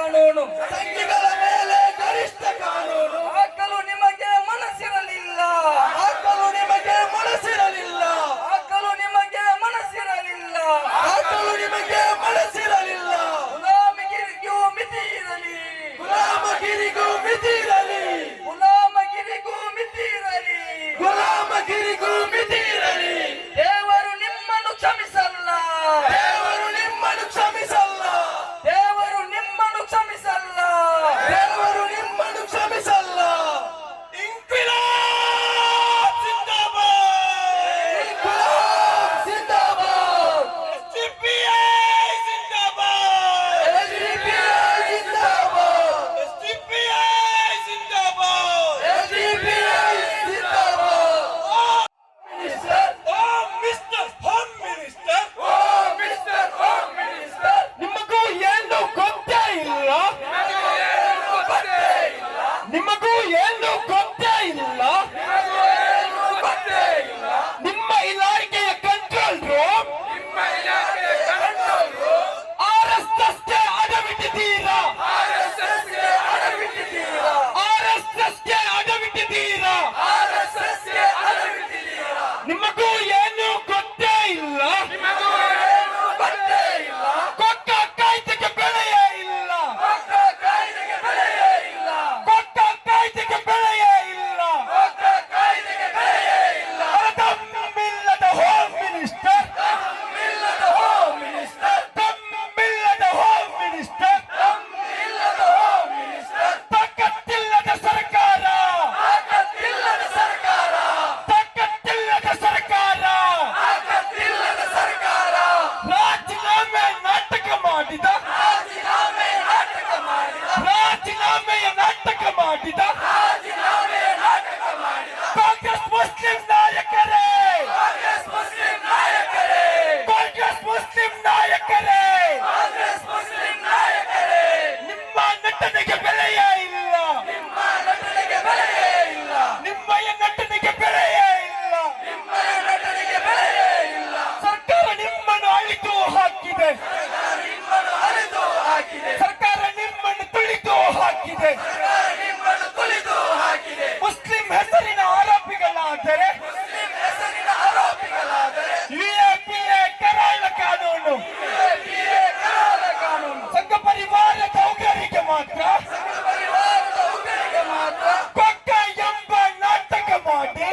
ಕಾನೂನು, ಸಂಘಿಗಳ ಮೇಲೆ ಗರಿಷ್ಠ ಕಾನೂನು ಹಾಕಲು ನಿಮಗೆ ಮನಸ್ಸಿರಲಿಲ್ಲ, ಹಾಕಲು ನಿಮಗೆ ಮನಸ್ಸಿರಲಿಲ್ಲ, ಹಾಕಲು ನಿಮಗೆ ಮನಸ್ಸಿರಲಿಲ್ಲ. ಹಾಕಲು ನಿಮಗೆ ಮನಸ್ಸಿರಲಿಲ್ಲ. ಗುಲಾಮಗಿರಿಗೂ ಮಿತಿ ಇರಲಿ, ಗುಲಾಮಗಿರಿಗೂ ಮಿತಿ ಇರಲಿ, ಗುಲಾಮಗಿರಿಗೂ ಮಿತಿ ಇರಲಿ. ಗುಲಾಮಗಿರಿಗೂ ಮಿತಿ ಇರಲಿ. ದೇವರು ನಿಮ್ಮನ್ನು ಕ್ಷಮಿಸಲ್ಲ, ದೇವರು ನಿಮ್ಮನ್ನು ಕ್ಷಮಿಸಲ್ಲ, ದೇವರು ನಿಮ್ಮನ್ನು ಕ್ಷಮಿಸಲ್ಲ. ದೇವರು ನಿಮ್ಮನ್ನು ಕ್ಷಮಿಸಲ್ಲ. ಇನ್ಕ್ವಿಲಾಬ್ ಜಿಂದಾಬಾದ್, ಇನ್ಕ್ವಿಲಾಬ್ ಜಿಂದಾಬಾದ್, ಎಸ್ಡಿಪಿಐ ಜಿಂದಾಬಾದ್, ಎಸ್ಡಿಪಿಐ ಜಿಂದಾಬಾದ್, ಎಸ್ಡಿಪಿಐ ಜಿಂದಾಬಾದ್, ಎಸ್ಡಿಪಿಐ ಜಿಂದಾಬಾದ್. ಓ ಮಿಸ್ಟರ್ ಹೋಮ್ ಮಿನಿಸ್ಟರ್, ಓ ಮಿಸ್ಟರ್ ಹೋಮ್ ಮಿನಿಸ್ಟರ್, ನಿಮಗೂ ಏನು ಗೊತ್ತೇ ಇಲ್ಲ, ನಿಮಗೂ ಏನು ಗೊತ್ತೇ ಇಲ್ಲ. ನಿಮ್ಮ ಇಲಾಖೆಯ ಕಂಟ್ರೋಲ್ ರೂಮ್, RSSಗೆ ಅಡವಿಟ್ಟಿದ್ದೀರಾ, RSSಗೆ ಅಡವಿಟ್ಟಿದ್ದೀರಾ, ನಿಮಗೂ ಏನು ಗೊತ್ತೇ ಇಲ್ಲ, ಕೊಟ್ಟ ಕಾಯ್ದೆಗೆ ಬೆಲೆಯೇ ಇಲ್ಲ, ಕೊಟ್ಟ ಕಾಯ್ದೆಗೆ ಬೆಲೆಯೇ ಇಲ್ಲ. ತಮ್ಮಿಲ್ಲದ ಹೋಮ್ ಮಿನಿಸ್ಟರ್, ತಮ್ಮಿಲ್ಲದ ಹೋಮ್ ಮಿನಿಸ್ಟರ್, ತಾಕತ್ತಿಲ್ಲದ ಸರ್ಕಾರ, ರಾಜೀನಾಮೆ ನಾಟಕ ಮಾಡಿದ, ರಾಜೀನಾಮೆಯ ನಾಟಕ ಮಾಡಿದ ಕಾಂಗ್ರೆಸ್ ಮುಸ್ಲಿಂ ನಾಯಕರೇ, ಕಾಂಗ್ರೆಸ್ ಮುಸ್ಲಿಂ ನಾಯಕರೇ, ನಿಮ್ಮ ನಟನೆಗೆ ಬೆಲೆಯೇ ಇಲ್ಲ, ನಿಮ್ಮಯ ನಟನೆಗೆ ಬೆಲೆಯೇ ಇಲ್ಲ. ಸರ್ಕಾರ ನಿಮ್ಮನ್ನು ಅಳಿತು ಹಾಕಿದೆ, ಸರ್ಕಾರ ನಿಮ್ಮನ್ನು ತುಳಿದು ಹಾಕಿದೆ. ಮುಸ್ಲಿಂ ಹೆಸರಿನ ಆರೋಪಿಗಳಾದರೆ UAPA ಕರಾಳ ಕಾನೂನು, ಸಂಘ ಪರಿವಾರದ ಉಗ್ರರಿಗೆ ಮಾತ್ರ ಕೊಕ್ಕ ಎಂಬ ನಾಟಕ ಮಾಡಿ,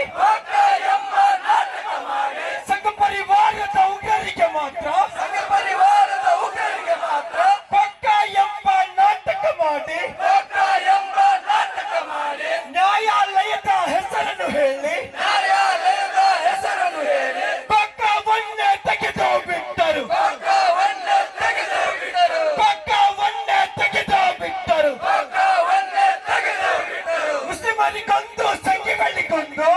ಸಂಘ ಪರಿವಾರದ ಉಗ್ರರಿಗೆ ಮಾತ್ರ ಕೊಕ್ಕ ಎಂಬ ನಾಟಕ ಮಾಡಿ, ನ್ಯಾಯಾಲಯದ ಹೆಸರನ್ನು ಹೇಳಿ ಪಕ್ಕವನ್ನೇ ತೆಗೆದು ಬಿಟ್ಟರು, ಪಕ್ಕವನ್ನೇ ತೆಗೆದು ಬಿಟ್ಟರು. ಮುಸ್ಲಿಮರಿಗೊಂದು ಸಂಘಿಗಳಿಗೊಂದು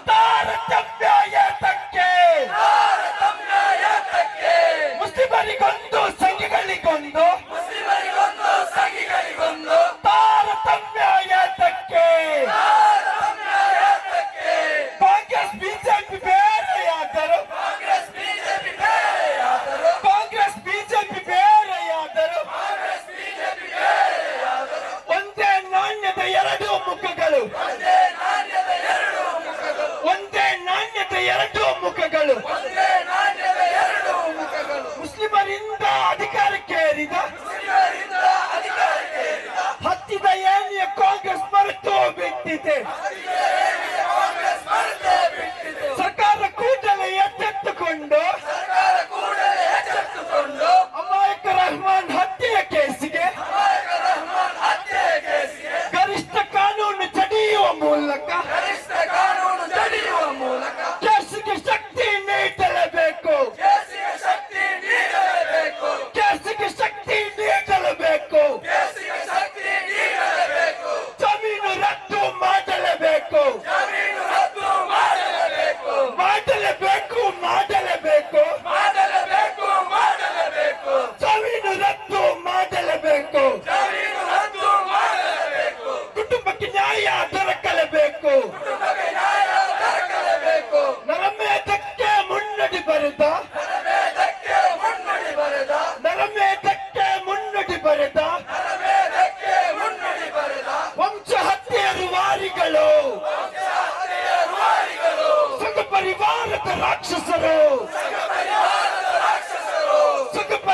ತಾರತಮ್ಯ ಏತಕ್ಕೆ, ಮುಸ್ಲಿಮರಿಗೊಂದು ಸಂಘಿಗಳಿಗೊಂದು ತಾರತಮ್ಯ ಏತಕ್ಕೆ. ಕಾಂಗ್ರೆಸ್ ಬಿಜೆಪಿ ಬೇರೆಯಾದರು, ಕಾಂಗ್ರೆಸ್ ಬಿಜೆಪಿ ಬೇರೆಯಾದರು, ಒಂದೇ ನಾಣ್ಯದ ಎರಡು ಮುಖಗಳು, ಒಂದೇ ನಾಣ್ಯದ ಎರಡು ಮುಖಗಳು. ಮುಸ್ಲಿಮರಿಂದ ಅಧಿಕಾರಕ್ಕೇರಿದ ಹತ್ತಿದ ಏನಿಯ ಕಾಂಗ್ರೆಸ್ ಮರೆತು ಬಿಟ್ಟಿದೆ. ಸರ್ಕಾರ ಕೂಡಲೇ ಎಚ್ಚೆತ್ತುಕೊಂಡು ಅಮಾಯಕ ರಹಮಾನ್ ಹತ್ಯೆಯ ಕೇಸಿಗೆ ಗರಿಷ್ಠ ಕಾನೂನು ಜಡಿಯುವ ಮೂಲಕ ಕೇಸಿಗೆ ಶಕ್ತಿ ನೀಡಲೇಬೇಕು, ಕೇಸಿಗೆ ಶಕ್ತಿ ನೀಡಲೇಬೇಕು, ಜಮೀನು ರದ್ದು ಮಾಡಲೇಬೇಕು.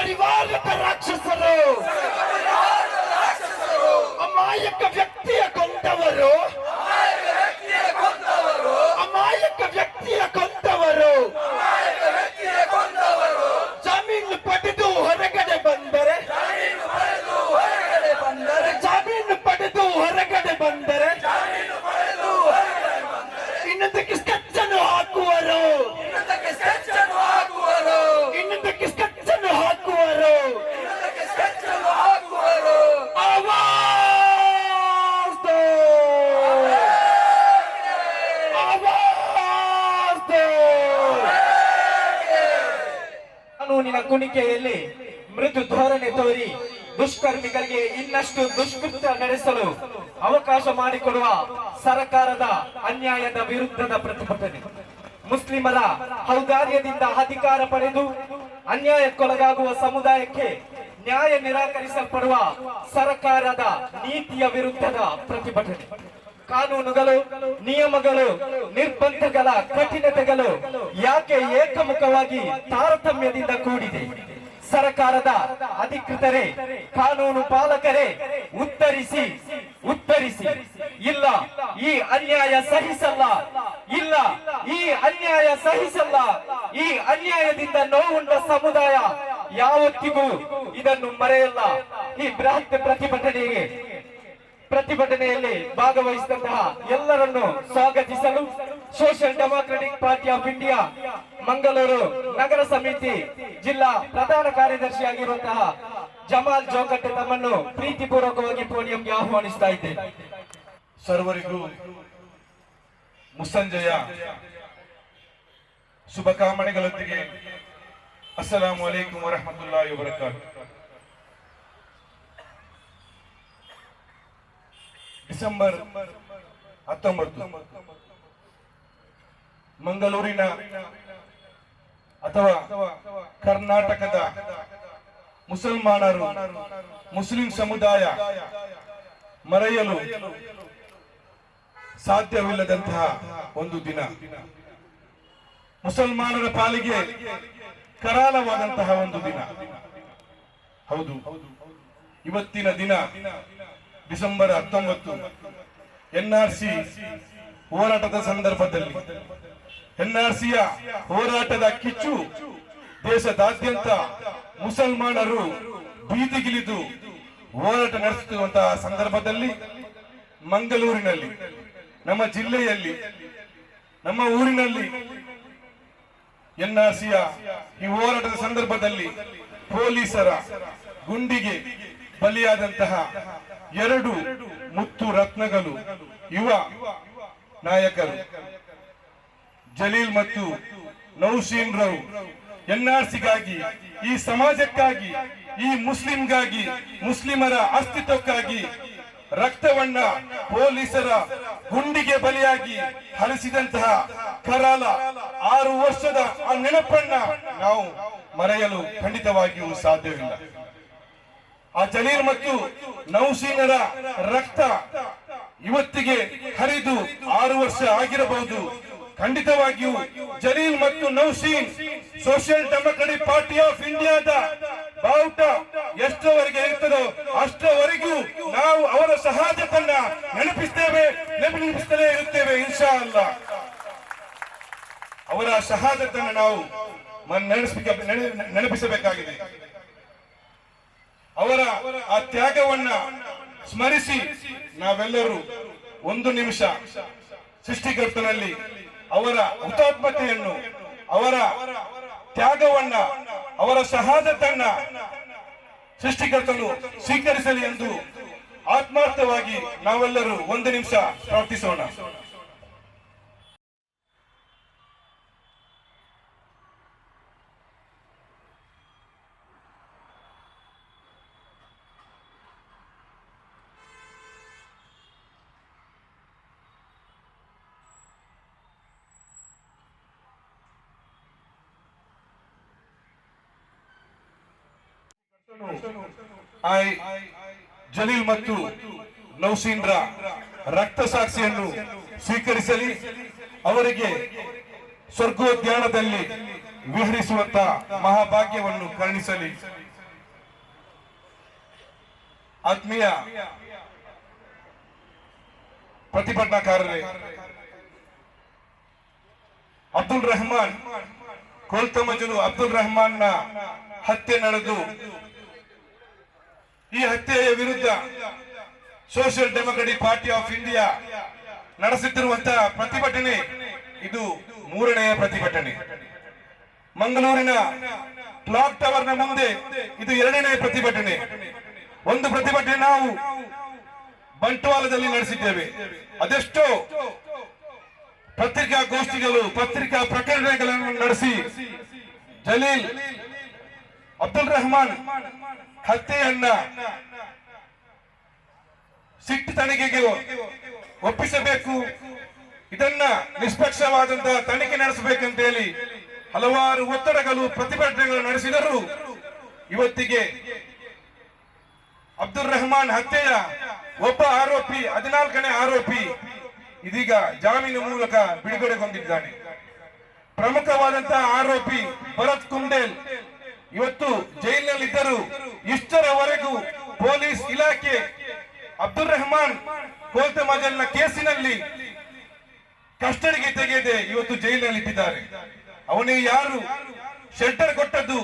ಪರಿವಾರದ ರಾಕ್ಷಸರು, ಅಮಾಯಕ ವ್ಯಕ್ತಿಯ ಕೊಂದವರು, ಅಮಾಯಕ ವ್ಯಕ್ತಿಯ ಕೊಂದವರು ಜಾಮೀನು ಪಡೆದು ಹೊರಗಡೆ ಬಂದರೆ, ಜಾಮೀನು ಪಡೆದು ಹೊರಗಡೆ ಬಂದರೆ ಇನ್ನೊಂದಕ್ಕೆ ಸ್ಕೆಚ್ಚನ್ನು ಹಾಕುವರು, ಇನ್ನೊಂದಕ್ಕೆ ಸ್ಕೆಚ್ಚನ್ನು ಹಾಕುವರು. ಆವಾಜ್ ದೋ, ಆವಾಜ್ ದೋ. ಕಾನೂನಿನ ಕುಣಿಕೆಯಲ್ಲಿ ಮೃದು ಧೋರಣೆ ತೋರಿ ದುಷ್ಕರ್ಮಿಗಳಿಗೆ ಇನ್ನಷ್ಟು ದುಷ್ಕೃತ್ಯ ನಡೆಸಲು ಅವಕಾಶ ಮಾಡಿಕೊಡುವ ಸರ್ಕಾರದ ಅನ್ಯಾಯದ ವಿರುದ್ಧದ ಪ್ರತಿಭಟನೆ. ಮುಸ್ಲಿಮರ ಔದಾರ್ಯದಿಂದ ಅಧಿಕಾರ ಪಡೆದು ಅನ್ಯಾಯಕ್ಕೊಳಗಾಗುವ ಸಮುದಾಯಕ್ಕೆ ನ್ಯಾಯ ನಿರಾಕರಿಸಲ್ಪಡುವ ಸರ್ಕಾರದ ನೀತಿಯ ವಿರುದ್ಧದ ಪ್ರತಿಭಟನೆ. ಕಾನೂನುಗಳು, ನಿಯಮಗಳು, ನಿರ್ಬಂಧಗಳ ಕಠಿಣತೆಗಳು ಯಾಕೆ ಏಕಮುಖವಾಗಿ ತಾರತಮ್ಯದಿಂದ ಕೂಡಿದೆ? ಸರ್ಕಾರದ ಅಧಿಕೃತರೇ, ಕಾನೂನು ಪಾಲಕರೇ, ಉತ್ತರಿಸಿ. ಇಲ್ಲ, ಈ ಅನ್ಯಾಯ ಸಹಿಸಲ್ಲ. ಇಲ್ಲ, ಈ ಅನ್ಯಾಯ ಸಹಿಸಲ್ಲ. ಈ ಅನ್ಯಾಯದಿಂದ ನೋವುಂಡ ಸಮುದಾಯ ಯಾವತ್ತಿಗೂ ಇದನ್ನು ಮರೆಯಲ್ಲ. ಈ ಬೃಹತ್ ಪ್ರತಿಭಟನೆಯಲ್ಲಿ ಭಾಗವಹಿಸಿದಂತಹ ಎಲ್ಲರನ್ನು ಸ್ವಾಗತಿಸಲು Social Democratic Party of India Mangaluru ನಗರ ಸಮಿತಿ ಜಿಲ್ಲಾ ಪ್ರಧಾನ ಕಾರ್ಯದರ್ಶಿಯಾಗಿರುವಂತಹ ಜಮಾಲ್ ಜೋಕಟ್ಟೆ ತಮ್ಮನ್ನು ಪ್ರೀತಿಪೂರ್ವಕವಾಗಿ ಪೋಡಿಯಂಗೆ ಆಹ್ವಾನಿಸ್ತಾ ಇದ್ದೇನೆ. ಸರ್ವರಿಗೂ ಮುಸ್ಸಂಜೆಯ ಶುಭಕಾಮನೆಗಳೊಂದಿಗೆ ಅಸ್ಸಲಾಮು ಅಲೈಕುಂ ವರಹಮತುಲ್ಲಾಹಿ ವಬರಕಾತುಹು. ಡಿಸೆಂಬರ್ 19 ಮಂಗಳೂರಿನ ಅಥವಾ ಕರ್ನಾಟಕದ ಮುಸಲ್ಮಾನರು, ಮುಸ್ಲಿಂ ಸಮುದಾಯ ಮರೆಯಲು ಸಾಧ್ಯವಿಲ್ಲದಂತಹ ಒಂದು ದಿನ. ಮುಸಲ್ಮಾನರ ಪಾಲಿಗೆ ಕರಾಳವಾದಂತಹ ಒಂದು ದಿನ. ಹೌದು, ಇವತ್ತಿನ ದಿನ ಡಿಸೆಂಬರ್ 19 NRC ಹೋರಾಟದ ಸಂದರ್ಭದಲ್ಲಿ, NRCಯ ಹೋರಾಟದ ಕಿಚ್ಚು ದೇಶದಾದ್ಯಂತ ಮುಸಲ್ಮಾನರು ಬೀದಿಗಿಳಿದು ಹೋರಾಟ ನಡೆಸುತ್ತಿರುವಂತಹ ಸಂದರ್ಭದಲ್ಲಿ ಮಂಗಳೂರಿನಲ್ಲಿ, ನಮ್ಮ ಜಿಲ್ಲೆಯಲ್ಲಿ, ನಮ್ಮ ಊರಿನಲ್ಲಿ NRCಯ ಈ ಹೋರಾಟದ ಸಂದರ್ಭದಲ್ಲಿ ಪೊಲೀಸರ ಗುಂಡಿಗೆ ಬಲಿಯಾದಂತಹ 2 ಮುತ್ತು ರತ್ನಗಳು, ಯುವ ನಾಯಕರು ಜಲೀಲ್ ಮತ್ತು ನೌಶೀನ್ ರವರು NRCಗಾಗಿ, ಈ ಸಮಾಜಕ್ಕಾಗಿ, ಈ ಮುಸ್ಲಿಂಗಾಗಿ, ಮುಸ್ಲಿಮರ ಅಸ್ತಿತ್ವಕ್ಕಾಗಿ ರಕ್ತವನ್ನ ಪೊಲೀಸರ ಗುಂಡಿಗೆ ಬಲಿಯಾಗಿ ಹರಿಸಿದಂತಹ ಕರಾಳ 6 ವರ್ಷದ ಆ ನೆನಪನ್ನ ನಾವು ಮರೆಯಲು ಖಂಡಿತವಾಗಿಯೂ ಸಾಧ್ಯವಿಲ್ಲ. ಆ ಜಲೀಲ್ ಮತ್ತು ನೌಶೀನರ ರಕ್ತ ಇವತ್ತಿಗೆ ಹರಿದು 6 ವರ್ಷ ಆಗಿರಬಹುದು. ಖಂಡಿತವಾಗಿಯೂ ಜಲೀಲ್ ಮತ್ತು Nausheen social Democratic Party of ಇಂಡಿಯಾದ ಬಾವುಟ ಎಷ್ಟರವರೆಗೆ ಇರ್ತದೋ ಅಷ್ಟರವರೆಗೂ ನಾವು ಅವರ ಶಹಾದತನ್ನ ನೆನಪಿಸ್ತಲೇ ಇರುತ್ತೇವೆ ಇನ್ಶಾ ಅಲ್ಲಾ. ಅವರ ಶಹಾದತನ್ನ ನಾವು ನೆನಪಿಸಬೇಕಾಗಿದೆ. ಅವರ ಆ ತ್ಯಾಗವನ್ನ ಸ್ಮರಿಸಿ ನಾವೆಲ್ಲರೂ 1 ನಿಮಿಷ ಸೃಷ್ಟಿಕರ್ತನಲ್ಲಿ ಅವರ ಹುತಾತ್ಮತೆಯನ್ನು, ಅವರ ತ್ಯಾಗವನ್ನ, ಅವರ ಶಹಾದತನ್ನ ಸೃಷ್ಟಿಕರ್ತನು ಸ್ವೀಕರಿಸಲಿ ಎಂದು ಆತ್ಮಾರ್ಥವಾಗಿ ನಾವೆಲ್ಲರೂ 1 ನಿಮಿಷ ಪ್ರಾರ್ಥಿಸೋಣ. ಜಲೀಲ್ ಮತ್ತು ನೌಶೀನ್ರ ರಕ್ತ ಸಾಕ್ಷಿಯನ್ನು ಸ್ವೀಕರಿಸಲಿ, ಅವರಿಗೆ ಸ್ವರ್ಗೋದ್ಯಾನದಲ್ಲಿ ವಿಹರಿಸುವಂತ ಮಹಾಭಾಗ್ಯವನ್ನು ಕರುಣಿಸಲಿ. ಆತ್ಮೀಯ ಪ್ರತಿಭಟನಾಕಾರರೇ, ಅಬ್ದುಲ್ ರೆಹಮಾನ್ ಕೋಲ್ತಮಂಜಲು ಅಬ್ದುಲ್ ರೆಹಮಾನ್ನ ಹತ್ಯೆ ನಡೆದು ಈ ಹತ್ಯೆಯ ವಿರುದ್ಧ Social Democratic Party of India ನಡೆಸುತ್ತಿರುವಂತಹ ಪ್ರತಿಭಟನೆ ಇದು 3ನೆಯ ಪ್ರತಿಭಟನೆ. ಮಂಗಳೂರಿನ ಕ್ಲಾಕ್ ಟವರ್ನ ಮುಂದೆ ಇದು 2ನೇ ಪ್ರತಿಭಟನೆ. ಒಂದು ಪ್ರತಿಭಟನೆ ನಾವು ಬಂಟ್ವಾಳದಲ್ಲಿ ನಡೆಸಿದ್ದೇವೆ. ಅದೆಷ್ಟೋ ಪತ್ರಿಕಾಗೋಷ್ಠಿಗಳು, ಪತ್ರಿಕಾ ಪ್ರಕಟಣೆಗಳನ್ನು ನಡೆಸಿ ಜಲೀಲ್ ಅಬ್ದುಲ್ ರೆಹಮಾನ್ ಹತ್ಯೆಯನ್ನ ಸಿಟ್ಟು ತನಿಖೆಗೆ ಒಪ್ಪಿಸಬೇಕು, ಇದನ್ನ ನಿಷ್ಪಕ್ಷವಾದಂತಹ ತನಿಖೆ ನಡೆಸಬೇಕಂತ ಹೇಳಿ ಹಲವಾರು ಒತ್ತಡಗಳು, ಪ್ರತಿಭಟನೆಗಳು ನಡೆಸಿದರು. ಇವತ್ತಿಗೆ ಅಬ್ದುಲ್ ರೆಹಮಾನ್ ಹತ್ಯೆಯ ಒಬ್ಬ ಆರೋಪಿ, 14ನೇ ಆರೋಪಿ ಇದೀಗ ಜಾಮೀನು ಮೂಲಕ ಬಿಡುಗಡೆಗೊಂಡಿದ್ದಾನೆ. ಪ್ರಮುಖವಾದಂತಹ ಆರೋಪಿ ಭರತ್ ಕುಂಡೇಲ್ ಇವತ್ತು ಜೈಲಿನಲ್ಲಿದ್ದರು. ಇಷ್ಟರವರೆಗೂ ಪೊಲೀಸ್ ಇಲಾಖೆ ಅಬ್ದುಲ್ ರೆಹಮಾನ್ ಕೋಲ್ತಮಂಜಲ್ನ ಕೇಸಿನಲ್ಲಿ ಕಸ್ಟಡಿಗೆ ತೆಗೆಯದೆ ಇವತ್ತು ಜೈಲಿನಲ್ಲಿದ್ದಾರೆ. ಅವನಿಗೆ ಯಾರು ಶೆಲ್ಟರ್ ಕೊಟ್ಟದ್ದು,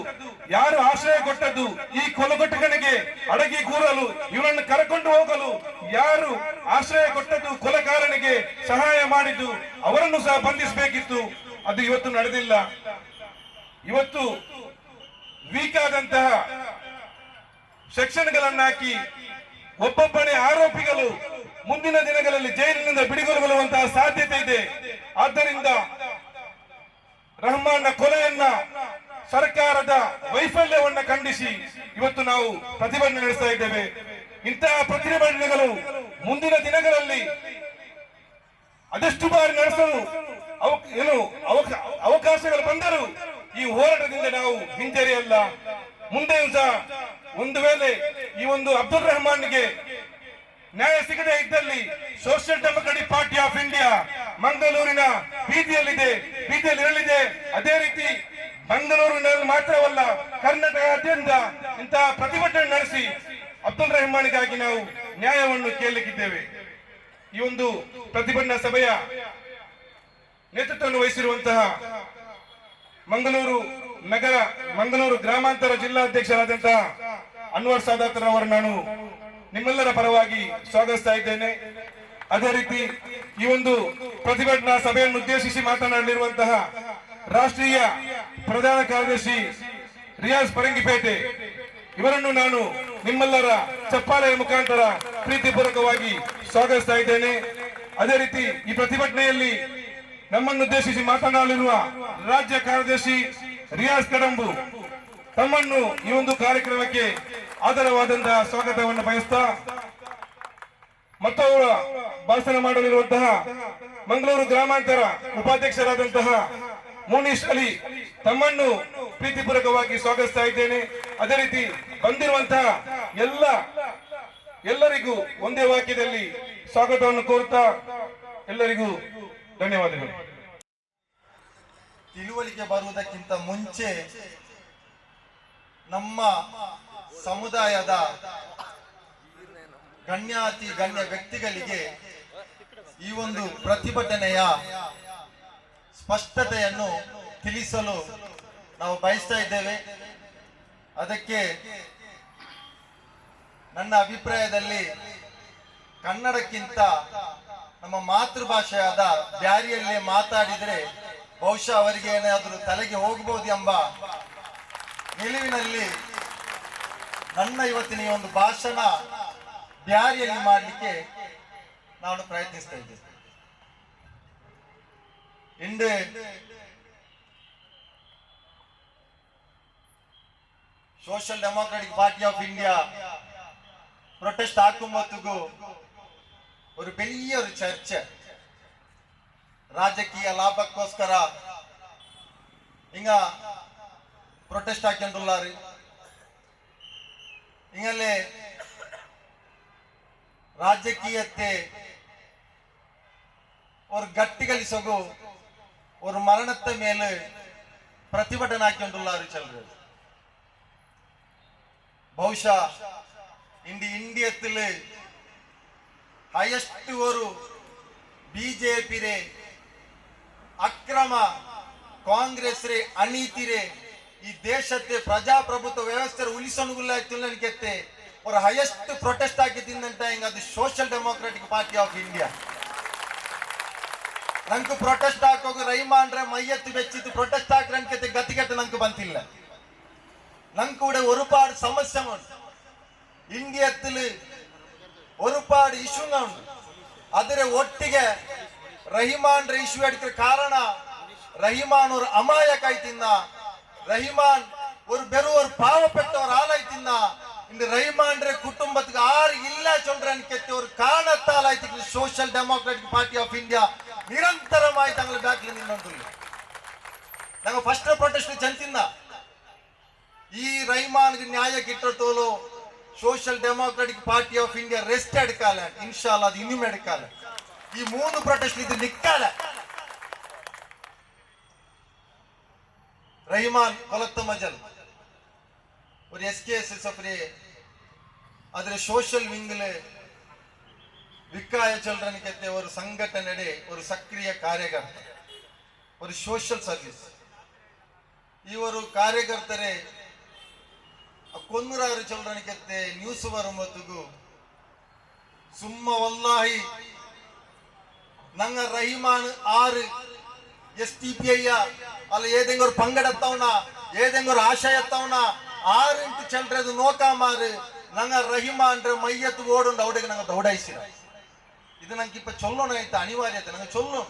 ಯಾರು ಆಶ್ರಯ ಕೊಟ್ಟದ್ದು, ಈ ಕೊಲೆಗಟ್ಟುಗಳಿಗೆ ಅಡಗಿ ಕೂರಲು, ಇವನನ್ನು ಕರೆಕೊಂಡು ಹೋಗಲು ಯಾರು ಆಶ್ರಯ ಕೊಟ್ಟದ್ದು, ಕೊಲೆಗಾರನಿಗೆ ಸಹಾಯ ಮಾಡಿದ್ದು, ಅವರನ್ನು ಸಹ ಬಂಧಿಸಬೇಕಿತ್ತು. ಅದು ಇವತ್ತು ನಡೆದಿಲ್ಲ. ಇವತ್ತು ವೀಕ್ ಆದಂತಹ ಸೆಕ್ಷನ್ಗಳನ್ನು ಹಾಕಿ ಒಬ್ಬೊಬ್ಬನೇ ಆರೋಪಿಗಳು ಮುಂದಿನ ದಿನಗಳಲ್ಲಿ ಜೈಲಿನಿಂದ ಬಿಡುಗಡೆಗೊಳ್ಳುವಂತಹ ಸಾಧ್ಯತೆ ಇದೆ. ಆದ್ದರಿಂದ ರೆಹಮಾನ್ನ ಕೊಲೆಯನ್ನ ಸರ್ಕಾರದ ವೈಫಲ್ಯವನ್ನ ಖಂಡಿಸಿ ಇವತ್ತು ನಾವು ಪ್ರತಿಭಟನೆ ನಡೆಸ್ತಾ ಇದ್ದೇವೆ. ಇಂತಹ ಪ್ರತಿಭಟನೆಗಳು ಮುಂದಿನ ದಿನಗಳಲ್ಲಿ ಅದೆಷ್ಟು ಬಾರಿ ನಡೆಸಲು ಅವಕಾಶಗಳು ಬಂದರೂ ಈ ಹೋರಾಟದಿಂದ ನಾವು ಹಿಂಜರಿಯಲ್ಲ. ಮುಂದೆಯೂ ಸಹ ಒಂದು ವೇಳೆ ಈ ಒಂದು ಅಬ್ದುಲ್ ರೆಹಮಾನ್ಗೆ ನ್ಯಾಯ ಸಿಗದೇ ಇದ್ದಲ್ಲಿ social Democratic Party of India ಮಂಗಳೂರಿನ ಬೀದಿಯಲ್ಲಿ ಇರಲಿದೆ. ಅದೇ ರೀತಿ ಮಂಗಳೂರಿನಲ್ಲಿ ಮಾತ್ರವಲ್ಲ, ಕರ್ನಾಟಕದಾದ್ಯಂತ ಇಂತಹ ಪ್ರತಿಭಟನೆ ನಡೆಸಿ ಅಬ್ದುಲ್ ರೆಹಮಾನ್ಗಾಗಿ ನಾವು ನ್ಯಾಯವನ್ನು ಕೇಳಲಿಕ್ಕಿದ್ದೇವೆ. ಈ ಒಂದು ಪ್ರತಿಭಟನಾ ಸಭೆಯ ನೇತೃತ್ವವನ್ನು ವಹಿಸಿರುವಂತಹ ಮಂಗಳೂರು ಗ್ರಾಮಾಂತರ ಜಿಲ್ಲಾಧ್ಯಕ್ಷರಾದಂತಹ ಅನ್ವರ್ ಸಾದಾತ್ ರವರು ನಾನು ನಿಮ್ಮೆಲ್ಲರ ಪರವಾಗಿ ಸ್ವಾಗತಿಸ್ತಾ ಇದ್ದೇನೆ. ಅದೇ ರೀತಿ ಈ ಒಂದು ಪ್ರತಿಭಟನಾ ಸಭೆಯನ್ನು ಉದ್ದೇಶಿಸಿ ಮಾತನಾಡಲಿರುವಂತಹ ರಾಷ್ಟ್ರೀಯ ಪ್ರಧಾನ ಕಾರ್ಯದರ್ಶಿ ರಿಯಾಜ್ ಪರಂಗಿಪೇಟೆ ಇವರನ್ನು ನಾನು ನಿಮ್ಮೆಲ್ಲರ ಚಪ್ಪಾಳೆಯ ಮುಖಾಂತರ ಪ್ರೀತಿಪೂರ್ವಕವಾಗಿ ಸ್ವಾಗತಿಸ್ತಾ ಇದ್ದೇನೆ. ಅದೇ ರೀತಿ ಈ ಪ್ರತಿಭಟನೆಯಲ್ಲಿ ನಮ್ಮನ್ನು ಉದ್ದೇಶಿಸಿ ಮಾತನಾಡಲಿರುವ ರಾಜ್ಯ ಕಾರ್ಯದರ್ಶಿ ರಿಯಾಜ್ ಕಡಂಬು ತಮ್ಮನ್ನು ಈ ಒಂದು ಕಾರ್ಯಕ್ರಮಕ್ಕೆ ಆಧಾರವಾದಂತಹ ಸ್ವಾಗತವನ್ನು ಬಯಸ್ತಾ, ಮತ್ತವರ ಭಾಷಣ ಮಾಡಲಿರುವಂತಹ ಮಂಗಳೂರು ಗ್ರಾಮಾಂತರ ಉಪಾಧ್ಯಕ್ಷರಾದಂತಹ ಮುನೀಶ್ ಅಲಿ ತಮ್ಮನ್ನು ಪ್ರೀತಿಪೂರ್ವಕವಾಗಿ ಸ್ವಾಗತಿಸ್ತಾ ಇದ್ದೇನೆ. ಅದೇ ರೀತಿ ಬಂದಿರುವಂತಹ ಎಲ್ಲರಿಗೂ ಒಂದೇ ವಾಕ್ಯದಲ್ಲಿ ಸ್ವಾಗತವನ್ನು ಕೋರುತ್ತಾ ಎಲ್ಲರಿಗೂ ಧನ್ಯವಾದಗಳು. ತಿಳುವಳಿಕೆ ಬರುವುದಕ್ಕಿಂತ ಮುಂಚೆ ನಮ್ಮ ಸಮುದಾಯದ ಗಣ್ಯಾತಿ ಗಣ್ಯ ವ್ಯಕ್ತಿಗಳಿಗೆ ಈ ಒಂದು ಪ್ರತಿಭಟನೆಯ ಸ್ಪಷ್ಟತೆಯನ್ನು ತಿಳಿಸಲು ನಾವು ಬಯಸ್ತಾ ಇದ್ದೇವೆ. ಅದಕ್ಕೆ ನನ್ನ ಅಭಿಪ್ರಾಯದಲ್ಲಿ ಕನ್ನಡಕ್ಕಿಂತ ನಮ್ಮ ಮಾತೃಭಾಷೆಯಾದ ಬ್ಯಾರಿಯಲ್ಲೇ ಮಾತಾಡಿದರೆ ಬಹುಶಃ ಅವರಿಗೆ ಏನಾದರೂ ತಲೆಗೆ ಹೋಗಬಹುದು ಎಂಬ ನಿಲುವಿನಲ್ಲಿ ನನ್ನ ಇವತ್ತಿನ ಈ ಒಂದು ಭಾಷಣ ಬ್ಯಾರಿಯಲ್ಲಿ ಮಾಡಲಿಕ್ಕೆ ನಾನು ಪ್ರಯತ್ನಿಸ್ತಾ ಇದ್ದೇನೆ. ಇಂದು Social Democratic Party of India protest ಆಕುಂಬತ್ತಿಗೂ ഒരു വലിയൊരു ചർച്ച ರಾಜಕೀಯ ಲಾಭಕ್ಕೋಸ್ಕರ ಹಿಂಗ ಪ್ರೊಟೆಸ್ಟ್ ಹಾಕೊಂಡುಳ್ಳಾರು. ಹಿಂಗಲ್ಲೇ ರಾಜಕೀಯತೆ ஒரு ಗಟ್ಟಿಗಳಿಸೋಗು ஒரு ಮರಣದ ಮೇಲೆ ಪ್ರತಿಭಟನೆ ಹಾಕೊಂಡುಳ್ಳಾರು ಚಲ್ರು. ಬಹುಶಃ ഇന്ത്യത്തില് ഹയസ്റ്റ് ഒരു BJP रे ಅಕ್ರಮ ಕಾಂಗ್ರೆಸ್ रे ಅನೀತಿ रे ಈ ದೇಶത്തെ ಪ್ರಜಾಪ್ರಭುತ್ವ ವ್ಯವಸ್ಥೆ ಉಳಿಸೋನುಗುಲ್ಲಾಯ್ತು और हाईएस्ट प्रोटेस्ट ಅದು social Democratic Party of India ನಂಗೆ ಪ್ರೊಟೆಸ್ಟ್ ಹಾಕೋದು ರೈಮಾನ್ರೆ ಮೈಯತ್ತು ಬೆಚ್ಚಿತ್ತು ಪ್ರೊಟೆಸ್ಟ್ ಹಾಕ್ರೆ ಗತಿಗೆಟ್ಟು ನಂಗೆ ಬಂತಿಲ್ಲ ನಂಗೆ ಕೂಡ ഒരുപാട് ಸಮಸ್ಯೆ ಉಂಟು ಇಂಡಿಯത്തിൽ ഒരുപാട് ഇഷ്യൂങ്ങൾ ഉണ്ട് ಅದರ ಒಟ್ಟಿಗೆ ರಹಿಮಾನ್ ಇಶ್ಯೂ എടുക്കുന്ന ಕಾರಣ ರಹಿಮಾನ್ ഒരു ಅಮಾಯಕಾಯ್ತಿನ್ನ ರಹಿಮಾನ್ ഒരു ಬೆರು ഒരു ಪಾವಪೆಟ್ಟ ஒரு ஆளாய்ತಿನ್ನ இந்த ரஹிமான் குடும்பத்துக்கு ஆறு இல்ல சொல்றேன்னு கேட்டு ஒரு காரணத்தாலாய்த்து Social Democratic Party of India ನಿರಂತರವಾಗಿ ತಮ್ಮ ಬ್ಯಾಕ್ಲಿ ನಿನ್ನೊಂದಿಲ್ಲ ನಂಗೆ ಫಸ್ಟ್ ಪ್ರೊಟೆಸ್ಟ್ ಚಂತಿಂದ ಈ ರಹಿಮಾನ್ಗೆ ನ್ಯಾಯ ಕಿಟ್ಟೋಲು Social Democratic Party of India rest എടുക്കാല ഇൻഷാല്ലാ അത് ഇനിയും എടുക്കാല ഈ മൂന്ന് പ്രൊട്ടസ്റ്റ് ഇത് നിൽക്കാല റഹിമാൻ കൊലത്ത മജൽ ഒരു SKSSF ಅದರ ಸೋಷಿಯಲ್ ವಿಂಗ್ಲೆ ವಿಕ್ಕಾಯ ಚಲ್ರನಿಕೆ ಒಂದು ಸಂಘಟನೆ ಒಂದು ಸಕ್ರಿಯ ಕಾರ್ಯಕರ್ತ ಒಂದು ಸೋಷಿಯಲ್ ಸರ್ವಿಸ್ ಇವರು ಕಾರ್ಯಕರ್ತರೆ ಕೊಂದೂರಾರು ಚಲ್ರನಿಕೆ ನ್ಯೂಸ್ ಬರುಮತ್ತಿಗೂ ಸುಮ್ಮ ವಲ್ಲಾಹಿ ನಂಗ ರಹಿಮಾನ್ ಆರು STPI ಅಲ್ಲ ಏದೆಂಗ ಒಂದು ಪಂಗಡತ್ತವನ ಏದೆಂಗ ಒಂದು ಆಶಯ ಎತ್ತವನ 6 ಇಂಟು ಚಲ್ರದು ನೋಕಾಮಾರು ನಂಗ ರಹಿಮಾನ್ ಮೈಯತ್ತು ಓಡುಂಡು ಅವಡಿಗೆ ನಂಗೆ ದೌಡಾಯಿಸಿರ ಇದು ನಂಗೆ ಇಪ್ಪ ಚೊಲ್ಲೋಣ ಆಯ್ತು ಅನಿವಾರ್ಯತೆ ನಂಗೆ ಚೊಲ್ಲೋಣ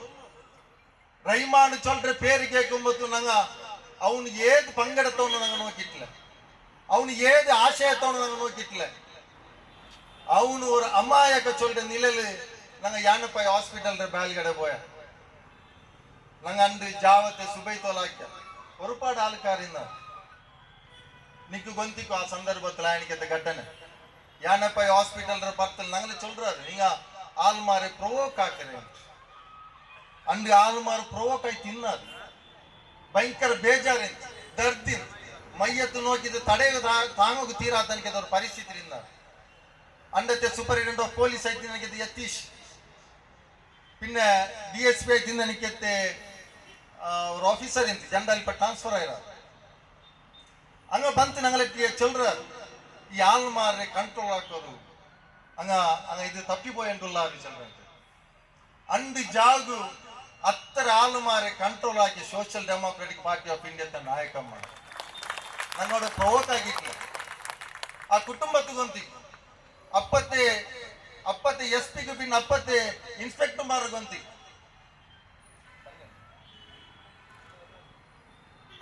ರಹಿಮಾನ್ ಚೊಲ್ರೆ ಪೇರು ಕೇಳ್ಕೊಂಬತ್ತು ನಂಗ ಅವನು ಏದು ಪಂಗಡತ್ತವನು ನಂಗೆ ನೋಕಿಟ್ಲ ಅವನು ಏದು ಆಶಯ ಎತ್ತವನು ನಂಗೆ ನೋಕಿಟ್ಲ ಅವನು ஒரு ಅಮಾಯಕ ಚೊಲ್ರೆ ನಿಲಲು ನಂಗೆ ಯಾನಪ್ಪಾಯಿ ಹಾಸ್ಪಿಟಲ್ ಬಾಲ್ಗಡೆ போய ನಂಗೆ ಅಂದು ಜಾವತ್ತೆ ಸುಬೈತೋಲಾಕ್ಯ ഒരുപാട് ആൾക്കാരിന്ന ನಿಕ್ಕು ಗೊಂತಿಕ್ಕು ಆ ಸಂದರ್ಭದಲ್ಲಿ ಆಯನಿಕೆ ಘಟನೆ ಯಾನಪ್ಪಾಯಿ ಹಾಸ್ಪಿಟಲ್ ಪಕ್ಕದಲ್ಲಿ ನಂಗೆ ಚೊಲ್றாரு நீங்க ஆள்மாறு ப்ரொவோக் ஆக்குறேன் ಅಂದು ಆಳ್ಮಾರು ಪ್ರೊವೋಕ್ ಆಗಿ ತಿನ್ನದು ಭಯಂಕರ ಬೇಜಾರಿ ದರ್ದಿ ಮೈಯತ್ತು ನೋಕಿದ್ದು ತಡೆಗೆ ತಾಂಗೋಗು ತೀರಾ ತನಕ ಅವ್ರ ಪರಿಸ್ಥಿತಿ ಅಂಡತ್ತೆ ಸೂಪರಿಂಟೆಂಡೆಂಟ್ ಆಫ್ ಪೊಲೀಸ್ ಆಯ್ತು ನನಗೆ ಯತೀಶ್ പിന്നെ DSP ಆಯ್ತು ನನಗೆ ஒரு ஆஃபீஸர் இருந்து ஜெனரல் இப்போ ட்ரான்ஸ்ஃபர் ஆயிடாது அங்கே ಬಂತು ನಂಗೆ சொல்றாரு ಈ ಆಳ್ಮಾರೆ ಕಂಟ್ರೋಲ್ ಹಾಕೋದು ಹಂಗ ಇದು ತಪ್ಪಿಪೋಯಂಟುಲ್ಲ சொல்றேன் ಅಂದು ಜಾಗು ಹತ್ತರ ಆಳ್ಮಾರೆ ಕಂಟ್ರೋಲ್ ಹಾಕಿ Social Democratic Party of India ನಾಯಕ ಮಾಡಿ ನಂಗೋಡ ಪ್ರವೋಕ್ ಆಗಿತ್ತು ಆ ಕುಟುಂಬಕ್ಕೆ ಗೊಂತಿತ್ತು ಅಪ್ಪತ್ತೆ SPಗೆ ಪಿನ್ ಅಪ್ಪತ್ತೆ ಇನ್ಸ್ಪೆಕ್ಟರ್ ಮಾರ ಗೊಂತಿತ್ತು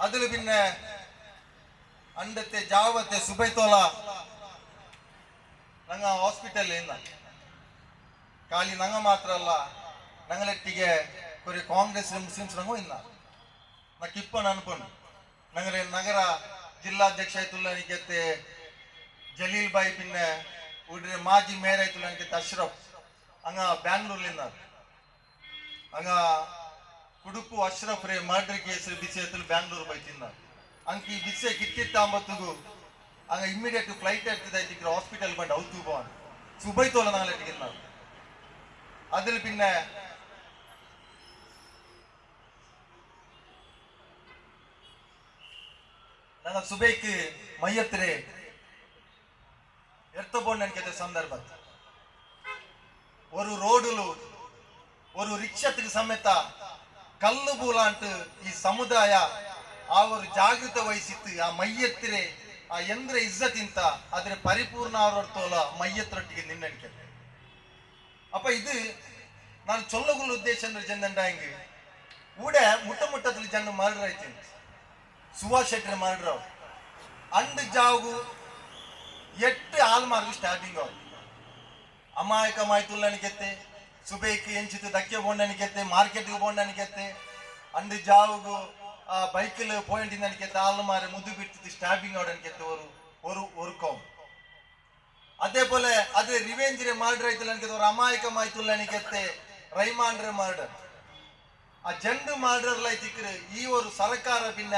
അതില് പിന്നെ അണ്ടത്തെ ജാവത്തെ സുബൈത്തോല ನಂಗ ಹಾಸ್ಪಿಟಲ್ ಖಾಲಿ ನಂಗ ಮಾತ್ರ ಅಲ್ಲ ನಂಗಲೆಟ್ಟಿಗೆ ಕೊರಿ ಕಾಂಗ್ರೆಸ್ ಮುಸ್ಲಿಮ್ಸ್ ನಂಗೂ ಇನ್ನ ನಾಕಿಪ್ಪನ ಅನ್ಕೊಂಡು ನಂಗಲೆ ನಗರ ಜಿಲ್ಲಾಧ್ಯಕ್ಷ ಆಯ್ತುಲ್ಲ ನಿಕೆತ್ತೆ ಜಲೀಲ್ ಬಾಯಿ ಪಿನ್ನೆ ಉಡ್ರೆ ಮಾಜಿ ಮೇಯರ್ ಆಯ್ತುಲ್ಲ ನಿಕೆತ್ತೆ ಅಶ್ರಫ್ ಹಂಗ ಬ್ಯಾಂಗ್ಳೂರ್ಲಿಂದ ಹಂಗ ಕುಡುಪು ಅಶ್ರಫ್ ರೇ ಮರ್ಡರ್ ಕೇಸ್ ಬಿಸಿ ಆಯ್ತು ಬ್ಯಾಂಗ್ಳೂರ್ ಬೈತಿಂದ ಅಂಕಿ ಬಿಸಿ ಕಿತ್ತಿತ್ತಂಬತ್ತಿಗೂ ಹಂಗ ಇಮ್ಮಿಡಿಯೇಟ್ ಫ್ಲೈಟ್ എടുത്തിട്ട് ഹോസ്പിറ്റൽ ಬಂದು ಔತು പോവാൻ സുബൈത്തോല നാളെട്ടിക്കുന്ന അതിൽ പിന്നെ ഞങ്ങൾ സുബൈക്ക് മയ്യത്തിരെ എർത്തപോണ്ടെനിക്കത്തെ സന്ദർഭത്തിൽ ഒരു റോഡിಲು ഒരു ರಿಕ್ಷಾಕ್ಕೆ ಸಮೇತ ಕಲ್ಲು ಬೂಲಾಂಟು ಈ ಸಮುದಾಯ ಅವರು ಜಾಗೃತ ವಹಿಸಿತ್ತು ಆ ಮಯ್ಯತ್ತಿರೆ ಆ ಎಂದ್ರೆ ಇಜ್ಜತಿಂತ ಅದರ ಪರಿಪೂರ್ಣ ಆವರ್ತೋಲ ಮಯ್ಯತ್ರೊಟ್ಟಿಗೆ ನಿನ್ನಣಿಕೆ ಅಪ್ಪ ಇದು ನಾನು ಚೊಲ್ಲಗುಲ್ಲ ಉದ್ದೇಶ ಅಂದ್ರೆ ಜಂದಂಡಾಂಗಿ ಊಡೆ ಮುಟ್ಟದಲ್ಲಿ ಜನ ಮರ್ಡರ್ ಆಯ್ತು ಸುಭಾಷ್ ಶೆಟ್ಟಿ ಮರ್ಡರ್ ಅವ್ರು ಅಂಡ್ ಜಾಗು 8 ಆಲ್ಮಾರ್ಗು ಸ್ಟಾರ್ಟಿಂಗ್ ಅವ್ರು ಅಮಾಯಕ ಮಾಯ್ತುಲ್ಲನಿಕೆತ್ತೆ ಸುಬೇಕಿ ಎಂಚಿತ್ತು ದಕ್ಕೆ ಬೋಂಡನಿಕೆತ್ತೆ ಮಾರ್ಕೆಟ್ಗೆ ಬೋಂಡನಿಕೆತ್ತೆ ಅಂಡ್ ಜಾವುಗು ಬೈಕಲ್ ಪಾಯಿಂಟ್ ನನಗೆ ಆಲ್ಮಾರೆ ಮುದ್ದು ಬಿಡ್ತಿತ್ತು ಸ್ಟಾಬಿಂಗ್ ಅವಡನಿಕೆತ್ತೆ ஒரு ಕೌಮ್ ಅದೇ ಪೋಲೆ ಅದೇ ರಿವೆಂಜ್ ರೇ ಮರ್ಡರ್ ಆಯ್ತು ನನಗೆ ಅವರು ಅಮಾಯಕ ಮಾಯ್ತುಲ್ಲ ನನಗೆ ರೈಮಾನ್ ರೇ ಮರ್ಡರ್ ಆ ಜಂಡು ಮರ್ಡರ್ ಲೈತಿಕ್ರೆ ಈ ಒಂದು ಸರ್ಕಾರ ಪಿನ್ನ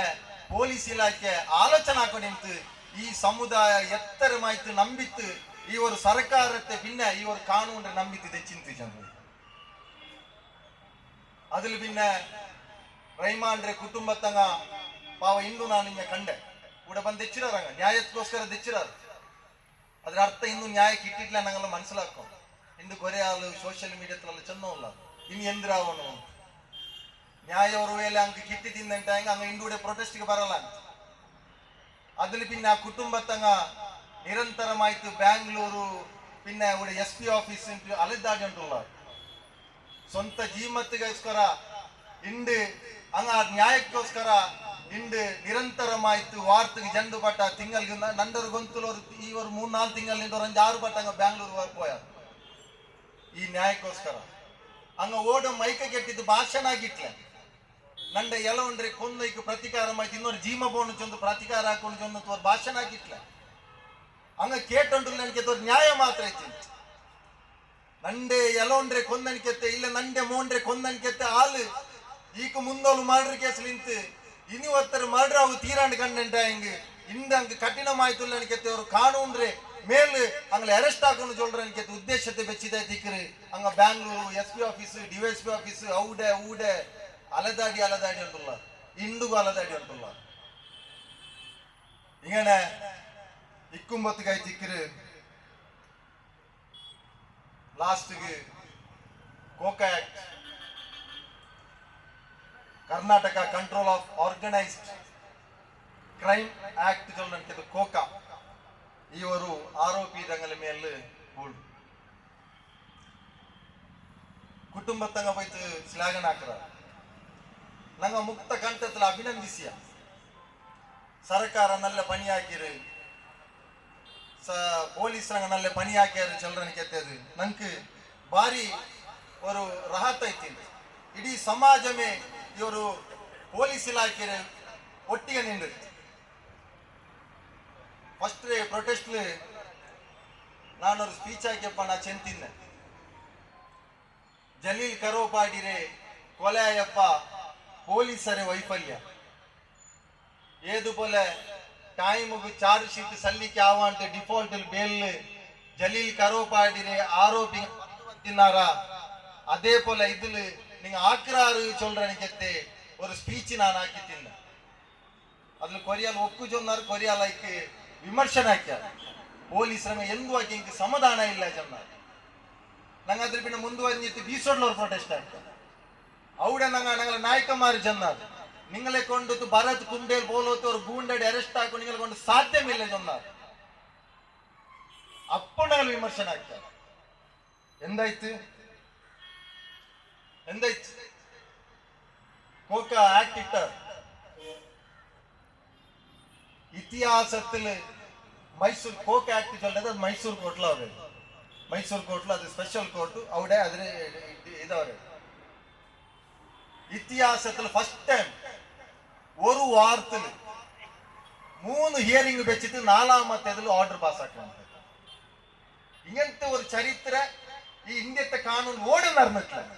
ಪೊಲೀಸ್ ಇಲಾಖೆ ಆಲೋಚನೆ ಹಾಕೊಂಡು ನಿಂತು ಈ ಸಮುದಾಯ ಎತ್ತರ ಮಾಯ್ತು ನಂಬಿತ್ತು ಈ ಒಂದು ಸರ್ಕಾರത്തെ ಭಿನ್ನ ಈ ಒಂದು ಕಾನೂನು ನಂಬಿತಿದೆ ಚಿಂತಿಸಂದ್ರೆ അതിൽ പിന്നെ റഹ്മാന്റെ കുടുംബത്തങ്ങ പാവ ಇಂದು ನಾನು ನಿಮಗೆ ಕಂಡೆ ഇവിടെ ಬಂದು ತೆಚ್ಚಿರಾರಂಗ ನ್ಯಾಯಕ್ಕೋಸ್ಕರ ತೆಚ್ಚಿರಾರು ಅದರ ಅರ್ಥ ಇನ್ನು ನ್ಯಾಯ ಕಿಟ್ಟಿಟ್ಲ ನಂಗೆಲ್ಲ ಮನಸ್ಸಿಲಾಕೋ ಇಂದು ಕೊರೆ ಆಳು ಸೋಷಿಯಲ್ ಮೀಡಿಯಾತ್ಲೆಲ್ಲ ಚೆನ್ನೋಲ್ಲ ಇನ್ನು ಎಂದ್ರಾವನು ನ್ಯಾಯ ಅವ್ರ ವೇಳೆ ಅಂಕ ಕಿಟ್ಟಿ ತಿಂದಂಟ ಹಂಗ ಇಂಡುಡೆ ಪ್ರೊಟೆಸ್ಟ್ಗೆ ಬರಲ್ಲ അതിൽ പിന്നെ ആ കുടുംബത്തങ്ങ നിരന്തരമായിട്ട് ബാംഗ്ലൂരു പിന്നെ ഇവിടെ SP ഓഫീസ് ಅಲೆದಾಡಿ ಉಂಟುള്ള ಸ್ವಂತ ಜೀವನಕ್ಕೋಸ್ಕರ ಇಂದು ಹಂಗ ನ್ಯಾಯಕ್ಕೋಸ್ಕರ ಇಂದು ನಿರಂತರಮಾಯ್ತು ವಾರ್ತೆಗೆ ಜಂಡು ಪಟ್ಟ ತಿಂಗಳಿಗೆ ನಂದರ ಗೊಂತುಲವರು ಈ 3-4 ತಿಂಗಳಿಂದ ಒಂದು 6 ಪಟ್ಟ ಹಂಗ ಬ್ಯಾಂಗ್ಳೂರ್ ಹೋಯಾರ ಈ ನ್ಯಾಯಕ್ಕೋಸ್ಕರ ಹಂಗ ಓಡ ಮೈಕ ಕೆಟ್ಟಿದ್ದು ಭಾಷಣ ಆಗಿಟ್ಲೆ ನಂಡ ಎಲ್ಲ ಉಂಡ್ರೆ ಕೊಂದೈಕು ಪ್ರತಿಕಾರ ಮಾಯ್ತು ಇನ್ನೊಂದು ಜೀಮ ಬೋಣ ಚೊಂದು ಪ್ರತಿಕಾರ ಹಾಕೊಂಡು ಚೊಂದು ಭಾಷಣ ಆಗಿಟ್ಲೆ ಹಂಗ ಕೇಟುಂಟು ನನಗೆ ನ್ಯಾಯ ಮಾತ್ರ ಐತಿ ನಂಡೆ ಎಲೋಂಡ್ರೆ ಕೊಂದನಿಕೆತ್ತೆ ಇಲ್ಲ ನಂಡೆ ಮೋಂಡ್ರೆ ಕೊಂದನಿಕೆತ್ತೆ ಆಳು ಈಗ ಮುಂದೋಲು ಮಾಡ್ರಿ ಕೇಸ್ ನಿಂತು ಇನಿ ಒತ್ತರ ಮಾಡ್ರ ಅವು ತೀರಾಂಡ್ ಕಂಡಂಟ ಹಿಂಗೆ ಇಂದ ಹಂಗೆ ಕಠಿಣಮಾಯ್ತು ಅನ್ಕೆತ್ತೆ ಅವರು ಕಾನೂನ್ರೆ ಮೇಲು ಹಂಗೆ ಅರೆಸ್ಟ್ ಹಾಕೊಂಡು ಚೊಲ್ರ ಅನ್ಕೆತ್ತೆ ಉದ್ದೇಶತೆ ಬೆಚ್ಚಿದೆ ತಿಕ್ಕರು ಹಂಗ Bangalore SP office DYSP office ಊಡೆ ಅಲೆದಾಡಿ ಉಂಟುಲ್ಲ ಇಂಡುಗೂ ಅಲೆದಾಡಿ ಉಂಟುಲ್ಲ ಹಿಂಗನೆ ಇಕ್ಕುಂಬತ್ತುಗಾಯ್ ತಿಕ್ಕರು ಲಾಸ್ಟ್ಗೆ KCOCA act Karnataka control of organised crime act ಚೊಲ್ಲಂಟದು ಕೋಕಾ ಇವರು ಆರೋಪಿ ದಂಗಲ ಮೇಲೆ ಹೂಳು ಕುಟುಂಬತ್ತಂಗ ಹೋಯ್ತು ಶ್ಲಾಘನ ಹಾಕ್ರ ನಂಗ ಮುಕ್ತ ಕಂಠത്തിൽ ಅಭಿನಂದಿಸಿಯ ಸರ್ಕಾರ നല്ല പണിയാക്കിയത് പോലീസ് ರಂಗ നല്ല പണിയാക്കിയത് ചിലರನ್ನ ಕೆತ್ತದು ನಂಗೆ ಭಾರಿ ഒരു ರಾಹತ್ ಐತಿ ಇಡೀ ಸಮಾಜಮೇ ಇವರು ಪೊಲೀಸ್ ಇಲಾಖೆ ಒಟ್ಟಿಗೆ ನಿಂತು ಫಸ್ಟ್ ಪ್ರೊಟೆಸ್ಟ್ ನಾನೊಂದು ಸ್ಪೀಚ್ ಹಾಕಿಯಪ್ಪ ನಾ ಚೆಂತಿದ್ದೆ ಜಲೀಲ್ ಕರೋಪಾಡಿರೆ ಕೊಲೆ ಅಯ್ಯಪ್ಪ ಪೊಲೀಸರೇ ವೈಫಲ್ಯ ಏದುപോലെ ಟೈಮ್ಗೆ ಚಾರ್ಜ್ ಶೀಟ್ ಸಲ್ಲಿಕೆ ಆವಂತ ಡಿಫಾಲ್ಟ್ ಬೇಲ್ ಜಲೀಲ್ ಕರೋಪಾಡಿರೆ ಆರೋಪಿ ತಿನ್ನಾರ അതേപോലെ ഇതില് നിങ്ങൾ ആക്രാറ് ചൊല്ലണിക്കത്തെ ഒരു സ്പീച്ച് ഞാൻ ആക്കിത്തില്ല അതിൽ കൊറിയാൽ ഒക്കു ചൊന്നാർ കൊറിയാലേക്ക് വിമർശനാക്കിയ പോലീസ് ರಂಗ ಎಂದು ಆಗಿ ಇಂಕ ಸಮಾಧಾನ ಇಲ್ಲ ಜನ ನಂಗೆ ಅದ್ರ ಬಿನ್ನ ಮುಂದುವರಿഞ്ഞിട്ട് ಬೀಸೋಡ್ಲವ್ರು ಪ್ರೊಟೆಸ್ಟ್ ಆಗ್ತಾರೆ അവിടെ ഞങ്ങളെ നായകന്മാര് ചെന്നാൽ നിങ്ങളെ കൊണ്ട് ഭരത് കുണ്ടേൽ പോലത്തെ ഒരു ഗൂണ്ടയുടെ അറസ്റ്റ് ആക്കും നിങ്ങളെ കൊണ്ട് സാധ്യമില്ല ചെന്നാൽ അപ്പോൾ ഞങ്ങൾ വിമർശന ആക്കിയ എന്തായിട്ട് കോക്ക ആക്ട് ഇട്ട ഇತಿഹാസത്തില് മൈസൂർ കോക്ക ആക്ട് ചൊല്ലത് അത് മൈസൂർ കോർട്ടിലാണ് മൈസൂർ കോർട്ടിൽ അത് സ്പെഷ്യൽ കോർട്ട് അവിടെ അതിന് ഇതവരെ ഇತಿഹാസത്തിൽ ഫസ്റ്റ് ടൈം ഒരു വാർത്തിൽ 3 ഹിയറിംഗ് വെച്ചിട്ട് 4ാമത്തേതിൽ ഓർഡർ പാസ്സാക്കണം ഇങ്ങനത്തെ ഒരു ചരിത്ര ഈ ഇന്ത്യത്തെ കാനൂൻ ഓടി നടന്നിട്ടില്ല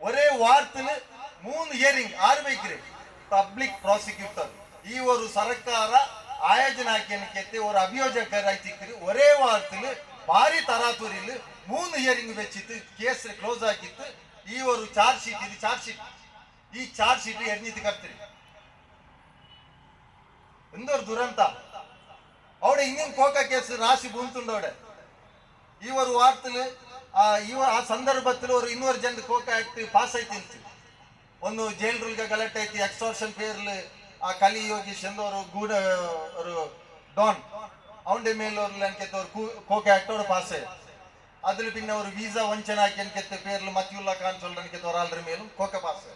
ഒരേ വാർത്തിൽ 3 ഹിയറിംഗ് ആര് വയ്ക്കര് പബ്ലിക് പ്രോസിക്യൂട്ടർ ഈ ഒരു സർക്കാർ ആയോജന ആക്കിയതിനെത്തി ഒരു അഭിയോജകരായി തിക്കര് ഒരേ വാർത്തിൽ ഭാരി തറാത്തൂരിൽ 3 ഹിയറിംഗ് വെച്ചിട്ട് കേസ് ക്ലോസ് ആക്കിയിട്ട് ಈ ಒಂದು ಚಾರ್ಜ್ ಶೀಟ್ ಇದು ಈ ಚಾರ್ಜ್ ಶೀಟ್ ಎರ್ನಿತಿ ಕರ್ತೀರಿ ಎಂದೋರು ದುರಂತ ಅವಡೆ ಇನ್ನೊಂದು ಕೋಕಾ ಕೇಸ್ ರಾಶಿ ಬುಂತುಂಡವಡೆ ಈ ಒಂದು ವಾರ್ತೆಲು ಆ ಸಂದರ್ಭದಲ್ಲಿ ஒரு ಇನ್ನೂರು ಜನ ಕೋಕಾ ಆಕ್ಟ್ ಪಾಸ್ ಆಯ್ತು ಒಂದು ಜೈಲ್ ರೂಲ್ಗೆ ಗಲಾಟೆ ಐತಿ ಎಕ್ಸ್ಟೋರ್ಷನ್ ಪೇರ್ಲು ಆ ಕಲಿ ಯೋಗೀಶ್ ಎಂದವರು ಗೂಡ ஒரு ಡಾನ್ ಅವನ ಮೇಲೆ ಅವರು ಕೋಕಾ ಆಕ್ಟ್ ಅವರು ಪಾಸ್ ಆಯ್ತು അതിൽ പിന്നെ ഒരു വീസ വഞ്ചനാക്കി എനിക്കത്തെ പേരിൽ മത്തിയുള്ള ഖാൻ ചൊല്ലനിക്ക് ഒരാളുടെ മേലും കോക്ക പാസ്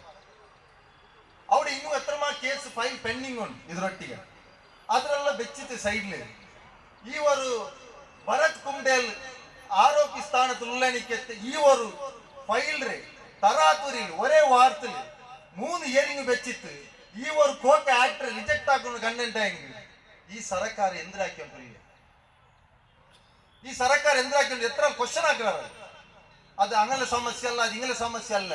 അവിടെ ഇന്നും എത്രമാ കേസ് ഫയൽ പെൻഡിങ് ഉണ്ട് ഇതിരൊട്ടിಗೆ ಅದರೆಲ್ಲ ಬೆಚ್ಚಿತ್ತು ಸೈಡ್ಲಿ ಈ ಒಂದು ಭರತ್ ಕುಂಡೇಲ್ ಆರೋಪಿ ಸ್ಥಾನದಲ್ಲಿಕ್ಕೆ ಈ ಒಂದು ಫೈಲ್ ರೇ ತರಾತುರಿಲ್ ಒರೇ ವಾರ್ತೆಲ್ 3 ಹಿಯರಿಂಗ್ ಬೆಚ್ಚಿತ್ತು ಈ ಒಂದು ಕೋಕ ಆಕ್ಟ್ ರಿಜೆಕ್ಟ್ ಹಾಕೊಂಡು ಕಂಡೆಂಟ್ ಹೆಂಗ್ ಈ ಸರ್ಕಾರ ಎಂದ್ರಾಕಿ ಈ ಸರ್ಕಾರ ಎಂದ್ರಾಕಿ ಎತ್ರ ಕ್ವಶನ್ ಹಾಕ್ಯಾರ ಅದು ಅಂಗಲ ಸಮಸ್ಯೆ ಅಲ್ಲ ಅದು ಇಂಗಲ ಸಮಸ್ಯೆ ಅಲ್ಲ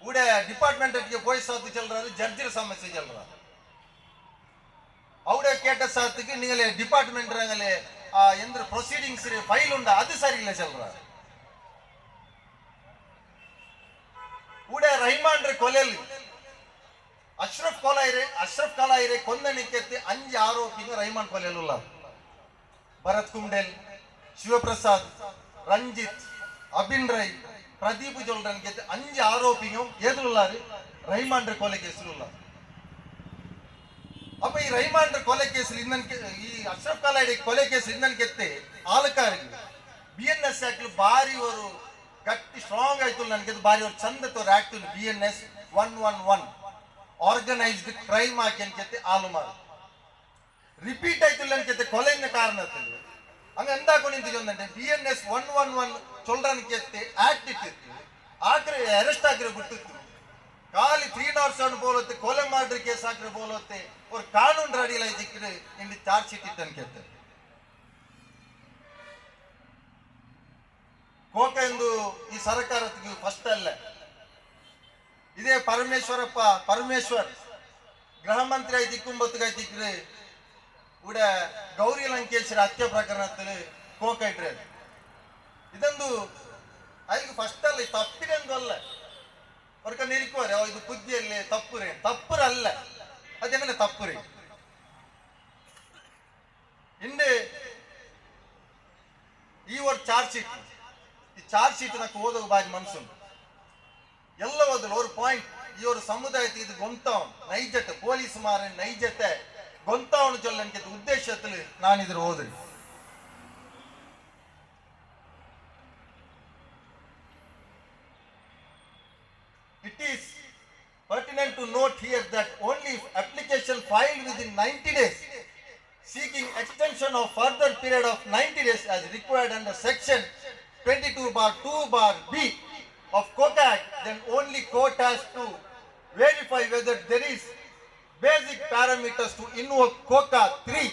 ಊಡೆ ಡಿಪಾರ್ಟ್ಮೆಂಟ್ ಗೆ போய் சாத்து चल रहा है जर्जर समस्या चल रहा അവിടെ കേട്ട സാத்துக்கு നിങ്ങളെ ഡിപ്പാർട്ട്മെന്റ് എന്ത് പ്രൊസീഡിങ്സ് ഫയൽ ഉണ്ട് അത് சரியில்லை சொல்றாரு ഇവിടെ റഹ്മാന്റെ കൊലയിൽ ಅಶ್ರಫ್ ಕಲಾಯಿರೆ ಕೊಂದಣಿಕೆತ್ತಿ 5 ಆರೋಪಿಗಳು ರಹಮಾನ್ ಕೊಲೆಯಲ್ಲ ಭರತ್ ಕುಂಡೇಲ್ ಶಿವಪ್ರಸಾದ್ ರಂಜಿತ್ ಅಬಿನ್ ರೈ ಪ್ರದೀಪ್ ಜೊಲ್ರನ್ಗೆತ್ತಿ 5 ಆರೋಪಿಗಳು ಏದುಲ್ಲಾರು ರಹಮಾನ್ ಕೊಲೆ ಕೇಸಿലുള്ള അപ്പൊ ഈ റഹ്മാന്റെ കൊല കേസിൽ ഈ അഷ്റഫ് കലായുടെ കൊല കേസിൽ ഇന്നൻക്കെത്തി ആൾക്കാർക്ക് BNS ആക്ടിൽ ഭാരി ഒരു ಗಟ್ಟಿ ಸ್ಟ್ರಾಂಗ್ ಆಯ್ತು ನನಗೆ ಭಾರಿ ಒಂದು ಚಂದದ ಒಂದು ಆಕ್ಟ್ BNS 111 ಆರ್ಗನೈಸ್ಡ್ ಕ್ರೈಮ್ ಆಗಿ ಅನ್ಕತ್ತೆ ಆಲು ಮಾರು ರಿಪೀಟ್ ಆಯ್ತು ಅನ್ಕತ್ತೆ ಕೊಲೆಯ ಕಾರಣದಲ್ಲಿ ಹಂಗ ಎಂದಾಕೊಂಡು ನಿಂತಿದ್ದಂತೆ BNS 111 ಚೊಲ್ರನ್ಕೆತ್ತೆ ಆಕ್ಟ್ ಇಟ್ಟಿತ್ತು ಆಕ್ರೆ ಅರೆಸ್ಟ್ ಆಗಿರೋ ಬಿಟ್ಟಿತ್ತು ಖಾಲಿ 307 ಬೋಲತ್ತೆ ಕೊಲೆ ಮಾಡ್ರಿ ಕೇಸ್ ಹಾಕ್ರೆ ಬೋಲತ್ತೆ ಅವ್ರ ಕಾನೂನು ರೆಡಿಲ್ಲ ಇದಕ್ಕೆ ಇಲ್ಲಿ ಚಾರ್ಜ್ ಶೀಟ್ ಇಟ್ಟು ಅನ್ಕತ್ತೆ ಕೋಕ ಎಂದು ಈ ಸರ್ಕಾರಕ್ಕೆ ಫಸ್ಟ್ ಅಲ್ಲ ಇದೇ ಪರಮೇಶ್ವರ್ ಗೃಹ ಮಂತ್ರಿ ಆಯ್ತು ಇಕ್ಕುಂಬತ್ತಿಗಾಯ್ತಿಕ್ರೆ ഇവിടെ ಗೌರಿ ಲಂಕೇಶ್ವರ ಹತ್ಯೆ ಪ್ರಕರಣದಲ್ಲಿ ಕೋಕ ಇಟ್ರೆ ಇದೊಂದು ಅದಕ್ಕೆ ಫಸ್ಟ್ ಅಲ್ಲ ತಪ್ಪಿದೆಂದು ಅಲ್ಲ ಅವ್ರಕ ನಿಲ್ಕೋರೆ ಇದು ಬುದ್ಧಿಯಲ್ಲಿ ತಪ್ಪುರಲ್ಲ ಅದೇನೆ ತಪ್ಪುರಿ ಹಿಂದೆ ಈ ಒಂದು ಚಾರ್ಜ್ ಶೀಟ್ ಈ ಚಾರ್ಜ್ ಶೀಟ್ నాకు ಓದೋ ಬಾರಿ ಮನಸ್ಸುಂಟು ಎಲ್ಲ ಓದಲು ஒரு ಪಾಯಿಂಟ್ ಈ ಒಂದು ಸಮುದಾಯಕ್ಕೆ ಇದು ಗೊಂತಾವನ್ ನೈಜತೆ ಪೊಲೀಸ್ ಮಾರ ನೈಜತೆ ಗೊಂತಾವನ್ ಚೊಲ್ಲನ್ಕೆ ಉದ್ದೇಶದಲ್ಲಿ ನಾನು ಇದ್ರ ಓದ್ರಿ It is pertinent to note here that only application filed within 90 days seeking extension of further period of 90 days as required under section 22(2)(b) of COCA Act, then only court has to verify whether there is basic parameters to invoke COCA 3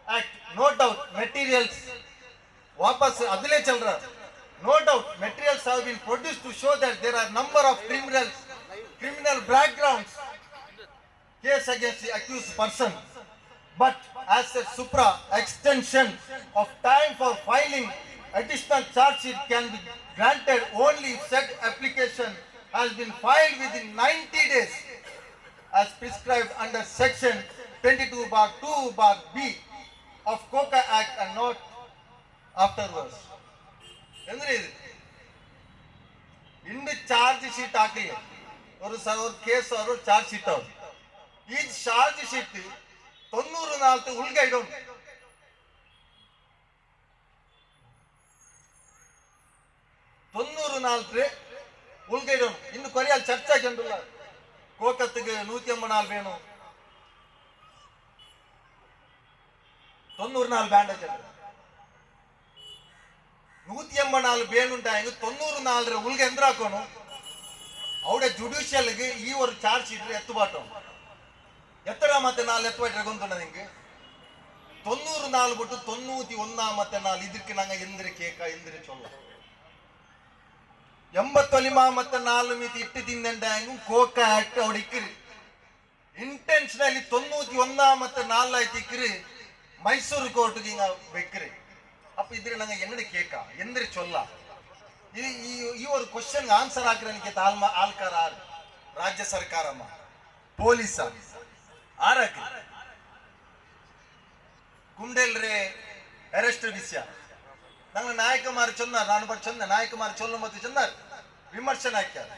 Act. No doubt materials वापस अगले चल रहा no doubt materials have been produced to show that there are number of criminal backgrounds case against the accused person, but as a supra extension of time for filing additional charge sheet can be granted only if said application has been filed within 90 days as prescribed under section 22(2)(b) of COCA Act and not afterwards. ಅಂದ್ರೆ ಇನ್ನು charge sheet ಹಾಕಲಿಲ್ಲ ஒரு case ಅವರು charge sheet ಅವರು ಈ charge sheet 94 ಉಳ್ಗೈಡು 94 ಉಳ್ಗೈಡು ಇನ್ನು courier ಚರ್ಚೆ ಆಗಿಲ್ಲ ಕೋಕತ್ತಿಗೆ 184 ಬೇನು 94 ಬ್ಯಾಂಡೇಜ್ 184 ಬೇನುಂಟಾಯಂಗೆ 94 ಉಳ್ಗೆ ಎಂದ್ರಾಕೋನು ಅವಡೆ ಜುಡಿಷಿಯಲ್ಗೆ ಈ ಒಂದು ಚಾರ್ಜ್ ಶೀಟ್ ಎತ್ತುಬಾಟು ಎತ್ತರ ಮತ್ತೆ 4 ಎತ್ತುಬಾಟ್ರೆ ಗೊಂತುಂಡ ನಿಂಗೆ 94 ಬಿಟ್ಟು 91 ಮತ್ತೆ 4 ಇದಕ್ಕೆ ನಂಗೆ ಎಂದ್ರೆ ಕೇಕ ಎಂದ್ರೆ ಚೊಲ್ಲ 80 ಮತ್ತೆ 4 ಮಿತಿ ಇಟ್ಟು ತಿಂದಂಡಾಯಂಗು ಕೋಕ ಆಕ್ಟ್ ಅವಡು ಇಕ್ಕಿರಿ ಇಂಟೆನ್ಷನಲಿ 91 ಮತ್ತೆ 4 ಆಯ್ತು ಇಕ್ಕಿರಿ ಮೈಸೂರು ಕೋರ್ಟ್ಗೆ ಹಿಂಗ ಬೆಕ್ಕಿರಿ ಅಪ್ಪ ಇದ್ರೆ ನಂಗೆ ಎಂಗಡೆ ಕೇಕ ಎಂದ್ರೆ ಚೊಲ್ಲ ಈ ಒಂದು ಕ್ವಶನ್ ಆನ್ಸರ್ ಹಾಕಿರಲಿಕ್ಕೆ ಆಲ್ಕಾರ ರಾಜ್ಯ ಸರ್ಕಾರಮ್ಮ ಪೊಲೀಸ ಆರಕ್ಕೆ ಕುಂಡೇಲ್ರೆ ಅರೆಸ್ಟ್ ವಿಷಯ ನಂಗೆ ನಾಯಕಮಾರು ಚೊಂದಾರ್ ನಾನು ಬಟ್ ಚಂದ ನಾಯಕಮಾರು ಚೊಲ್ಲ ಮತ್ತು ಚಂದಾರ್ ವಿಮರ್ಶನ ಹಾಕ್ಯಾರ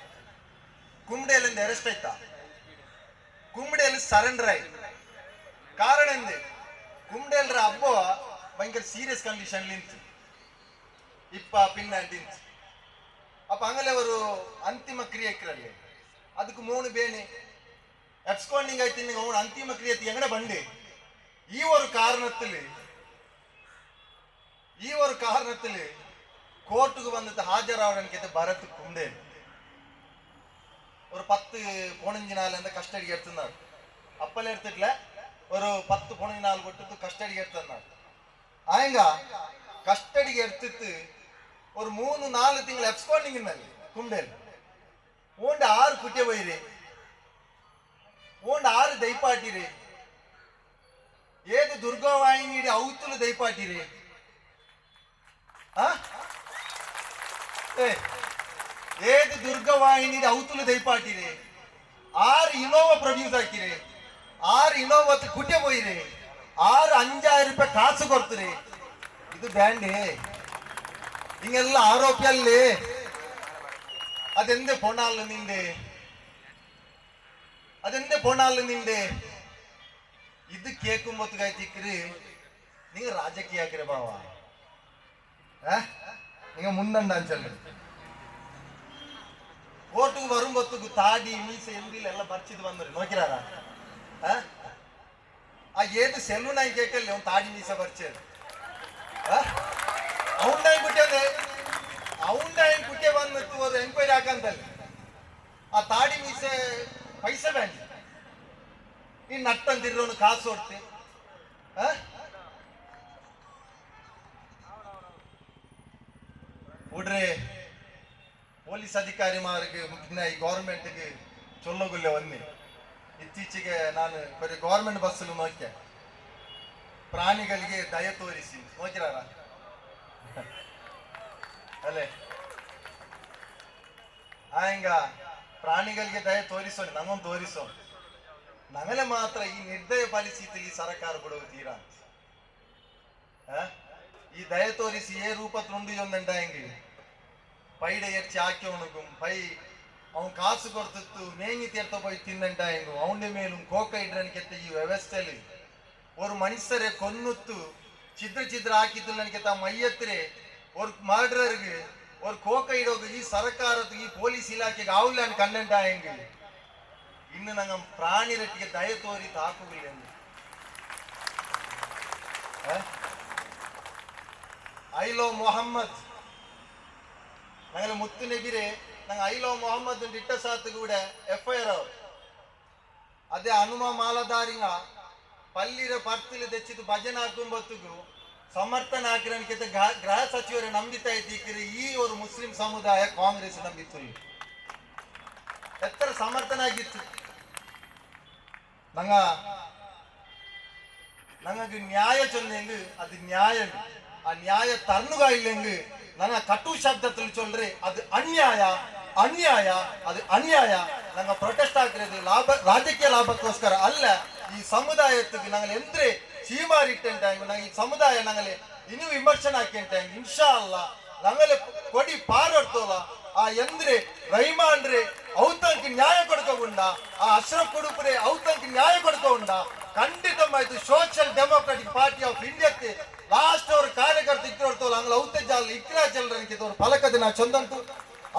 ಕುಂಬಡಿಯಲ್ಲಿ ಅರೆಸ್ಟ್ ಆಯ್ತಾ ಕುಂಬಡಿಯಲ್ಲಿ ಸರೆಂಡರ್ ಆಯ್ತು ಕಾರಣ ಎಂದೆ ಕುಂಬಡಿಯಲ್ರ ಹಬ್ಬ ಭಯಂಕರ ಸೀರಿಯಸ್ ಕಂಡೀಷನ್ ನಿಂತು ಪಿನ್ನ ನಿಂತು ಅಪ್ಪ ಹಂಗಲೇ ಅವರು ಅಂತಿಮ ಕ್ರಿಯೆಕ್ರಲ್ಲಿ ಅದಕ್ಕೆ 3 ಬೇಣಿ ಎಬ್ಸ್ಕೊಂಡಿಂಗ್ ಆಯ್ತು ಅವನು ಅಂತಿಮ ಕ್ರಿಯೆ ಎಂಗಡೆ ಬಂಡಿ ಈ ಒಂದು ಕಾರಣದಲ್ಲಿ ಕೋರ್ಟ್ಗೆ ಬಂದ ಹಾಜರಾವಣಕ್ಕೆ ಭರತ್ ಕುಂಡೆ ஒரு 10 நாள் கஸ்டடிக்கு எடுத்திருந்தார் அப்பல எடுத்துக்கல ஒரு 10 நாள் விட்டு கஸ்டடிக்கு எடுத்திருந்தார் ஆயங்க கஸ்டடிக்கு எடுத்துட்டு ஒரு 3-4 ತಿಂಗಳು ಎಬ್ಸ್ಕೊಂಡಿಂಗ್ ಮೇಲೆ ಕುಂಡೇಲ್ ಓಂಡ್ 6 ಕುಟ್ಟೆ ಬೈರಿ ಓಂಡ್ 6 ದೈಪಾಟಿರಿ ಏದು ದುರ್ಗವಾಹಿನಿ ಅವತ್ತಲು ದಯಪಾಟಿರಿ ಏದು ದುರ್ಗವಾಹಿನಿ ಅವತ್ತಲು ದಯಪಾಟಿರಿ 6 ಇನೋವಾ ಪ್ರೊಡ್ಯೂಸ್ ಹಾಕಿರಿ 6 ಇನೋವಾ ಕುಟೆ போயிರಿ 6 5000 ರೂಪಾಯಿ ಕಾಸು ಕೊಡ್ತೀರಿ ಇದು ಬ್ಯಾಂಡಿ ಹಿಂಗೆಲ್ಲ ಆರೋಪಿಯಲ್ಲಿ ಅದೆಂದೇ ಪೊಣಾಲು ನಿಂದೆ ಇದು ಕೇಕುಂಬತ್ತುಗಾಯ್ತಿಕ್ರಿ ನೀವು ರಾಜಕೀಯ ಹಾಕಿರಿ ಬಾವ நீங்க முன்னண்டான்னு சொல்லு ಕೋರ್ಟಿಗೆ ಬರುಂಬತ್ತು ತಾಡಿ ಮೀಸೆ ಎಂದಿಲ್ಲ ಎಲ್ಲ ಬರ್ಚಿದ್ ಬಂದ್ರಿ ನೋಕಿರಾರ ಆ ಏದು ಸೆಲೂನ್ ಆಗಿ ಕೇಕಲ್ಲಿ ಅವ್ನು ತಾಡಿ ಮೀಸೆ ಬರ್ಚೇದು ಅವನ್ನೇ ಕುಟ್ಟೆ ಬಂದಿತ್ತು ಅದು ಎಂಕ್ವೈರಿ ಹಾಕಂತಲ್ಲಿ ಆ ತಾಡಿ ಮೀಸೆ ಪೈಸೆ ಬ್ಯಾಂಡ್ ಈ ನಟ್ಟಂತಿರೋನು ಕಾಸು ಹೊಡ್ತಿ ಉಡ್ರೆ ಪೊಲೀಸ್ ಅಧಿಕಾರಿಮಾರಿಗೆ ಮುಖ್ಯ ಈ ಗೌರ್ಮೆಂಟ್ಗೆ ಚೊಲ್ಲೋಗುಲ್ಲೆ ಒಂದೇ ಇತ್ತೀಚೆಗೆ ನಾನು ಬರೀ ಗೌರ್ಮೆಂಟ್ ಬಸ್ಸಲ್ಲಿ ನೋಕ್ಯ ಪ್ರಾಣಿಗಳಿಗೆ ದಯ ತೋರಿಸಿ ನೋಕಿರಾರ ಅಲ್ಲೇ ಹಿಂಗ ಪ್ರಾಣಿಗಳಿಗೆ ದಯ ತೋರಿಸೋಣ ನಮ್ಮೊಂದು ತೋರಿಸೋ ನಮೇಲೆ ಮಾತ್ರ ಈ ನಿರ್ದಯ ಪಾಲಿಸಿತು ಈ ಸರಕಾರ ಬಿಡುವ ತೀರಾ ಈ ದಯ ತೋರಿಸಿ ಏ ರೂಪ ತುಂಡಿಯೊಂದಂಡ ಹೆಂಗೆ ಪೈಡೆ ಎಚ್ಚಿ ಹಾಕಿ ಅವನಿಗೂ ಪೈ ಅವನ್ ಕಾಸು ಕೊಡ್ತಿತ್ತು ಮೇಂಗಿ ತೀರ್ಥ போய் ತಿಂದಂಟ ಹೆಂಗು ಅವನ ಮೇಲೂ ಕೋಕ ಇಡ್ರನ್ಕೆತ್ತ ಈ ವ್ಯವಸ್ಥೆಯಲ್ಲಿ ஒரு மனுஷரை கொன்னுத்து சித்திர ಹಾಕಿದ್ದು ನನಗೆ ಮೈಯತ್ರೆ ஒரு ಮರ್ಡರ್ಗೆ ஒரு ಕೋಕ ಇಡೋದು ಈ ಸರ್ಕಾರಕ್ಕೆ ಈ ಪೊಲೀಸ್ ಇಲಾಖೆಗೆ ಆವುಲ್ಲ ಕಂಡಂಟ ಹೆಂಗೆ ಇನ್ನು ನಂಗೆ ಪ್ರಾಣಿ ರೆಟ್ಟಿಗೆ ದಯ ತೋರಿ ತಾಕುಗಿಲ್ಲ ಐಲೋ ಮೊಹಮ್ಮದ್ ನಂಗೆ ಮುತ್ತು ನೆಬಿರೆ ನಂಗೆ ಐಲೋ ಮೊಹಮ್ಮದ್ ಇಟ್ಟ ಸಾತ್ ಕೂಡ FIR ಅದೇ ಹನುಮ ಮಾಲಧಾರಿಂಗ ಪಲ್ಲಿರ ಪರ್ತಿಲಿ ತೆಚ್ಚಿದ್ದು ಭಜನೆ ಹಾಕುಂಬತ್ತಿಗೂ ಸಮರ್ಥನ ಹಾಕಿರನಿಗೆ ಗೃಹ ಸಚಿವರು ನಂಬಿತಾ ಇದ್ದೀರಿ ಈ ಒಂದು ಮುಸ್ಲಿಂ ಸಮುದಾಯ ಕಾಂಗ್ರೆಸ್ ನಂಬಿತ್ತು ಎತ್ತರ ಸಮರ್ಥನ ಆಗಿತ್ತು ನಂಗೆ ನ್ಯಾಯ ಚೊಲ್ಲೆಂಗು ಅದು ನ್ಯಾಯ ಆ ನ್ಯಾಯ ತರ್ನುಗ ಇಲ್ಲೆಂಗು ನಂಗೆ ಕಟು ಶಬ್ದದಲ್ಲಿ ಚೊಲ್ರೆ ಅದು ಅನ್ಯಾಯ ಅದು ಅನ್ಯಾಯ ನಂಗೆ ಪ್ರೊಟೆಸ್ಟ್ ಆಗ್ತಿರೋದು ರಾಜಕೀಯ ಲಾಭಕ್ಕೋಸ್ಕರ ಅಲ್ಲ ಈ ಸಮುದಾಯಕ್ಕೆ ನಂಗೆ ಎಂದ್ರೆ ಸೀಮಾರಿಟ್ಟಂಟ ನಂಗೆ ಈ ಸಮುದಾಯ ನಂಗಲೆ ಇನ್ನೂ ವಿಮರ್ಶನ ಹಾಕಿಂಟ ಇನ್ಶಾ ಅಲ್ಲ ನಂಗಲೆ ಕೊಡಿ ಪಾರಡ್ತೋಲ್ಲ ಆ ಎಂದ್ರೆ ರೈಮಾನ್ರೆ ಔತಂಕಿ ನ್ಯಾಯ ಕೊಡ್ಕೊಂಡ ಆ ಅಶ್ರಫ್ ಕುಡುಪುರೆ ಔತಂಕಿ ನ್ಯಾಯ ಕೊಡ್ಕೊಂಡ ಖಂಡಿತವಾಯ್ತು ಸೋಷಿಯಲ್ ಡೆಮೋಕ್ರಾಟಿಕ್ ಪಾರ್ಟಿ ಆಫ್ ಇಂಡಿಯಾಕ್ಕೆ ಲಾಸ್ಟ್ ಅವ್ರ ಕಾರ್ಯಕರ್ತ ಇಕ್ಕರ್ತೋಲ್ಲ ಅಂಗ್ಲ ಔತಜಾಲ್ ಇಕ್ರಾ ಚಲ್ರನಿಗೆ ಅವ್ರ ಫಲಕದ ನಾ ಚಂದಂತು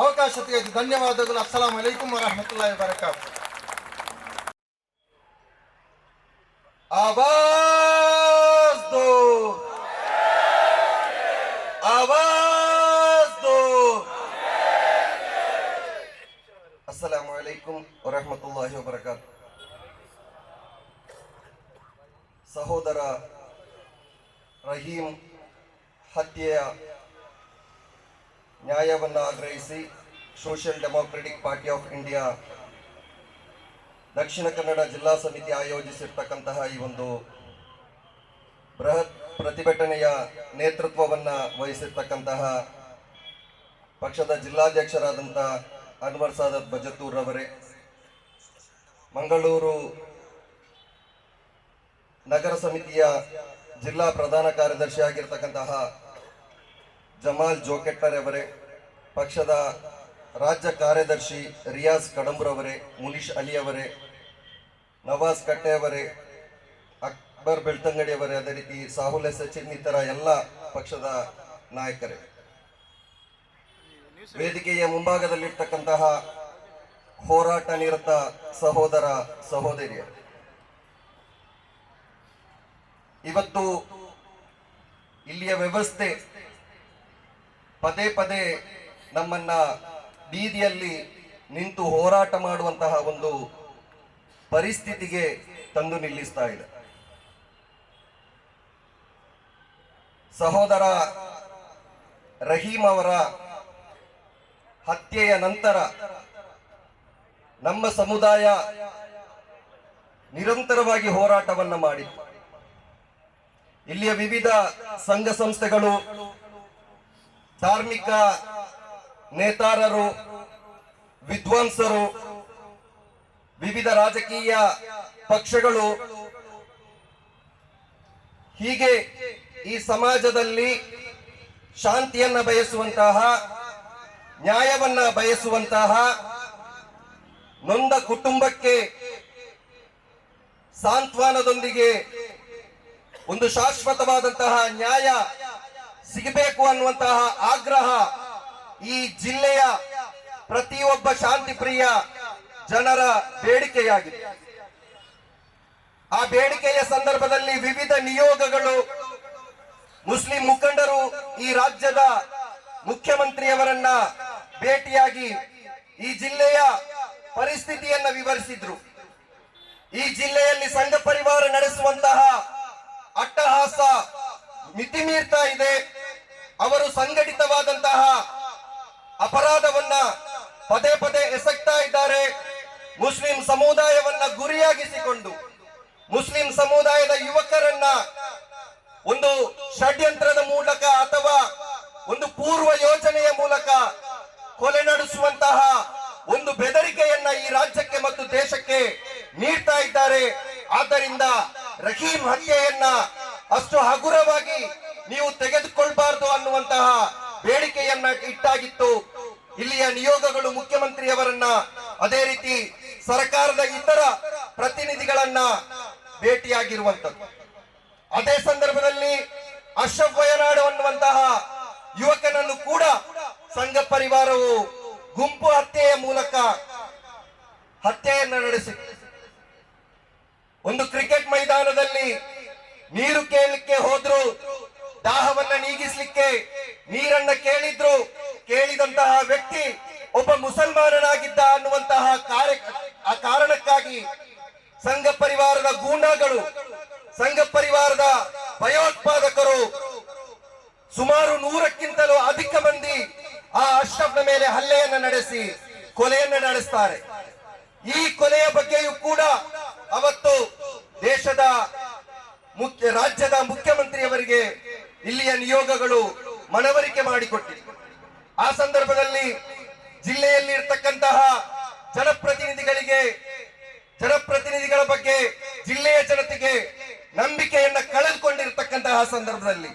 ಅವಕಾಶಕ್ಕೆ ಧನ್ಯವಾದಗಳು ಅಸ್ಸಲಾಂ ಅಲೈಕುಂ ವರಹಮತುಲ್ಲಾಹಿ ವಬರಕಾತುಹು आवाज दो अस्सलामु अलैकुम वरहमतुल्लाहि वबरकातुहु ಸಹೋದರ ರಹೀಂ ಹತ್ಯೆಯ ನ್ಯಾಯವನ್ನು ಆಗ್ರಹಿಸಿ social democratic party of India Dakshina Kannada ಜಿಲ್ಲಾ ಸಮಿತಿ ಆಯೋಜಿಸಿರ್ತಕ್ಕಂತಹ ಈ ಒಂದು ಬೃಹತ್ ಪ್ರತಿಭಟನೆಯ ನೇತೃತ್ವವನ್ನು ವಹಿಸಿರ್ತಕ್ಕಂತಹ ಪಕ್ಷದ ಜಿಲ್ಲಾಧ್ಯಕ್ಷರಾದಂಥ ಅನ್ವರ್ ಸಾದತ್ ಬಜತೂರ್ ಅವರೇ, ಮಂಗಳೂರು ನಗರ ಸಮಿತಿಯ ಜಿಲ್ಲಾ ಪ್ರಧಾನ ಕಾರ್ಯದರ್ಶಿ ಆಗಿರ್ತಕ್ಕಂತಹ ಜಮಾಲ್ ಜೋಕೆಟ್ಟರ್ ಅವರೇ, ಪಕ್ಷದ ರಾಜ್ಯ ಕಾರ್ಯದರ್ಶಿ ರಿಯಾಜ್ ಕಡಂಬ್ರವರೇ, ಮುನೀಶ್ ಅಲಿ ಅವರೇ, ನವಾಜ್ ಕಟ್ಟೆ ಅವರೇ, ಅಕ್ಬರ್ ಬೆಳ್ತಂಗಡಿ ಅವರೇ, ಅದೇ ರೀತಿ ಸಾಹುಲ್ SH ಇನ್ನಿತರ ಎಲ್ಲ ಪಕ್ಷದ ನಾಯಕರೇ, ವೇದಿಕೆಯ ಮುಂಭಾಗದಲ್ಲಿರ್ತಕ್ಕಂತಹ ಹೋರಾಟ ನಿರತ ಸಹೋದರ ಸಹೋದರಿಯರು, ಇವತ್ತು ಇಲ್ಲಿಯ ವ್ಯವಸ್ಥೆ ಪದೇ ಪದೇ ನಮ್ಮನ್ನ ಬೀದಿಯಲ್ಲಿ ನಿಂತು ಹೋರಾಟ ಮಾಡುವಂತಹ ಒಂದು ಪರಿಸ್ಥಿತಿಗೆ ತಂದು ನಿಲ್ಲಿಸ್ತಾ ಇದೆ. ಸಹೋದರ ರಹೀಂ ಅವರ ಹತ್ಯೆಯ ನಂತರ ನಮ್ಮ ಸಮುದಾಯ ನಿರಂತರವಾಗಿ ಹೋರಾಟವನ್ನ ಮಾಡಿತ್ತು. ಇಲ್ಲಿಯ ವಿವಿಧ ಸಂಘ ಸಂಸ್ಥೆಗಳು, ಧಾರ್ಮಿಕ ನೇತಾರರು, ವಿದ್ವಾಂಸರು, ವಿವಿಧ ರಾಜಕೀಯ ಪಕ್ಷಗಳು, ಹೀಗೆ ಈ ಸಮಾಜದಲ್ಲಿ ಶಾಂತಿಯನ್ನ ಬಯಸುವಂತಹ, ನ್ಯಾಯವನ್ನ ಬಯಸುವಂತಹ, ನೊಂದ ಕುಟುಂಬಕ್ಕೆ ಸಾಂತ್ವನದೊಂದಿಗೆ ಒಂದು ಶಾಶ್ವತವಾದಂತಹ ನ್ಯಾಯ ಸಿಗಬೇಕು ಅನ್ನುವಂತಹ ಆಗ್ರಹ ಈ ಜಿಲ್ಲೆಯ ಪ್ರತಿಯೊಬ್ಬ ಶಾಂತಿಪ್ರಿಯ ಜನರ ಬೇಡಿಕೆಯಾಗಿದೆ. ಆ ಬೇಡಿಕೆಯ ಸಂದರ್ಭದಲ್ಲಿ ವಿವಿಧ ನಿಯೋಗಗಳು, ಮುಸ್ಲಿಂ ಮುಖಂಡರು ಈ ರಾಜ್ಯದ ಮುಖ್ಯಮಂತ್ರಿಯವರನ್ನ ಭೇಟಿಯಾಗಿ ಈ ಜಿಲ್ಲೆಯ ಪರಿಸ್ಥಿತಿಯನ್ನ ವಿವರಿಸಿದ್ರು. ಈ ಜಿಲ್ಲೆಯಲ್ಲಿ ಸಂಘ ಪರಿವಾರ ನಡೆಸುವಂತಹ ಅಟ್ಟಹಾಸ ಮಿತಿ ಮೀರ್ತಾ ಇದೆ. ಅವರು ಸಂಘಟಿತವಾದಂತಹ ಅಪರಾಧವನ್ನ ಪದೇ ಪದೇ ಎಸಗ್ತಾ ಇದ್ದಾರೆ. ಮುಸ್ಲಿಂ ಸಮುದಾಯವನ್ನ ಗುರಿಯಾಗಿಸಿಕೊಂಡು ಮುಸ್ಲಿಂ ಸಮುದಾಯದ ಯುವಕರನ್ನ ಒಂದು ಷಡ್ಯಂತ್ರದ ಮೂಲಕ ಅಥವಾ ಒಂದು ಪೂರ್ವ ಯೋಜನೆಯ ಮೂಲಕ ಕೊಲೆ ನಡೆಸುವಂತಹ ಒಂದು ಬೆದರಿಕೆಯನ್ನ ಈ ರಾಜ್ಯಕ್ಕೆ ಮತ್ತು ದೇಶಕ್ಕೆ ನೀಡ್ತಾ ಇದ್ದಾರೆ. ಆದ್ದರಿಂದ ರಹೀಂ ಹತ್ಯೆಯನ್ನ ಅಷ್ಟು ಹಗುರವಾಗಿ ನೀವು ತೆಗೆದುಕೊಳ್ಬಾರ್ದು ಅನ್ನುವಂತಹ ಬೇಡಿಕೆಯನ್ನ ಇಟ್ಟಾಗಿತ್ತು. ಇಲ್ಲಿಯ ನಿಯೋಗಗಳು ಮುಖ್ಯಮಂತ್ರಿಯವರನ್ನ, ಅದೇ ರೀತಿ ಸರ್ಕಾರದ ಇತರ ಪ್ರತಿನಿಧಿಗಳನ್ನ ಭೇಟಿಯಾಗಿರುವಂತದ್ದು. ಅದೇ ಸಂದರ್ಭದಲ್ಲಿ ಅಶ್ರಫ್ ವಯನಾಡು ಅನ್ನುವಂತಹ ಯುವಕನನ್ನು ಕೂಡ ಸಂಘ ಪರಿವಾರವು ಗುಂಪು ಹತ್ಯೆಯ ಮೂಲಕ ಹತ್ಯೆಯನ್ನು ನಡೆಸಿತ್ತು. ಒಂದು ಕ್ರಿಕೆಟ್ ಮೈದಾನದಲ್ಲಿ ನೀರು ಕೇಳಲಿಕ್ಕೆ ಹೋದ್ರು, ದಾಹವನ್ನ ನೀಗಿಸ್ಲಿಕ್ಕೆ ನೀರನ್ನ ಕೇಳಿದಂತಹ ವ್ಯಕ್ತಿ ಒಬ್ಬ ಮುಸಲ್ಮಾನನಾಗಿದ್ದ ಅನ್ನುವಂತಹ ಕಾರಣಕ್ಕಾಗಿ ಸಂಘ ಪರಿವಾರದ ಗೂಂಡಾಗಳು, ಸಂಘ ಪರಿವಾರದ ಭಯೋತ್ಪಾದಕರು ಸುಮಾರು 100ಕ್ಕಿಂತಲೂ ಅಧಿಕ ಮಂದಿ ಆ ಅಶ್ರಫ್ನ ಮೇಲೆ ಹಲ್ಲೆಯನ್ನು ನಡೆಸಿ ಕೊಲೆಯನ್ನು ನಡೆಸ್ತಾರೆ. ಈ ಕೊಲೆಯ ಬಗ್ಗೆಯೂ ಕೂಡ ಅವತ್ತು ರಾಜ್ಯದ ಮುಖ್ಯಮಂತ್ರಿಯವರಿಗೆ ಇಲ್ಲಿಯ ನಿಯೋಗಗಳು ಮನವರಿಕೆ ಮಾಡಿಕೊಟ್ಟಿವೆ. ಆ ಸಂದರ್ಭದಲ್ಲಿ ಜಿಲ್ಲೆಯಲ್ಲಿ ಇರ್ತಕ್ಕಂತಹ ಜನಪ್ರತಿನಿಧಿಗಳ ಬಗ್ಗೆ ಜಿಲ್ಲೆಯ ಜನತೆಗೆ ನಂಬಿಕೆಯನ್ನ ಕಳೆದುಕೊಂಡಿರತಕ್ಕಂತಹ ಸಂದರ್ಭದಲ್ಲಿ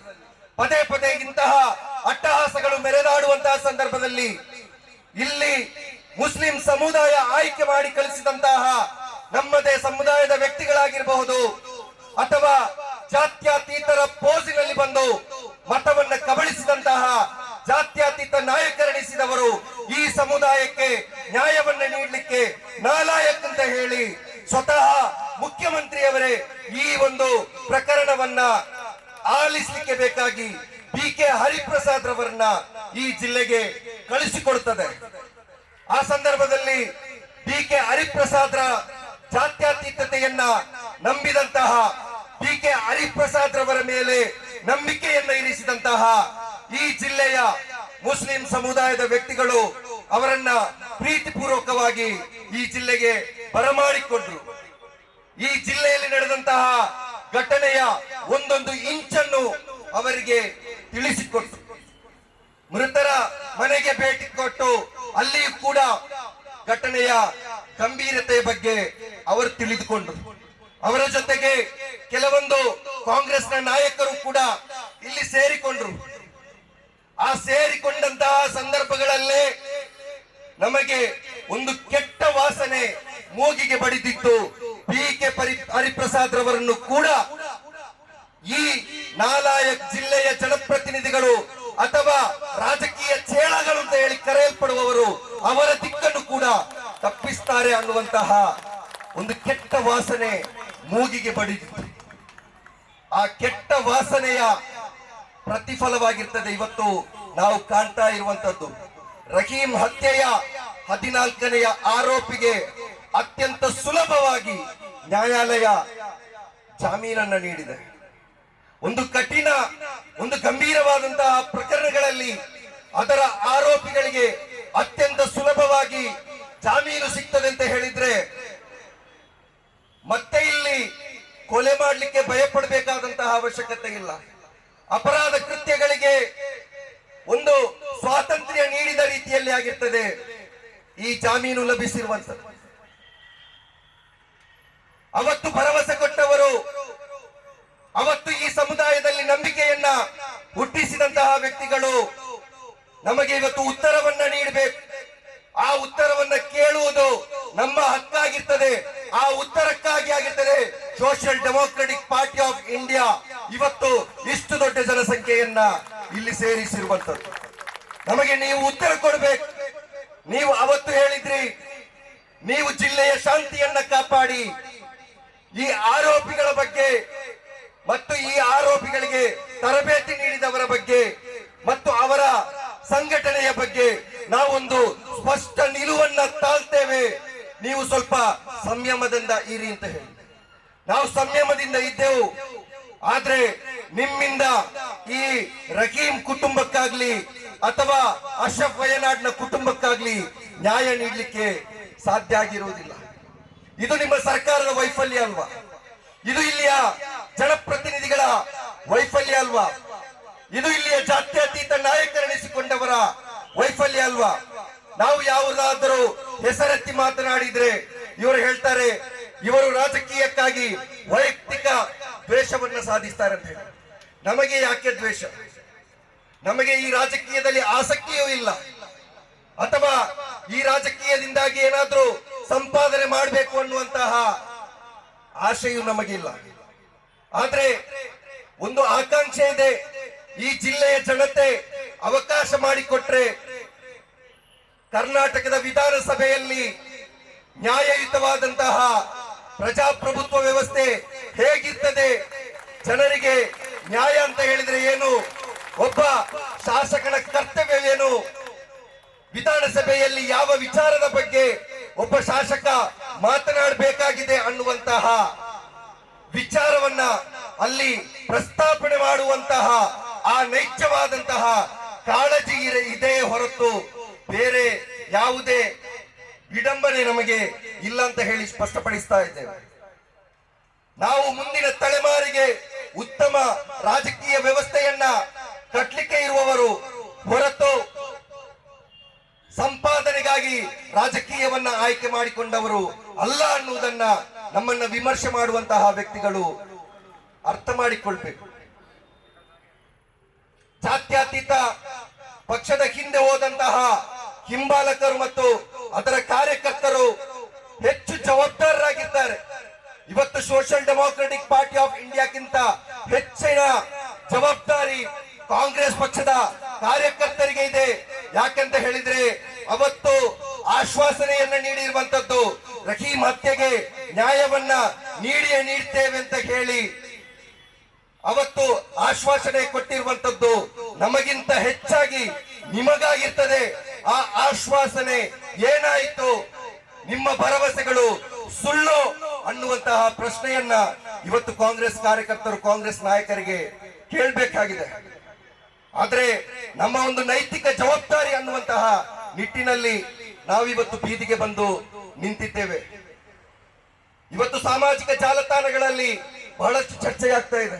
ಪದೇ ಪದೇ ಇಂತಹ ಅಟ್ಟಹಾಸಗಳು ಮೆರೆದಾಡುವಂತಹ ಸಂದರ್ಭದಲ್ಲಿ ಇಲ್ಲಿ ಮುಸ್ಲಿಂ ಸಮುದಾಯ ಆಯ್ಕೆ ಮಾಡಿ ಕಳಿಸಿದಂತಹ ನಮ್ಮದೇ ಸಮುದಾಯದ ವ್ಯಕ್ತಿಗಳಾಗಿರಬಹುದು ಅಥವಾ ಜಾತ್ಯತೀತರ ಪೋಸಿನಲ್ಲಿ ಬಂದು ಮತವನ್ನ ಕಬಳಿಸಿದಂತಹ ಜಾತ್ಯತೀತ ನಾಯಕರೆನಿಸಿದವರು ಈ ಸಮುದಾಯಕ್ಕೆ ನ್ಯಾಯವನ್ನ ನೀಡಲಿಕ್ಕೆ ನಾಲಾಯಕ್ ಅಂತ ಹೇಳಿ ಸ್ವತಃ ಮುಖ್ಯಮಂತ್ರಿಯವರೇ ಈ ಒಂದು ಪ್ರಕರಣವನ್ನ ಆಲಿಸಲಿಕ್ಕೆ ಬೇಕಾಗಿ ಬಿ.ಕೆ. ಹರಿಪ್ರಸಾದ್ ರವರನ್ನ ಈ ಜಿಲ್ಲೆಗೆ ಕಳಿಸಿಕೊಡುತ್ತದೆ. ಆ ಸಂದರ್ಭದಲ್ಲಿ ಬಿ.ಕೆ. ಹರಿಪ್ರಸಾದ್ ರ ಜಾತ್ಯತೀತತೆಯನ್ನ ನಂಬಿದಂತಹ ಬಿ.ಕೆ. ಹರಿಪ್ರಸಾದ್ ರವರ ಮೇಲೆ ನಂಬಿಕೆಯನ್ನ ಇರಿಸಿದಂತಹ ಈ ಜಿಲ್ಲೆಯ ಮುಸ್ಲಿಂ ಸಮುದಾಯದ ವ್ಯಕ್ತಿಗಳು ಅವರನ್ನ ಪ್ರೀತಿಪೂರ್ವಕವಾಗಿ ಈ ಜಿಲ್ಲೆಗೆ ಬರಮಾಡಿಕೊಂಡ್ರು. ಈ ಜಿಲ್ಲೆಯಲ್ಲಿ ನಡೆದಂತಹ ಘಟನೆಯ ಒಂದೊಂದು ಇಂಚನ್ನು ಅವರಿಗೆ ತಿಳಿಸಿಕೊಟ್ಟು ಮೃತರ ಮನೆಗೆ ಭೇಟಿ ಕೊಟ್ಟು ಅಲ್ಲಿಯೂ ಕೂಡ ಘಟನೆಯ ಗಂಭೀರತೆಯ ಬಗ್ಗೆ ಅವರು ತಿಳಿದುಕೊಂಡ್ರು. ಅವರ ಜೊತೆಗೆ ಕೆಲವೊಂದು ಕಾಂಗ್ರೆಸ್ನ ನಾಯಕರು ಕೂಡ ಇಲ್ಲಿ ಸೇರಿಕೊಂಡ್ರು. ಆ ಸೇರಿಕೊಂಡಂತಹ ಸಂದರ್ಭಗಳಲ್ಲೇ ನಮಗೆ ಒಂದು ಕೆಟ್ಟ ವಾಸನೆ ಮೂಗಿಗೆ ಬಡಿದಿತ್ತು. ಬಿ.ಕೆ. ಹರಿಪ್ರಸಾದ್ ರವರನ್ನು ಕೂಡ ಈ ನಾಲಾಯಕ್ ಜಿಲ್ಲೆಯ ಜನಪ್ರತಿನಿಧಿಗಳು ಅಥವಾ ರಾಜಕೀಯ ಚೇಳಗಳು ಅಂತ ಹೇಳಿ ಕರೆಯಲ್ಪಡುವವರು ಅವರ ದಿಕ್ಕನ್ನು ಕೂಡ ತಪ್ಪಿಸ್ತಾರೆ ಅನ್ನುವಂತಹ ಒಂದು ಕೆಟ್ಟ ವಾಸನೆ ಮೂಗಿಗೆ ಬಡಿದಿತ್ತು. ಆ ಕೆಟ್ಟ ವಾಸನೆಯ ಪ್ರತಿಫಲವಾಗಿರ್ತದೆ ಇವತ್ತು ನಾವು ಕಾಣ್ತಾ ಇರುವಂತದ್ದು. ರಹೀಂ ಹತ್ಯೆಯ 14ನೆಯ ಆರೋಪಿಗೆ ಅತ್ಯಂತ ಸುಲಭವಾಗಿ ನ್ಯಾಯಾಲಯ ಜಾಮೀನನ್ನ ನೀಡಿದೆ. ಒಂದು ಕಠಿಣ, ಒಂದು ಗಂಭೀರವಾದಂತಹ ಪ್ರಕರಣಗಳಲ್ಲಿ ಅದರ ಆರೋಪಿಗಳಿಗೆ ಅತ್ಯಂತ ಸುಲಭವಾಗಿ ಜಾಮೀನು ಸಿಗ್ತದೆ ಅಂತ ಹೇಳಿದ್ರೆ ಮತ್ತೆ ಇಲ್ಲಿ ಕೊಲೆ ಮಾಡಲಿಕ್ಕೆ ಭಯಪಡಬೇಕಾದಂತಹ ಅವಶ್ಯಕತೆ ಇಲ್ಲ. ಅಪರಾಧ ಕೃತ್ಯಗಳಿಗೆ ಒಂದು ಸ್ವಾತಂತ್ರ್ಯ ನೀಡಿದ ರೀತಿಯಲ್ಲಿ ಆಗಿರ್ತದೆ ಈ ಜಾಮೀನು ಲಭಿಸಿರುವಂತದ್ದು. ಅವತ್ತು ಭರವಸೆ ಕೊಟ್ಟವರು, ಅವತ್ತು ಈ ಸಮುದಾಯದಲ್ಲಿ ನಂಬಿಕೆಯನ್ನ ಹುಟ್ಟಿಸಿದಂತಹ ವ್ಯಕ್ತಿಗಳು ನಮಗೆ ಇವತ್ತು ಉತ್ತರವನ್ನ ನೀಡಬೇಕು. ಆ ಉತ್ತರವನ್ನ ಕೇಳುವುದು ನಮ್ಮ ಹಕ್ಕಾಗಿರ್ತದೆ. ಆ ಉತ್ತರಕ್ಕಾಗಿ ಆಗಿರ್ತದೆ social democratic party of India ಇವತ್ತು ಇಷ್ಟು ದೊಡ್ಡ ಜನಸಂಖ್ಯೆಯನ್ನ ಇಲ್ಲಿ ಸೇರಿಸಿರುವಂತದ್ದು. ನಮಗೆ ನೀವು ಉತ್ತರ ಕೊಡಬೇಕು. ನೀವು ಅವತ್ತು ಹೇಳಿದ್ರಿ, ನೀವು ಜಿಲ್ಲೆಯ ಶಾಂತಿಯನ್ನ ಕಾಪಾಡಿ, ಈ ಆರೋಪಿಗಳ ಬಗ್ಗೆ ಮತ್ತು ಈ ಆರೋಪಿಗಳಿಗೆ ತರಬೇತಿ ನೀಡಿದವರ ಬಗ್ಗೆ ಮತ್ತು ಅವರ ಸಂಘಟನೆಯ ಬಗ್ಗೆ ನಾವೊಂದು ಸ್ಪಷ್ಟ ನಿಲುವನ್ನ ತಾಳ್ತೇವೆ, ನೀವು ಸ್ವಲ್ಪ ಸಂಯಮದಿಂದ ಇರಿ ಅಂತ ಹೇಳಿ. ನಾವು ಸಂಯಮದಿಂದ ಇದ್ದೆವು. ಆದ್ರೆ ನಿಮ್ಮಿಂದ ಈ ರಹೀಂ ಕುಟುಂಬಕ್ಕಾಗ್ಲಿ ಅಥವಾ ಅಶ್ರಫ್ ವಯನಾಡ್ನ ಕುಟುಂಬಕ್ಕಾಗ್ಲಿ ನ್ಯಾಯ ನೀಡಲಿಕ್ಕೆ ಸಾಧ್ಯ ಆಗಿರುವುದಿಲ್ಲ. ಇದು ನಿಮ್ಮ ಸರ್ಕಾರದ ವೈಫಲ್ಯ ಅಲ್ವಾ? ಇದು ಇಲ್ಲಿಯ ಜನಪ್ರತಿನಿಧಿಗಳ ವೈಫಲ್ಯ ಅಲ್ವಾ? ಇದು ಇಲ್ಲಿಯ ಜಾತ್ಯತೀತ ನಾಯಕರೆನಿಸಿಕೊಂಡವರ ವೈಫಲ್ಯ ಅಲ್ವಾ? ನಾವು ಯಾವುದಾದರೂ ಹೆಸರೆತ್ತಿ ಮಾತನಾಡಿದ್ರೆ ಇವರು ಹೇಳ್ತಾರೆ ಇವರು ರಾಜಕೀಯಕ್ಕಾಗಿ ವೈಯಕ್ತಿಕ ದ್ವೇಷವನ್ನ ಸಾಧಿಸ್ತಾರೆ ಅಂತ ಹೇಳಿ. ನಮಗೆ ಯಾಕೆ ದ್ವೇಷ? ನಮಗೆ ಈ ರಾಜಕೀಯದಲ್ಲಿ ಆಸಕ್ತಿಯೂ ಇಲ್ಲ, ಅಥವಾ ಈ ರಾಜಕೀಯದಿಂದಾಗಿ ಏನಾದ್ರೂ ಸಂಪಾದನೆ ಮಾಡಬೇಕು ಅನ್ನುವಂತಹ ಆಶೆಯೂ ನಮಗಿಲ್ಲ. ಆದ್ರೆ ಒಂದು ಆಕಾಂಕ್ಷೆ ಇದೆ. ಈ ಜಿಲ್ಲೆಯ ಜನತೆ ಅವಕಾಶ ಮಾಡಿಕೊಟ್ರೆ ಕರ್ನಾಟಕದ ವಿಧಾನಸಭೆಯಲ್ಲಿ ನ್ಯಾಯಯುತವಾದಂತಹ ಪ್ರಜಾಪ್ರಭುತ್ವ ವ್ಯವಸ್ಥೆ ಹೇಗಿರ್ತದೆ, ಜನರಿಗೆ ನ್ಯಾಯ ಅಂತ ಹೇಳಿದ್ರೆ ಏನು, ಒಬ್ಬ ಶಾಸಕನ ಕರ್ತವ್ಯವೇನು, ವಿಧಾನಸಭೆಯಲ್ಲಿ ಯಾವ ವಿಚಾರದ ಬಗ್ಗೆ ಒಬ್ಬ ಶಾಸಕ ಮಾತನಾಡಬೇಕಾಗಿದೆ ಅನ್ನುವಂತಹ ವಿಚಾರವನ್ನ ಅಲ್ಲಿ ಪ್ರಸ್ತಾಪನೆ ಮಾಡುವಂತಹ ಆ ನೈಜವಾದಂತಹ ಕಾಳಜಿ ಇದೆ ಹೊರತು ಬೇರೆ ಯಾವುದೇ ವಿಡಂಬನೆ ನಮಗೆ ಇಲ್ಲ ಅಂತ ಹೇಳಿ ಸ್ಪಷ್ಟಪಡಿಸ್ತಾ ಇದ್ದೇವೆ. ನಾವು ಮುಂದಿನ ತಲೆಮಾರಿಗೆ ಉತ್ತಮ ರಾಜಕೀಯ ವ್ಯವಸ್ಥೆಯನ್ನ ಕಟ್ಟಲಿಕ್ಕೆ ಇರುವವರು ಹೊರತು ಸಂಪಾದನೆಗಾಗಿ ರಾಜಕೀಯವನ್ನ ಆಯ್ಕೆ ಮಾಡಿಕೊಂಡವರು ಅಲ್ಲ ಅನ್ನುವುದನ್ನ ನಮ್ಮನ್ನ ವಿಮರ್ಶೆ ಮಾಡುವಂತಹ ವ್ಯಕ್ತಿಗಳು ಅರ್ಥ ಮಾಡಿಕೊಳ್ಬೇಕು. ಜಾತ್ಯತೀತ ಪಕ್ಷದ ಹಿಂದೆ ಹೋದಂತಹ ಹಿಂಬಾಲಕರು ಮತ್ತು ಅದರ ಕಾರ್ಯಕರ್ತರು ಹೆಚ್ಚು ಜವಾಬ್ದಾರರಾಗಿದ್ದಾರೆ. ಇವತ್ತು ಸೋಷಿಯಲ್ ಡೆಮೋಕ್ರೆಟಿಕ್ ಪಾರ್ಟಿ ಆಫ್ ಇಂಡಿಯಾಕ್ಕಿಂತ ಹೆಚ್ಚಿನ ಜವಾಬ್ದಾರಿ ಕಾಂಗ್ರೆಸ್ ಪಕ್ಷದ ಕಾರ್ಯಕರ್ತರಿಗೆ ಇದೆ. ಯಾಕಂತ ಹೇಳಿದ್ರೆ ಅವತ್ತು ಆಶ್ವಾಸನೆಯನ್ನ ನೀಡಿರುವಂತದ್ದು ರಹೀಂ ಹತ್ಯೆಗೆ ನ್ಯಾಯವನ್ನ ನೀಡ್ತೇವೆ ಅಂತ ಹೇಳಿ ಅವತ್ತು ಆಶ್ವಾಸನೆ ಕೊಟ್ಟಿರುವಂತದ್ದು ನಮಗಿಂತ ಹೆಚ್ಚಾಗಿ ನಿಮಗಾಗಿರ್ತದೆ. ಆ ಆಶ್ವಾಸನೆ ಏನಾಯಿತು, ನಿಮ್ಮ ಭರವಸೆಗಳು ಸುಳ್ಳು ಅನ್ನುವಂತಹ ಪ್ರಶ್ನೆಯನ್ನ ಇವತ್ತು ಕಾಂಗ್ರೆಸ್ ಕಾರ್ಯಕರ್ತರು ಕಾಂಗ್ರೆಸ್ ನಾಯಕರಿಗೆ ಕೇಳಬೇಕಾಗಿದೆ. ಆದ್ರೆ ನಮ್ಮ ಒಂದು ನೈತಿಕ ಜವಾಬ್ದಾರಿ ಅನ್ನುವಂತಹ ನಿಟ್ಟಿನಲ್ಲಿ ನಾವಿವತ್ತು ಬೀದಿಗೆ ಬಂದು ನಿಂತಿದ್ದೇವೆ. ಇವತ್ತು ಸಾಮಾಜಿಕ ಜಾಲತಾಣಗಳಲ್ಲಿ ಬಹಳಷ್ಟು ಚರ್ಚೆಯಾಗ್ತಾ ಇದೆ.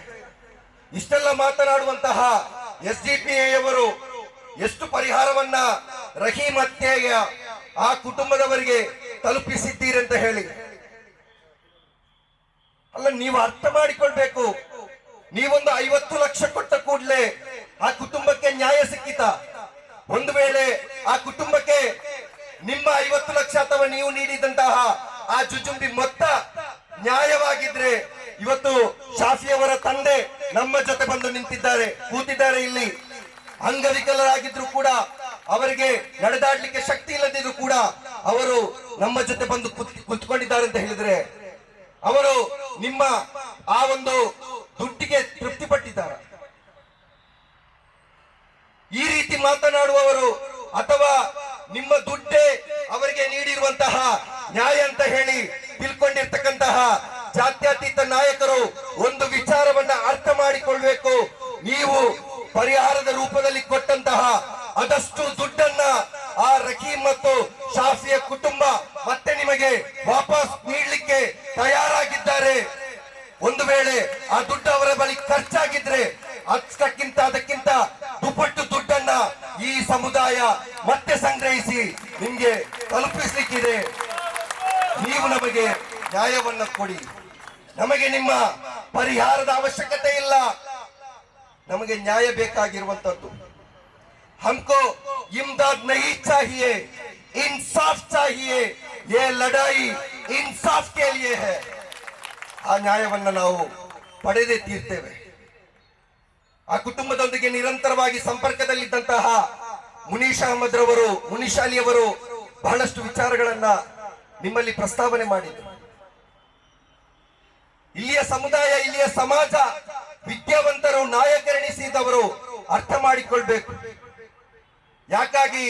ಇಷ್ಟೆಲ್ಲ ಮಾತನಾಡುವಂತಹ SDPI ಅವರು ಎಷ್ಟು ಪರಿಹಾರವನ್ನ ರಹೀಂ ಹತ್ಯೆಯ ಆ ಕುಟುಂಬದವರಿಗೆ ತಲುಪಿಸಿದ್ದೀರಿ ಅಂತ ಹೇಳಿ. ಅಲ್ಲ, ನೀವು ಅರ್ಥ ಮಾಡಿಕೊಳ್ಬೇಕು. ನೀವೊಂದು 50 ಲಕ್ಷ ಕೊಟ್ಟ ಕೂಡಲೇ ಆ ಕುಟುಂಬಕ್ಕೆ ನ್ಯಾಯ ಸಿಕ್ಕಿತ? ಒಂದು ವೇಳೆ ಆ ಕುಟುಂಬಕ್ಕೆ ನಿಮ್ಮ 50 ಲಕ್ಷ ಅಥವಾ ನೀವು ನೀಡಿದಂತಹ ಆ ಜುಜುಂಬಿ ಮೊತ್ತ ನ್ಯಾಯವಾಗಿದ್ರೆ ಇವತ್ತು ಶಾಫಿಯವರ ತಂದೆ ನಮ್ಮ ಜೊತೆ ಬಂದು ನಿಂತಿದ್ದಾರೆ, ಕೂತಿದ್ದಾರೆ ಇಲ್ಲಿ. ಅಂಗವಿಕಲರಾಗಿದ್ರು ಕೂಡ, ಅವರಿಗೆ ನಡೆದಾಡ್ಲಿಕ್ಕೆ ಶಕ್ತಿ ಇಲ್ಲದಿದ್ರು ಕೂಡ ಅವರು ನಮ್ಮ ಜೊತೆ ಬಂದು ಕುತ್ಕೊಂಡಿದ್ದಾರೆ ಅಂತ ಹೇಳಿದ್ರೆ ಅವರು ನಿಮ್ಮ ಆ ಒಂದು ದುಡ್ಡಿಗೆ ತೃಪ್ತಿಪಟ್ಟಿದ್ದಾರೆ? ಈ ರೀತಿ ಮಾತನಾಡುವವರು ಅಥವಾ ನಿಮ್ಮ ದುಡ್ಡೇ ಅವರಿಗೆ ನೀಡಿರುವಂತಹ ನ್ಯಾಯ ಅಂತ ಹೇಳಿ ತಿಳ್ಕೊಂಡಿರ್ತಕ್ಕಂತಹ ಜಾತ್ಯತೀತ ನಾಯಕರು ಒಂದು ವಿಚಾರವನ್ನ ಅರ್ಥ ಮಾಡಿಕೊಳ್ಬೇಕು. ನೀವು ಪರಿಹಾರದ ರೂಪದಲ್ಲಿ ಕೊಟ್ಟಂತಹ ಅದಷ್ಟು ದುಡ್ಡನ್ನ ಆ ರಹೀಂ ಮತ್ತು ಶಾಫಿಯ ಕುಟುಂಬ ಮತ್ತೆ ನಿಮಗೆ ವಾಪಸ್ ನೀಡಲಿಕ್ಕೆ ತಯಾರಾಗಿದ್ದಾರೆ. ಒಂದು ಅದಕ್ಕಿಂತ ದುಪ್ಪಟ್ಟು ದುಡ್ಡನ್ನ ಈ ಸಮುದಾಯ ಮತ್ತೆ ಸಂಗ್ರಹಿಸಿ ನಿಮ್ಗೆ ತಲುಪಿಸ್ಲಿಕ್ಕಿದೆ. ನೀವು ನಮಗೆ ನ್ಯಾಯವನ್ನ ಕೊಡಿ. ನಮಗೆ ನಿಮ್ಮ ಪರಿಹಾರದ ಅವಶ್ಯಕತೆ ಇಲ್ಲ, ನಮಗೆ ನ್ಯಾಯ ಬೇಕಾಗಿರುವಂತದ್ದು. हमको इमदाद नहीं चाहिए, इंसाफ चाहिए. ये लड़ाई इंसाफ के लिए है. ಆ ನ್ಯಾಯವನ್ನ ನಾವು ಪಡೆದೇ ತೀರ್ತೇವೆ. ಆ ಕುಟುಂಬದೊಂದಿಗೆ ನಿರಂತರವಾಗಿ ಸಂಪರ್ಕದಲ್ಲಿದ್ದಂತಹ ಮುನೀಶ್ ಅಹಮದ್ ರವರು, ಮುನೀಶ್ ಅಲಿ ಅವರು ಬಹಳಷ್ಟು ವಿಚಾರಗಳನ್ನ ನಿಮ್ಮಲ್ಲಿ ಪ್ರಸ್ತಾವನೆ ಮಾಡಿದರು. ಇಲ್ಲಿಯ ಸಮುದಾಯ, ಇಲ್ಲಿಯ ಸಮಾಜ, ವಿದ್ಯಾವಂತರು, ನಾಯಕರೆನಿಸಿದವರು ಅರ್ಥ ಮಾಡಿಕೊಳ್ಬೇಕು. ಯಾಕಾಗಿ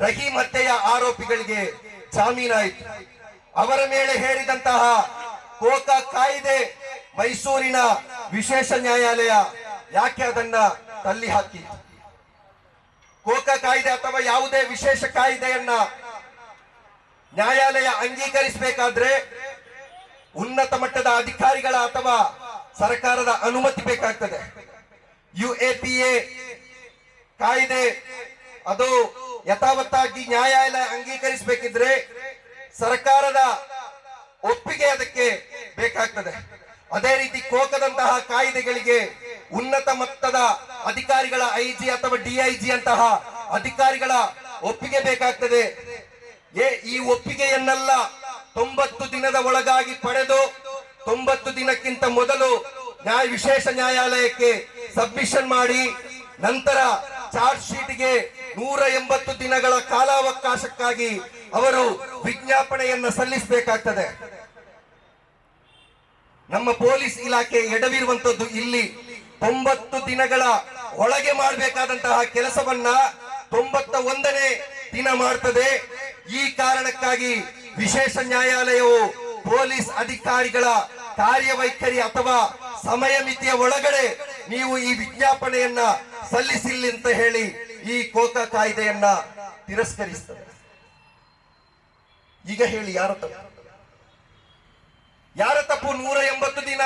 ರಹೀಂ ಹತ್ಯೆಯ ಆರೋಪಿಗಳಿಗೆ ಜಾಮೀನಾಯಿತು. ಅವರ ಮೇಲೆ ಹೇರಿದಂತಹ ಕೋಕಾ ಕಾಯ್ದೆ ಮೈಸೂರಿನ ವಿಶೇಷ ನ್ಯಾಯಾಲಯ ಯಾಕೆ ಅದನ್ನ ತಳ್ಳಿ ಹಾಕಿತು? ಕೋಕಾ ಕಾಯ್ದೆ ಅಥವಾ ಯಾವುದೇ ವಿಶೇಷ ಕಾಯ್ದೆಯನ್ನ ನ್ಯಾಯಾಲಯ ಅಂಗೀಕರಿಸಬೇಕಾದ್ರೆ ಉನ್ನತ ಮಟ್ಟದ ಅಧಿಕಾರಿಗಳ ಅಥವಾ ಸರ್ಕಾರದ ಅನುಮತಿ ಬೇಕಾಗ್ತದೆ. UAPA ಕಾಯ್ದೆ ಅದು ಯಥಾವತ್ತಾಗಿ ನ್ಯಾಯಾಲಯ ಅಂಗೀಕರಿಸಬೇಕಿದ್ರೆ ಸರ್ಕಾರದ ಒಪ್ಪಿಗೆ ಅದಕ್ಕೆ ಬೇಕಾಗ್ತದೆ. ಅದೇ ರೀತಿ ಕೋಕದಂತಹ ಕಾಯ್ದೆಗಳಿಗೆ ಉನ್ನತ ಮಟ್ಟದ ಅಧಿಕಾರಿಗಳ IG ಅಥವಾ DIG ಅಂತಹ ಅಧಿಕಾರಿಗಳ ಒಪ್ಪಿಗೆ ಬೇಕಾಗ್ತದೆ. ಈ ಒಪ್ಪಿಗೆಯನ್ನೆಲ್ಲ 90 ದಿನದ ಒಳಗಾಗಿ ಪಡೆದು 90 ದಿನಕ್ಕಿಂತ ಮೊದಲು ವಿಶೇಷ ನ್ಯಾಯಾಲಯಕ್ಕೆ ಸಬ್ಮಿಷನ್ ಮಾಡಿ ನಂತರ ಚಾರ್ಜ್ ಶೀಟ್ಗೆ 180 ದಿನಗಳ ಕಾಲಾವಕಾಶಕ್ಕಾಗಿ ಅವರು ವಿಜ್ಞಾಪನೆಯನ್ನ ಸಲ್ಲಿಸಬೇಕಾಗ್ತದೆ. ನಮ್ಮ ಪೊಲೀಸ್ ಇಲಾಖೆ ಎಡವಿರುವಂತದ್ದು ಇಲ್ಲಿ 90 ದಿನಗಳ ಒಳಗೆ ಮಾಡಬೇಕಾದಂತಹ ಕೆಲಸವನ್ನ 91ನೇ ದಿನ ಮಾಡ್ತದೆ. ಈ ಕಾರಣಕ್ಕಾಗಿ ವಿಶೇಷ ನ್ಯಾಯಾಲಯವು ಪೊಲೀಸ್ ಅಧಿಕಾರಿಗಳ ಕಾರ್ಯವೈಖರಿ ಅಥವಾ ಸಮಯ ಮಿತಿಯ ಒಳಗಡೆ ನೀವು ಈ ವಿಜ್ಞಾಪನೆಯನ್ನ ಸಲ್ಲಿಸಿಲ್ಲ ಅಂತ ಹೇಳಿ ಈ ಕೋಕಾ ಕಾಯ್ದೆಯನ್ನ ತಿರಸ್ಕರಿಸ್ತದೆ. ಈಗ ಹೇಳಿ ಯಾರ ತಪ್ಪು? 180 ದಿನ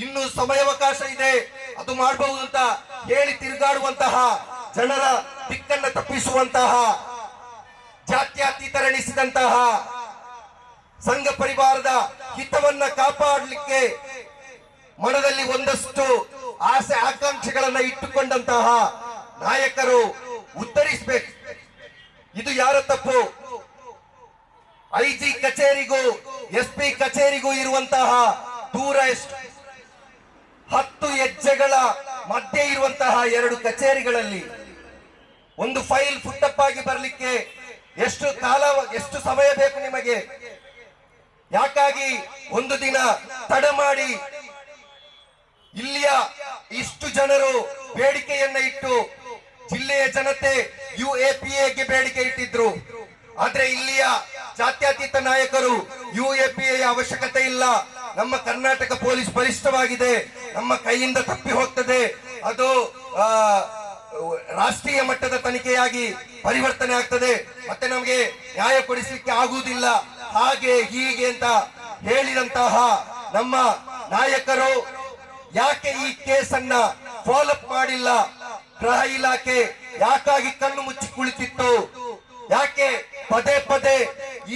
ಇನ್ನು ಸಮಯಾವಕಾಶ ಇದೆ, ಅದು ಮಾಡಬಹುದು ಅಂತ ಹೇಳಿ ತಿರುಗಾಡುವಂತಹ ಜನರ ದಿಕ್ಕನ್ನ ತಪ್ಪಿಸುವಂತಹ ಜಾತ್ಯತೀತರೆನಿಸಿದಂತಹ ಸಂಘ ಪರಿವಾರದ ಹಿತವನ್ನ ಕಾಪಾಡಲಿಕ್ಕೆ ಮನದಲ್ಲಿ ಒಂದಷ್ಟು ಆಸೆ ಆಕಾಂಕ್ಷೆಗಳನ್ನ ಇಟ್ಟುಕೊಂಡಂತಹ ನಾಯಕರು ಉತ್ತರಿಸಬೇಕು. ಇದು ಯಾರ ತಪ್ಪು? IG ಕಚೇರಿಗೂ SP ಕಚೇರಿಗೂ ಇರುವಂತಹ ದೂರ ಎಷ್ಟು? 10 ಹೆಜ್ಜೆಗಳ ಮಧ್ಯೆ ಇರುವಂತಹ 2 ಕಚೇರಿಗಳಲ್ಲಿ ಒಂದು ಫೈಲ್ ಫುಟ್ಟಪ್ ಆಗಿ ಬರಲಿಕ್ಕೆ ಎಷ್ಟು ಸಮಯ ಬೇಕು ನಿಮಗೆ? ಯಾಕಾಗಿ ಒಂದು ದಿನ ತಡ ಮಾಡಿ ಇಲ್ಲಿಯ ಇಷ್ಟು ಜನರು ಬೇಡಿಕೆಯನ್ನ ಇಟ್ಟು ಜಿಲ್ಲೆಯ ಜನತೆ UAPAಗೆ ಬೇಡಿಕೆ ಇಟ್ಟಿದ್ರು. ಆದ್ರೆ ಇಲ್ಲಿಯ ಜಾತ್ಯತೀತ ನಾಯಕರು UAPA ಅವಶ್ಯಕತೆ ಇಲ್ಲ, ನಮ್ಮ ಕರ್ನಾಟಕ ಪೊಲೀಸ್ ಬಲಿಷ್ಠವಾಗಿದೆ, ನಮ್ಮ ಕೈಯಿಂದ ತಪ್ಪಿ ಹೋಗ್ತದೆ, ಅದು ರಾಷ್ಟ್ರೀಯ ಮಟ್ಟದ ತನಿಖೆಯಾಗಿ ಪರಿವರ್ತನೆ ಆಗ್ತದೆ, ಮತ್ತೆ ನಮಗೆ ನ್ಯಾಯ ಕೊಡಿಸಲಿಕ್ಕೆ ಆಗುವುದಿಲ್ಲ, ಹಾಗೆ ಹೀಗೆ ಅಂತ ಹೇಳಿದಂತಹ ನಮ್ಮ ನಾಯಕರು ಯಾಕೆ ಈ ಕೇಸನ್ನ ಫಾಲೋಅಪ್ ಮಾಡಿಲ್ಲ? ಗೃಹ ಇಲಾಖೆ ಯಾಕಾಗಿ ಕಣ್ಣು ಮುಚ್ಚಿ ಕುಳಿತಿತ್ತು? ಯಾಕೆ ಪದೇ ಪದೇ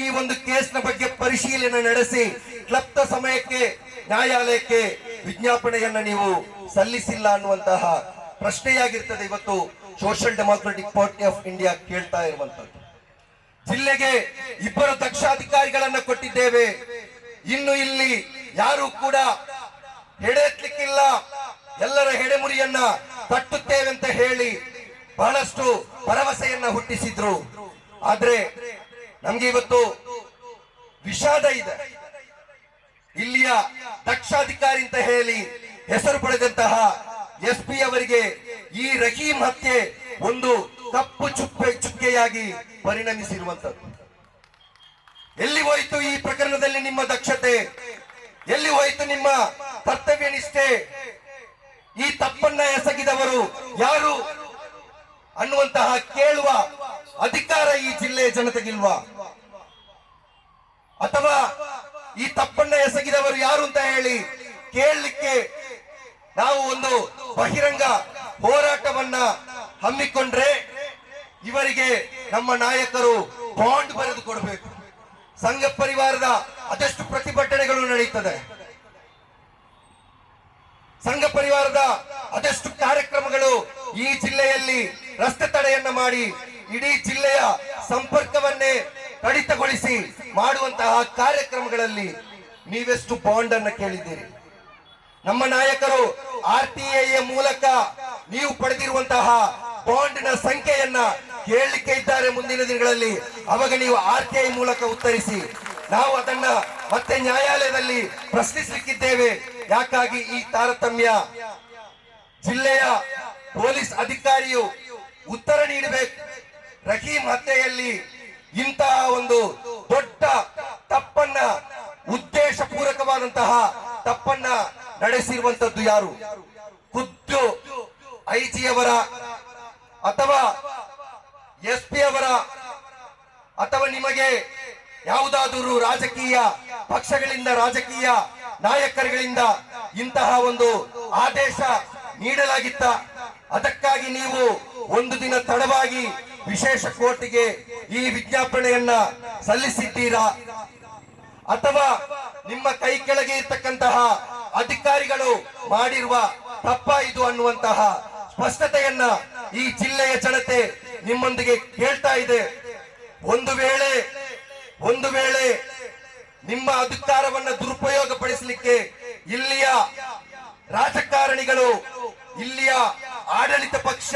ಈ ಒಂದು ಕೇಸ್ನ ಬಗ್ಗೆ ಪರಿಶೀಲನೆ ನಡೆಸಿ ಕ್ಲಪ್ತ ಸಮಯಕ್ಕೆ ನ್ಯಾಯಾಲಯಕ್ಕೆ ವಿಜ್ಞಾಪನೆಯನ್ನ ನೀವು ಸಲ್ಲಿಸಿಲ್ಲ ಅನ್ನುವಂತಹ ಪ್ರಶ್ನೆಯಾಗಿರ್ತದೆ ಇವತ್ತು social Democratic Party of India ಕೇಳ್ತಾ ಇರುವಂತದ್ದು. ಜಿಲ್ಲೆಗೆ 2 ದಕ್ಷಾಧಿಕಾರಿಗಳನ್ನ ಕೊಟ್ಟಿದ್ದೇವೆ, ಇನ್ನು ಇಲ್ಲಿ ಯಾರು ಕೂಡ ಹೆಡೆತ್ಲಿಕ್ಕಿಲ್ಲ, ಎಲ್ಲರ ಹೆಡೆಮುರಿಯನ್ನ ತಟ್ಟುತ್ತೇವೆ ಅಂತ ಹೇಳಿ ಬಹಳಷ್ಟು ಭರವಸೆಯನ್ನ ಹುಟ್ಟಿಸಿದ್ರು. ಆದ್ರೆ ನಮ್ಗೆ ಇವತ್ತು ವಿಷಾದ ಇದೆ. ಇಲ್ಲಿಯ ದಕ್ಷಾಧಿಕಾರಿ ಅಂತ ಹೇಳಿ ಹೆಸರು ಪಡೆದಂತಹ SP ಅವರಿಗೆ ಈ ರಹೀಂ ಹತ್ಯೆ ಒಂದು ಕಪ್ಪು ಚುಕ್ಕೆಯಾಗಿ ಪರಿಣಮಿಸಿರುವಂತದ್ದು. ಎಲ್ಲಿ ಹೋಯಿತು ಈ ಪ್ರಕರಣದಲ್ಲಿ ನಿಮ್ಮ ದಕ್ಷತೆ? ಎಲ್ಲಿ ಹೋಯಿತು ನಿಮ್ಮ ಕರ್ತವ್ಯ ನಿಷ್ಠೆ? ಈ ತಪ್ಪನ್ನ ಎಸಗಿದವರು ಯಾರು ಅನ್ನುವಂತಹ ಕೇಳುವ ಅಧಿಕಾರ ಈ ಜಿಲ್ಲೆಯ ಜನತೆಗಿಲ್ವಾ? ಅಥವಾ ಈ ತಪ್ಪನ್ನ ಎಸಗಿದವರು ಯಾರು ಅಂತ ಹೇಳಿ ಕೇಳಲಿಕ್ಕೆ ನಾವು ಒಂದು ಬಹಿರಂಗ ಹೋರಾಟವನ್ನ ಹಮ್ಮಿಕೊಂಡ್ರೆ ಇವರಿಗೆ ನಮ್ಮ ನಾಯಕರು ಬಾಂಡ್ ಬರೆದು ಕೊಡಬೇಕು. ಸಂಘ ಪರಿವಾರದ ಅದೆಷ್ಟು ಪ್ರತಿಭಟನೆಗಳು ನಡೆಯುತ್ತದೆ, ಸಂಘ ಪರಿವಾರದ ಅದೆಷ್ಟು ಕಾರ್ಯಕ್ರಮಗಳು ಈ ಜಿಲ್ಲೆಯಲ್ಲಿ ರಸ್ತೆ ತಡೆಯನ್ನ ಮಾಡಿ ಇಡೀ ಜಿಲ್ಲೆಯ ಸಂಪರ್ಕವನ್ನೇ ಕಡಿತಗೊಳಿಸಿ ಮಾಡುವಂತಹ ಕಾರ್ಯಕ್ರಮಗಳಲ್ಲಿ ನೀವೆಷ್ಟು ಬಾಂಡ್ ಅನ್ನ ಕೇಳಿದ್ದೀರಿ? ನಮ್ಮ ನಾಯಕರು RTI ಮೂಲಕ ನೀವು ಪಡೆದಿರುವಂತಹ ಬಾಂಡ್ ನ ಸಂಖ್ಯೆಯನ್ನ ಕೇಳಲಿಕ್ಕೆ ಇದ್ದಾರೆ ಮುಂದಿನ ದಿನಗಳಲ್ಲಿ. ಅವಾಗ ನೀವು RTI ಮೂಲಕ ಉತ್ತರಿಸಿ. ನಾವು ಅದನ್ನ ಮತ್ತೆ ನ್ಯಾಯಾಲಯದಲ್ಲಿ ಪ್ರಶ್ನಿಸಲಿಕ್ಕಿದ್ದೇವೆ. ಯಾಕಾಗಿ ಈ ತಾರತಮ್ಯ? ಜಿಲ್ಲೆಯ ಪೊಲೀಸ್ ಅಧಿಕಾರಿಯು ಉತ್ತರ ನೀಡಬೇಕು. ರಹೀಂ ಹತ್ಯೆಯಲ್ಲಿ ಇಂತಹ ಒಂದು ದೊಡ್ಡ ತಪ್ಪನ್ನ, ಉದ್ದೇಶ ಪೂರ್ವಕವಾದಂತಹ ತಪ್ಪನ್ನ ನಡೆಸಿರುವಂತದ್ದು ಯಾರು? ಖುದ್ದು IG ಅವರ ಅಥವಾ SP ಅವರ ಅಥವಾ ನಿಮಗೆ ಯಾವುದಾದರೂ ರಾಜಕೀಯ ಪಕ್ಷಗಳಿಂದ, ರಾಜಕೀಯ ನಾಯಕರುಗಳಿಂದ ಇಂತಹ ಒಂದು ಆದೇಶ ನೀಡಲಾಗಿತ್ತ? ಅದಕ್ಕಾಗಿ ನೀವು ಒಂದು ದಿನ ತಡವಾಗಿ ವಿಶೇಷ ಕೋರ್ಟಿಗೆ ಈ ವಿಜ್ಞಾಪನೆಯನ್ನ ಸಲ್ಲಿಸಿದ್ದೀರಾ? ಅಥವಾ ನಿಮ್ಮ ಕೈ ಕೆಳಗೆ ಇರ್ತಕ್ಕಂತಹ ಅಧಿಕಾರಿಗಳು ಮಾಡಿರುವ ತಪ್ಪ ಇದು ಅನ್ನುವಂತಹ ಸ್ಪಷ್ಟತೆಯನ್ನ ಈ ಜಿಲ್ಲೆಯ ಜನತೆ ನಿಮ್ಮೊಂದಿಗೆ ಕೇಳ್ತಾ ಇದೆ. ಒಂದು ವೇಳೆ ನಿಮ್ಮ ಅಧಿಕಾರವನ್ನ ದುರುಪಯೋಗ ಪಡಿಸಲಿಕ್ಕೆ ಇಲ್ಲಿಯ ರಾಜಕಾರಣಿಗಳು, ಇಲ್ಲಿಯ ಆಡಳಿತ ಪಕ್ಷ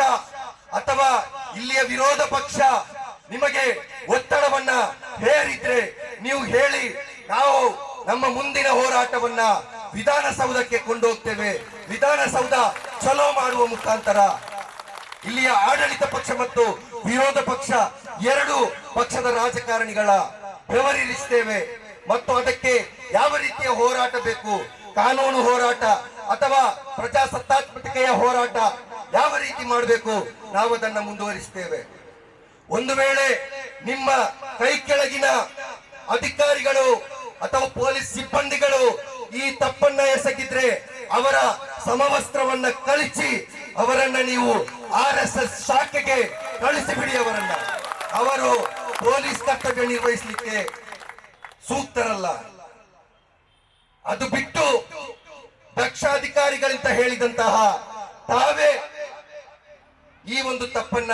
ಅಥವಾ ಇಲ್ಲಿಯ ವಿರೋಧ ಪಕ್ಷ ನಿಮಗೆ ಒತ್ತಡವನ್ನ ಹೇರಿದ್ರೆ ನೀವು ಹೇಳಿ, ನಾವು ನಮ್ಮ ಮುಂದಿನ ಹೋರಾಟವನ್ನ ವಿಧಾನಸೌಧಕ್ಕೆ ಕೊಂಡೋಗ್ತೇವೆ. ವಿಧಾನಸೌಧ ಚಲೋ ಮಾಡುವ ಮುಖಾಂತರ ಇಲ್ಲಿಯ ಆಡಳಿತ ಪಕ್ಷ ಮತ್ತು ವಿರೋಧ ಪಕ್ಷ ಎರಡು ಪಕ್ಷದ ರಾಜಕಾರಣಿಗಳ ಬೆವರಿಳಿಸ್ತೇವೆ. ಮತ್ತು ಅದಕ್ಕೆ ಯಾವ ರೀತಿಯ ಹೋರಾಟ ಬೇಕು, ಕಾನೂನು ಹೋರಾಟ ಅಥವಾ ಪ್ರಜಾಸತ್ತಾತ್ಮಕತೆಯ ಹೋರಾಟ ಯಾವ ರೀತಿ ಮಾಡಬೇಕು, ನಾವು ಅದನ್ನ ಮುಂದುವರಿಸ್ತೇವೆ. ಒಂದು ವೇಳೆ ನಿಮ್ಮ ಕೈ ಕೆಳಗಿನ ಅಧಿಕಾರಿಗಳು ಅಥವಾ ಪೊಲೀಸ್ ಸಿಬ್ಬಂದಿಗಳು ಈ ತಪ್ಪನ್ನ ಎಸಗಿದ್ರೆ ಅವರ ಸಮವಸ್ತ್ರವನ್ನ ಕಳಿಸಿ ಅವರನ್ನ ನೀವು RSS ಶಾಖೆಗೆ ಕಳಿಸಿಬಿಡಿ. ಅವರು ಪೊಲೀಸ್ ಕರ್ತವ್ಯ ನಿರ್ವಹಿಸಲಿಕ್ಕೆ ಸೂಕ್ತರಲ್ಲ. ಅದು ಬಿಟ್ಟು ದಕ್ಷ ಅಧಿಕಾರಿಗಳಿಂದ ಹೇಳಿದಂತಹ ತಾವೇ ಈ ಒಂದು ತಪ್ಪನ್ನ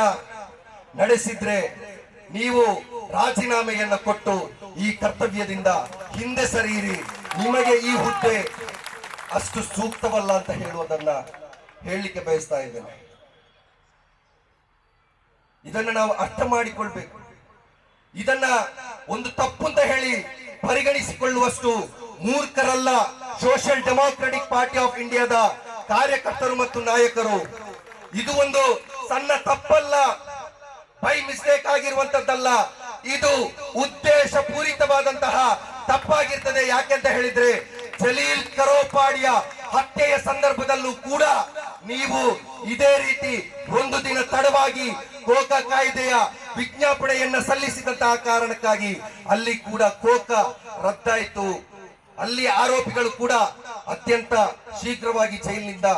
ನಡೆಸಿದ್ರೆ ನೀವು ರಾಜೀನಾಮೆಯನ್ನ ಕೊಟ್ಟು ಈ ಕರ್ತವ್ಯದಿಂದ ಹಿಂದೆ ಸರಿಯಿರಿ. ನಿಮಗೆ ಈ ಹುದ್ದೆ ಅಷ್ಟು ಸೂಕ್ತವಲ್ಲ ಅಂತ ಹೇಳುವುದನ್ನ ಹೇಳಲಿಕ್ಕೆ ಬಯಸ್ತಾ ಇದ್ದೇನೆ. ಇದನ್ನ ನಾವು ಅರ್ಥ ಮಾಡಿಕೊಳ್ಬೇಕು. ಇದನ್ನ ಒಂದು ತಪ್ಪು ಅಂತ ಹೇಳಿ ಪರಿಗಣಿಸಿಕೊಳ್ಳುವಷ್ಟು ಮೂರ್ಖರಲ್ಲ ಸೋಷಿಯಲ್ ಡೆಮಾಕ್ರೆಟಿಕ್ ಪಾರ್ಟಿ ಆಫ್ ಇಂಡಿಯಾದ ಕಾರ್ಯಕರ್ತರು ಮತ್ತು ನಾಯಕರು. ಇದು ಒಂದು ಸಣ್ಣ ತಪ್ಪಲ್ಲ, ಬೈ ಮಿಸ್ಟೇಕ್ ಆಗಿರುವಂತದ್ದಲ್ಲ. ಇದು ಉದ್ದೇಶ ಪೂರಿತವಾದಂತಹ ತಪ್ಪಾಗಿರ್ತದೆ. ಯಾಕೆಂತ ಹೇಳಿದ್ರೆ ಜಲೀಲ್ ಕರೋಪಾಡಿಯ ಹತ್ಯೆಯ ಸಂದರ್ಭದಲ್ಲೂ ಕೂಡ ನೀವು ಇದೇ ರೀತಿ ಒಂದು ದಿನ ತಡವಾಗಿ ಕೋಕಾ ಕಾಯ್ದೆಯ ವಿಜ್ಞಾಪನೆಯನ್ನ ಸಲ್ಲಿಸಿದಂತಹ ಕಾರಣಕ್ಕಾಗಿ ಅಲ್ಲಿ ಕೂಡ ಕೋಕಾ ರದ್ದಾಯಿತು. ಅಲ್ಲಿ ಆರೋಪಿಗಳು ಕೂಡ ಅತ್ಯಂತ ಶೀಘ್ರವಾಗಿ ಜೈಲಿನಿಂದ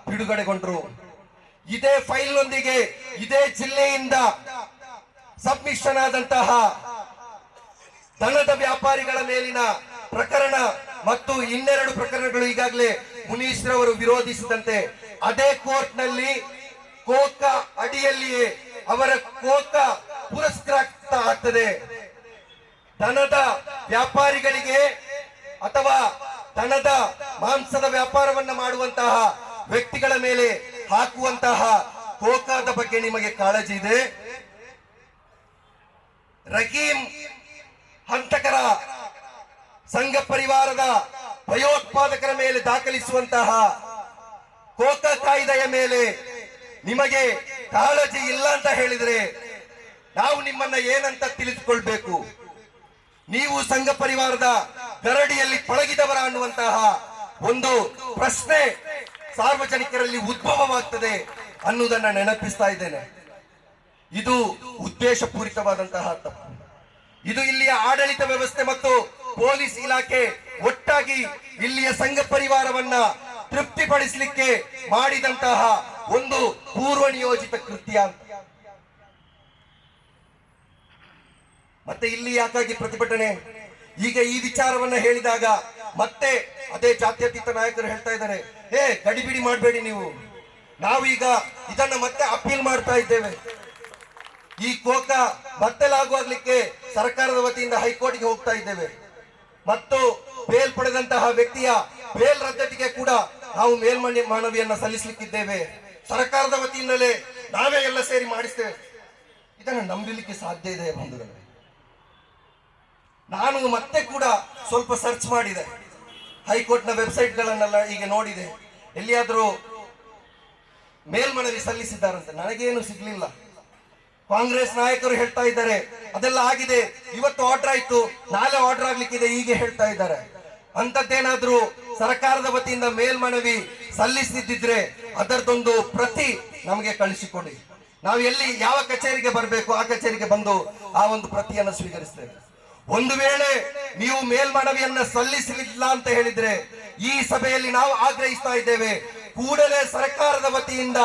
ಬಿಡುಗಡೆಗೊಂಡರು. ಇದೇ ಫೈಲ್ನೊಂದಿಗೆ ಇದೇ ಜಿಲ್ಲೆಯಿಂದ ಸಬ್ಮಿಷನ್ ಆದಂತಹ ದನದ ವ್ಯಾಪಾರಿಗಳ ಮೇಲಿನ ಪ್ರಕರಣ ಮತ್ತು ಇನ್ನೆರಡು ಪ್ರಕರಣಗಳು ಈಗಾಗಲೇ ಮುನೀಶ್ ರವರು ವಿರೋಧಿಸಿದಂತೆ ಅದೇ ಕೋರ್ಟ್ ನಲ್ಲಿ ಕೋಕಾ ಅಡಿಯಲ್ಲಿಯೇ ಅವರ ಕೋಕಾ ಪುರಸ್ಕೃತ ಆಗ್ತದೆ. ದನದ ವ್ಯಾಪಾರಿಗಳಿಗೆ ಅಥವಾ ದನದ ಮಾಂಸದ ವ್ಯಾಪಾರವನ್ನ ಮಾಡುವಂತಹ ವ್ಯಕ್ತಿಗಳ ಮೇಲೆ ಹಾಕುವಂತಹ ಕೋಕಾದ ಬಗ್ಗೆ ನಿಮಗೆ ಕಾಳಜಿ ಇದೆ? ರಹೀಂ ಹಂತಕರ ಸಂಘ ಪರಿವಾರದ ಭಯೋತ್ಪಾದಕರ ಮೇಲೆ ದಾಖಲಿಸುವಂತಹ ಕೋಕಾ ಕಾಯ್ದೆಯ ಮೇಲೆ ನಿಮಗೆ ಕಾಳಜಿ ಇಲ್ಲ ಅಂತ ಹೇಳಿದ್ರೆ ನಾವು ನಿಮ್ಮನ್ನ ಏನಂತ ತಿಳಿದುಕೊಳ್ಬೇಕು? ನೀವು ಸಂಘ ಪರಿವಾರದ ಗರಡಿಯಲ್ಲಿ ಪಳಗಿದವರ ಅನ್ನುವಂತಹ ಒಂದು ಪ್ರಶ್ನೆ ಸಾರ್ವಜನಿಕರಲ್ಲಿ ಉದ್ಭವವಾಗ್ತದೆ ಅನ್ನುವುದನ್ನ ನೆನಪಿಸ್ತಾ ಇದ್ದೇನೆ. ಇದು ಉದ್ದೇಶ ಪೂರಿತವಾದಂತಹ ತಪ್ಪು. ಇದು ಇಲ್ಲಿಯ ಆಡಳಿತ ವ್ಯವಸ್ಥೆ ಮತ್ತು ಪೊಲೀಸ್ ಇಲಾಖೆ ಒಟ್ಟಾಗಿ ಇಲ್ಲಿಯ ಸಂಘ ಪರಿವಾರವನ್ನ ತೃಪ್ತಿಪಡಿಸಲಿಕ್ಕೆ ಮಾಡಿದಂತಹ ಒಂದು ಪೂರ್ವ ನಿಯೋಜಿತ ಕೃತ್ಯ. ಮತ್ತೆ ಇಲ್ಲಿ ಯಾಕಾಗಿ ಪ್ರತಿಭಟನೆ? ಈಗ ಈ ವಿಚಾರವನ್ನ ಹೇಳಿದಾಗ ಮತ್ತೆ ಅದೇ ಜಾತ್ಯತೀತ ನಾಯಕರು ಹೇಳ್ತಾ ಇದ್ದಾರೆ, ಗಡಿಬಿಡಿ ಮಾಡಬೇಡಿ ನೀವು, ನಾವೀಗ ಇದನ್ನ ಮತ್ತೆ ಅಪೀಲ್ ಮಾಡ್ತಾ ಇದ್ದೇವೆ. ಈ ಕೋಕ ಮತ್ತೆ ಲಾಗು ಆಗ್ಲಿಕ್ಕೆ ಸರ್ಕಾರದ ವತಿಯಿಂದ ಹೈಕೋರ್ಟ್ಗೆ ಹೋಗ್ತಾ ಇದ್ದೇವೆ ಮತ್ತು ಬೇಲ್ ಪಡೆದಂತಹ ವ್ಯಕ್ತಿಯ ಬೇಲ್ ರದ್ದತಿಗೆ ಕೂಡ ನಾವು ಮೇಲ್ಮನವಿಯನ್ನ ಸಲ್ಲಿಸಲಿಕ್ಕಿದ್ದೇವೆ. ಸರ್ಕಾರದ ವತಿಯಿಂದಲೇ ನಾವೇ ಎಲ್ಲ ಸೇರಿ ಮಾಡಿಸ್ತೇವೆ. ಇದನ್ನು ನಂಬಲಿಕ್ಕೆ ಸಾಧ್ಯ ಇದೆ ಬಂಧುಗಳೇ. ನಾನು ಮತ್ತೆ ಕೂಡ ಸ್ವಲ್ಪ ಸರ್ಚ್ ಮಾಡಿದೆ, ಹೈಕೋರ್ಟ್ನ ವೆಬ್ಸೈಟ್ಗಳನ್ನೆಲ್ಲ ಈಗ ನೋಡಿದೆ, ಎಲ್ಲಿಯಾದ್ರೂ ಮೇಲ್ಮನವಿ ಸಲ್ಲಿಸಿದ್ದಾರಂತೆ. ನನಗೇನು ಸಿಗ್ಲಿಲ್ಲ. ಕಾಂಗ್ರೆಸ್ ನಾಯಕರು ಹೇಳ್ತಾ ಇದ್ದಾರೆ ಅದೆಲ್ಲ ಆಗಿದೆ, ಇವತ್ತು ಆರ್ಡರ್ ಆಯ್ತು, ನಾಳೆ ಆರ್ಡರ್ ಆಗ್ಲಿಕ್ಕಿದೆ, ಹೀಗೆ ಹೇಳ್ತಾ ಇದ್ದಾರೆ. ಅಂತದ್ದೇನಾದ್ರೂ ಸರ್ಕಾರದ ವತಿಯಿಂದ ಮೇಲ್ಮನವಿ ಸಲ್ಲಿಸಿದ್ರೆ ಅದರದೊಂದು ಪ್ರತಿ ನಮಗೆ ಕಳಿಸಿಕೊಡಿ. ನಾವು ಎಲ್ಲಿ ಯಾವ ಕಚೇರಿಗೆ ಬರಬೇಕು ಆ ಕಚೇರಿಗೆ ಬಂದು ಆ ಒಂದು ಪ್ರತಿಯನ್ನು ಸ್ವೀಕರಿಸ್ತೇವೆ. ಒಂದು ವೇಳೆ ನೀವು ಮೇಲ್ಮನವಿಯನ್ನ ಸಲ್ಲಿಸಲಿಲ್ಲ ಅಂತ ಹೇಳಿದ್ರೆ ಈ ಸಭೆಯಲ್ಲಿ ನಾವು ಆಗ್ರಹಿಸ್ತಾ ಇದ್ದೇವೆ, ಕೂಡಲೇ ಸರ್ಕಾರದ ವತಿಯಿಂದ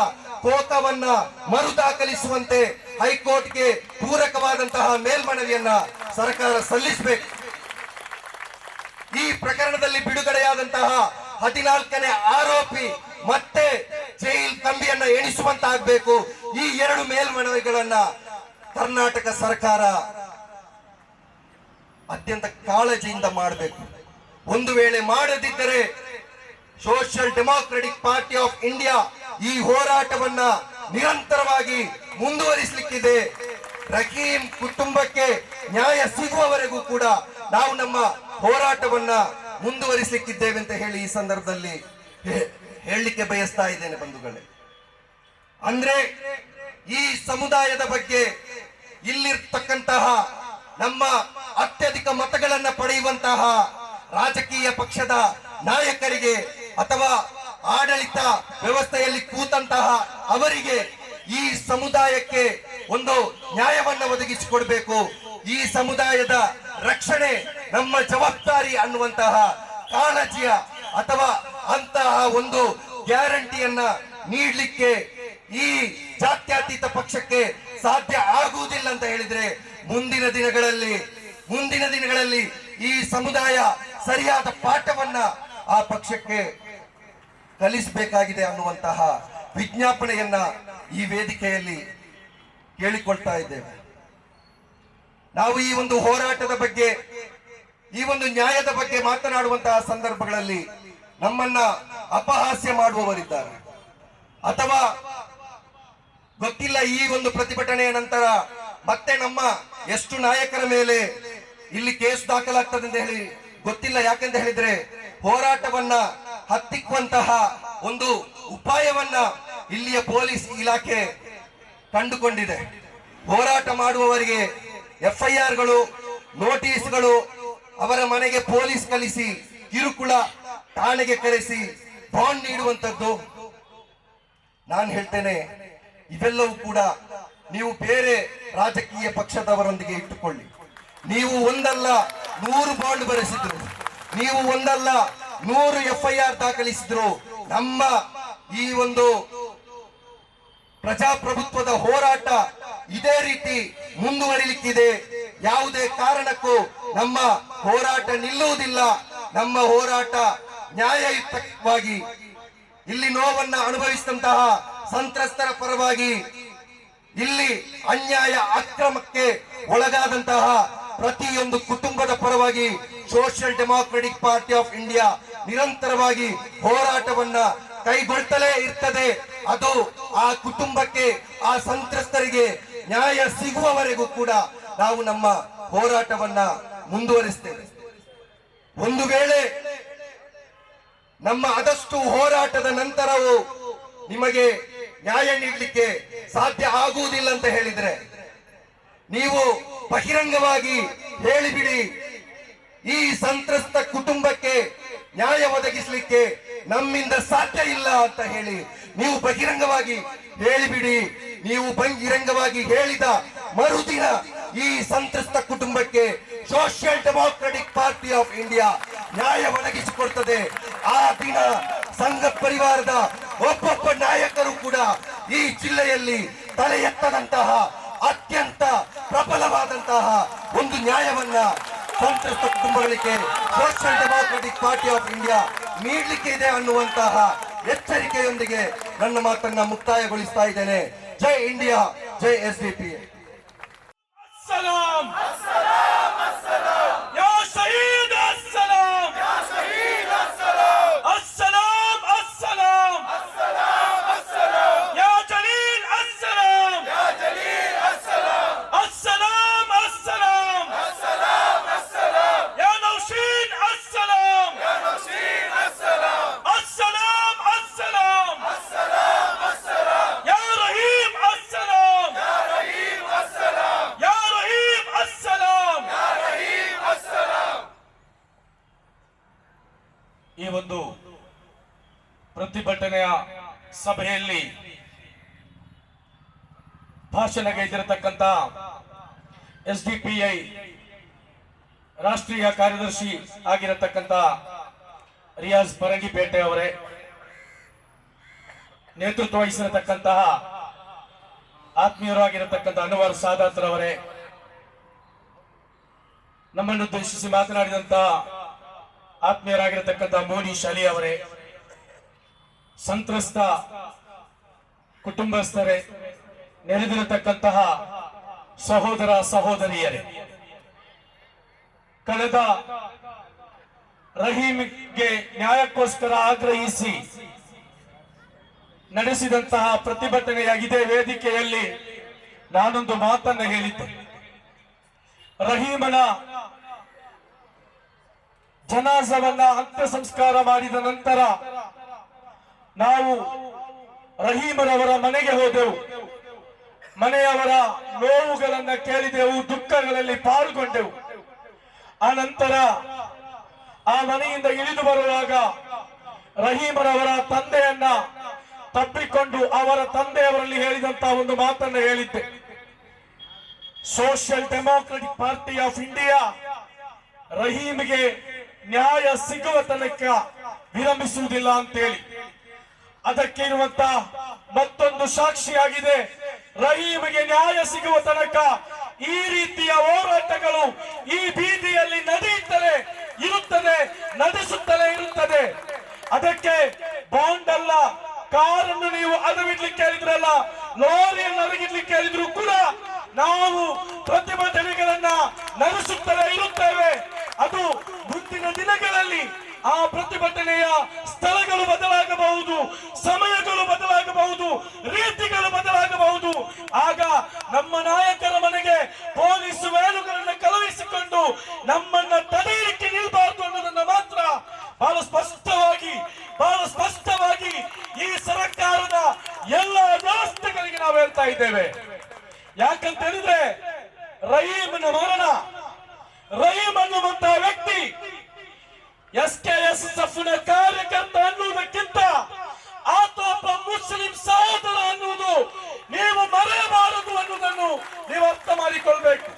ಕೋಕವನ್ನ ಮರು ದಾಖಲಿಸುವಂತೆ ಹೈಕೋರ್ಟ್ಗೆ ಪೂರಕವಾದಂತಹ ಮೇಲ್ಮನವಿಯನ್ನ ಸರ್ಕಾರ ಸಲ್ಲಿಸಬೇಕು. ಈ ಪ್ರಕರಣದಲ್ಲಿ ಬಿಡುಗಡೆಯಾದಂತಹ 14ನೇ ಆರೋಪಿ ಮತ್ತೆ ಜೈಲ್ ಕಂಬಿಯನ್ನ ಎಣಿಸುವಂತಾಗಬೇಕು. ಈ ಎರಡು ಮೇಲ್ಮನವಿಗಳನ್ನ ಕರ್ನಾಟಕ ಸರ್ಕಾರ ಅತ್ಯಂತ ಕಾಳಜಿಯಿಂದ ಮಾಡಬೇಕು. ಒಂದು ವೇಳೆ ಮಾಡದಿದ್ದರೆ social Democratic Party of India ಈ ಹೋರಾಟವನ್ನ ನಿರಂತರವಾಗಿ ಮುಂದುವರಿಸಲಿಕ್ಕಿದೆ. ರಹೀಂ ಕುಟುಂಬಕ್ಕೆ ನ್ಯಾಯ ಸಿಗುವವರೆಗೂ ಕೂಡ ನಾವು ನಮ್ಮ ಹೋರಾಟವನ್ನ ಮುಂದುವರಿಸಲಿಕ್ಕಿದ್ದೇವೆ ಅಂತ ಹೇಳಿ ಈ ಸಂದರ್ಭದಲ್ಲಿ ಹೇಳಲಿಕ್ಕೆ ಬಯಸ್ತಾ ಇದ್ದೇನೆ ಬಂಧುಗಳೇ. ಅಂದ್ರೆ ಈ ಸಮುದಾಯದ ಬಗ್ಗೆ ಇಲ್ಲಿರ್ತಕ್ಕಂತಹ ನಮ್ಮ ಅತ್ಯಧಿಕ ಮತಗಳನ್ನ ಪಡೆಯುವಂತಹ ರಾಜಕೀಯ ಪಕ್ಷದ ನಾಯಕರಿಗೆ ಅಥವಾ ಆಡಳಿತ ವ್ಯವಸ್ಥೆಯಲ್ಲಿ ಕೂತಂತಹ ಅವರಿಗೆ ಈ ಸಮುದಾಯಕ್ಕೆ ಒಂದು ನ್ಯಾಯವನ್ನ ಒದಗಿಸಿಕೊಡ್ಬೇಕು. ಈ ಸಮುದಾಯದ ರಕ್ಷಣೆ ನಮ್ಮ ಜವಾಬ್ದಾರಿ ಅನ್ನುವಂತಹ ಕಾಳಜಿಯ ಅಥವಾ ಅಂತಹ ಒಂದು ಗ್ಯಾರಂಟಿಯನ್ನ ನೀಡಲಿಕ್ಕೆ ಈ ಜಾತ್ಯತೀತ ಪಕ್ಷಕ್ಕೆ ಸಾಧ್ಯ ಆಗುವುದಿಲ್ಲ ಅಂತ ಹೇಳಿದ್ರೆ ಮುಂದಿನ ದಿನಗಳಲ್ಲಿ ಈ ಸಮುದಾಯ ಸರಿಯಾದ ಪಾಠವನ್ನ ಆ ಪಕ್ಷಕ್ಕೆ ಕಲಿಸಬೇಕಾಗಿದೆ ಅನ್ನುವಂತಹ ವಿಜ್ಞಾಪನೆಯನ್ನ ಈ ವೇದಿಕೆಯಲ್ಲಿ ಕೇಳಿಕೊಳ್ತಾ ಇದ್ದೇವೆ. ನಾವು ಈ ಒಂದು ಹೋರಾಟದ ಬಗ್ಗೆ, ಈ ಒಂದು ನ್ಯಾಯದ ಬಗ್ಗೆ ಮಾತನಾಡುವಂತಹ ಸಂದರ್ಭಗಳಲ್ಲಿ ನಮ್ಮನ್ನ ಅಪಹಾಸ್ಯ ಮಾಡುವವರಿದ್ದಾರೆ, ಅಥವಾ ಗೊತ್ತಿಲ್ಲ ಈ ಒಂದು ಪ್ರತಿಭಟನೆಯ ನಂತರ ಮತ್ತೆ ನಮ್ಮ ಎಷ್ಟು ನಾಯಕರ ಮೇಲೆ ಇಲ್ಲಿ ಕೇಸ್ ದಾಖಲಾಗ್ತದೆ ಅಂತ ಹೇಳಿ ಗೊತ್ತಿಲ್ಲ. ಯಾಕೆಂತ ಹೇಳಿದ್ರೆ ಹೋರಾಟವನ್ನ ಹತ್ತಿಕ್ಕುವಂತಹ ಒಂದು ಉಪಾಯವನ್ನ ಇಲ್ಲಿಯ ಪೊಲೀಸ್ ಇಲಾಖೆ ಕಂಡುಕೊಂಡಿದೆ. ಹೋರಾಟ ಮಾಡುವವರಿಗೆ FIRಗಳು, ನೋಟಿಸ್ಗಳು, ಅವರ ಮನೆಗೆ ಪೊಲೀಸ್ ಕಳಿಸಿ ಕಿರುಕುಳ, ಠಾಣೆಗೆ ಕರೆಸಿ ಬಾಂಡ್ ನೀಡುವಂತದ್ದು. ನಾನು ಹೇಳ್ತೇನೆ, ಇವೆಲ್ಲವೂ ಕೂಡ ನೀವು ಬೇರೆ ರಾಜಕೀಯ ಪಕ್ಷದವರೊಂದಿಗೆ ಇಟ್ಟುಕೊಳ್ಳಿ. ನೀವು ಒಂದಲ್ಲ 100 ಬಾಂಡ್ ಬರೆಸಿದ್ರು, ನೀವು ಒಂದಲ್ಲ 100 FIR ದಾಖಲಿಸಿದ್ರು, ನಮ್ಮ ಈ ಒಂದು ಪ್ರಜಾಪ್ರಭುತ್ವದ ಹೋರಾಟ ಇದೇ ರೀತಿ ಮುಂದುವರಿಲಿಕ್ಕಿದೆ. ಯಾವುದೇ ಕಾರಣಕ್ಕೂ ನಮ್ಮ ಹೋರಾಟ ನಿಲ್ಲುವುದಿಲ್ಲ. ನಮ್ಮ ಹೋರಾಟ ನ್ಯಾಯಯುತವಾಗಿ ಇಲ್ಲಿ ನೋವನ್ನ ಅನುಭವಿಸಿದಂತಹ ಸಂತ್ರಸ್ತರ ಪರವಾಗಿ, ಇಲ್ಲಿ ಅನ್ಯಾಯ ಅಕ್ರಮಕ್ಕೆ ಒಳಗಾದಂತಹ ಪ್ರತಿಯೊಂದು ಕುಟುಂಬದ ಪರವಾಗಿ social Democratic Party of India ನಿರಂತರವಾಗಿ ಹೋರಾಟವನ್ನ ಕೈಗೊಳ್ತಲೇ ಇರ್ತದೆ. ಅದು ಆ ಕುಟುಂಬಕ್ಕೆ, ಆ ಸಂತ್ರಸ್ತರಿಗೆ ನ್ಯಾಯ ಸಿಗುವವರೆಗೂ ಕೂಡ ನಾವು ನಮ್ಮ ಹೋರಾಟವನ್ನ ಮುಂದುವರಿಸ್ತೇವೆ. ಒಂದು ವೇಳೆ ನಮ್ಮ ಆದಷ್ಟು ಹೋರಾಟದ ನಂತರವೂ ನಿಮಗೆ ನ್ಯಾಯ ನೀಡಲಿಕ್ಕೆ ಸಾಧ್ಯ ಆಗುವುದಿಲ್ಲ ಅಂತ ಹೇಳಿದ್ರೆ ನೀವು ಬಹಿರಂಗವಾಗಿ ಹೇಳಿಬಿಡಿ, ಈ ಸಂತ್ರಸ್ತ ಕುಟುಂಬಕ್ಕೆ ನ್ಯಾಯ ಒದಗಿಸಲಿಕ್ಕೆ ನಮ್ಮಿಂದ ಸಾಧ್ಯ ಇಲ್ಲ ಅಂತ ಹೇಳಿ ನೀವು ಬಹಿರಂಗವಾಗಿ ಹೇಳಿಬಿಡಿ. ನೀವು ಬಹಿರಂಗವಾಗಿ ಹೇಳಿದ ಮರುದಿನ ಈ ಸಂತ್ರಸ್ತ ಕುಟುಂಬಕ್ಕೆ social Democratic Party of India ನ್ಯಾಯ ಒದಗಿಸಿಕೊಡ್ತದೆ. ಆ ದಿನ ಸಂಘ ಪರಿವಾರದ ಒಬ್ಬೊಬ್ಬ ನಾಯಕರು ಕೂಡ ಈ ಜಿಲ್ಲೆಯಲ್ಲಿ ತಲೆ ಎತ್ತದಂತಹ ಅತ್ಯಂತ ಪ್ರಬಲವಾದಂತಹ ಒಂದು ನ್ಯಾಯವನ್ನ ಸಂತ್ರಸ್ತ ಕುಟುಂಬಗಳಿಗೆ Social Democratic Party of India ನೀಡಲಿಕ್ಕೆ ಇದೆ ಅನ್ನುವಂತಹ ಎಚ್ಚರಿಕೆಯೊಂದಿಗೆ ನನ್ನ ಮಾತನ್ನ ಮುಕ್ತಾಯಗೊಳಿಸ್ತಾ ಇದ್ದೇನೆ. ಜೈ ಇಂಡಿಯಾ, ಜೈ SDP. السلام يا شهيد السلام السلام السلام يا جليل السلام السلام السلام يا نوشين السلام السلام السلام يا رحيم السلام يا رحيم السلام ಈ ಒಂದು ಪ್ರತಿಭಟನೆಯ ಸಭೆಯಲ್ಲಿ ಭಾಷಣಗೈದಿರತಕ್ಕಂತ SDPI ರಾಷ್ಟ್ರೀಯ ಕಾರ್ಯದರ್ಶಿ ಆಗಿರತಕ್ಕಂತ ರಿಯಾಜ್ ಪರಂಗಿಪೇಟೆ ಅವರೇ, ನೇತೃತ್ವ ವಹಿಸಿರತಕ್ಕಂತಹ ಆತ್ಮೀಯರಾಗಿರತಕ್ಕಂಥ ಅನ್ವರ್ ಸಾದಾತ್ ರವರೇ, ನಮ್ಮನ್ನು ಉದ್ದೇಶಿಸಿ ಮಾತನಾಡಿದಂತಹ ಆತ್ಮೀಯರಾಗಿರತಕ್ಕಂಥ ಮೋನಿಶ್ ಅಲಿ ಅವರೇ, ಸಂತ್ರಸ್ತ ಕುಟುಂಬಸ್ಥರೇ, ನೆರೆದಿರತಕ್ಕಂತಹ ಸಹೋದರ ಸಹೋದರಿಯರೇ, ಕಳೆದ ರಹೀಮ್ಗೆ ನ್ಯಾಯಕ್ಕೋಸ್ಕರ ಆಗ್ರಹಿಸಿ ನಡೆಸಿದಂತಹ ಪ್ರತಿಭಟನೆಯ ಇದೇ ವೇದಿಕೆಯಲ್ಲಿ ನಾನೊಂದು ಮಾತನ್ನು ಹೇಳಿದ್ದೆ. ರಹೀಮನ ಜನಾಜವನ್ನ ಅಂತ್ಯ ಸಂಸ್ಕಾರ ಮಾಡಿದ ನಂತರ ನಾವು ರಹೀಮರವರ ಮನೆಗೆ ಹೋದೆವು, ಮನೆಯವರ ನೋವುಗಳನ್ನ ಕೇಳಿದೆವು, ದುಃಖಗಳಲ್ಲಿ ಪಾಲ್ಗೊಂಡೆವು. ಆ ನಂತರ ಆ ಮನೆಯಿಂದ ಇಳಿದು ಬರುವಾಗ ರಹೀಮರವರ ತಂದೆಯನ್ನ ತಪ್ಪಿಕೊಂಡು ಅವರ ತಂದೆಯವರಲ್ಲಿ ಹೇಳಿದಂತಹ ಒಂದು ಮಾತನ್ನು ಹೇಳಿದ್ದೆ. Social Democratic Party of India ರಹೀಮ್ಗೆ ನ್ಯಾಯ ಸಿಗುವ ತನಕ ವಿರಮಿಸುವುದಿಲ್ಲ ಅಂತೇಳಿ. ಅದಕ್ಕೆ ಇರುವಂತ ಮತ್ತೊಂದು ಸಾಕ್ಷಿಯಾಗಿದೆ. ರಹೀಮ್ಗೆ ನ್ಯಾಯ ಸಿಗುವ ತನಕ ಈ ರೀತಿಯ ಹೋರಾಟಗಳು ಈ ಬೀದಿಯಲ್ಲಿ ನಡೆಯುತ್ತಲೇ ಇರುತ್ತದೆ, ನಡೆಸುತ್ತಲೇ ಇರುತ್ತದೆ. ಅದಕ್ಕೆ ಬಾಂಡ್ ಅಲ್ಲ, ಕಾರನ್ನು ನೀವು ಅಡವಿಡ್ಲಿಕ್ಕೆ ಹೇಳಿದ್ರಲ್ಲ, ಲಾರಿಯನ್ನು ಅಡಗಿಡ್ಲಿಕ್ಕೆ ಹೇಳಿದ್ರು ಕೂಡ ನಾವು ಪ್ರತಿಭಟನೆಗಳನ್ನ ನಡೆಸುತ್ತಲೇ ಇರುತ್ತೇವೆ. ಅದು ಮುಂದಿನ ದಿನಗಳಲ್ಲಿ ಆ ಪ್ರತಿಭಟನೆಯ ಸ್ಥಳಗಳು ಬದಲಾಗಬಹುದು, ಸಮಯಗಳು ಬದಲಾಗಬಹುದು, ರೀತಿಗಳು ಬದಲಾಗಬಹುದು. ಆಗ ನಮ್ಮ ನಾಯಕರ ಮನೆಗೆ ಪೊಲೀಸ್ ವ್ಯಾನುಗಳನ್ನು ಕಳುಹಿಸಿಕೊಂಡು ನಮ್ಮನ್ನ ತಡೆಯಲಿಕ್ಕೆ ನಿಲ್ಬಾರ್ದು ಅನ್ನೋದನ್ನ ಮಾತ್ರ ಬಹಳ ಸ್ಪಷ್ಟವಾಗಿ ಈ ಸರ್ಕಾರದ ಎಲ್ಲ ವ್ಯವಸ್ಥೆಗಳಿಗೆ ನಾವು ಹೇಳ್ತಾ ಇದ್ದೇವೆ. ಯಾಕಂತ ಹೇಳಿದ್ರೆ ರಹೀಮನ ಮರಣ, ರಹೀಮ್ ಅನ್ನುವಂತಹ ವ್ಯಕ್ತಿ SKSF ನ ಕಾರ್ಯಕರ್ತ ಅನ್ನುವುದಕ್ಕಿಂತ ಆತ ಒಬ್ಬ ಮುಸ್ಲಿಂ ಸಹೋದರ ಅನ್ನುವುದು ನೀವು ಮರೆಯಬಾರದು ಅನ್ನುವುದನ್ನು ನೀವು ಅರ್ಥ ಮಾಡಿಕೊಳ್ಬೇಕು.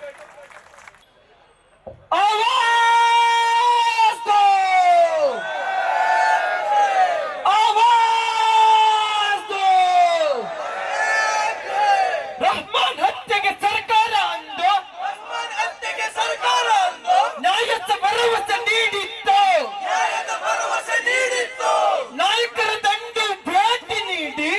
ರಹಮಾನ್ ಹತ್ಯೆಗೆ ಸರ್ಕಾರ ಅಂದು ನ್ಯಾಯದ ಭರವಸೆ ನೀಡಿತ್ತು, ನಾಯಕರ ದಂಡು ಭೇಟಿ ನೀಡಿ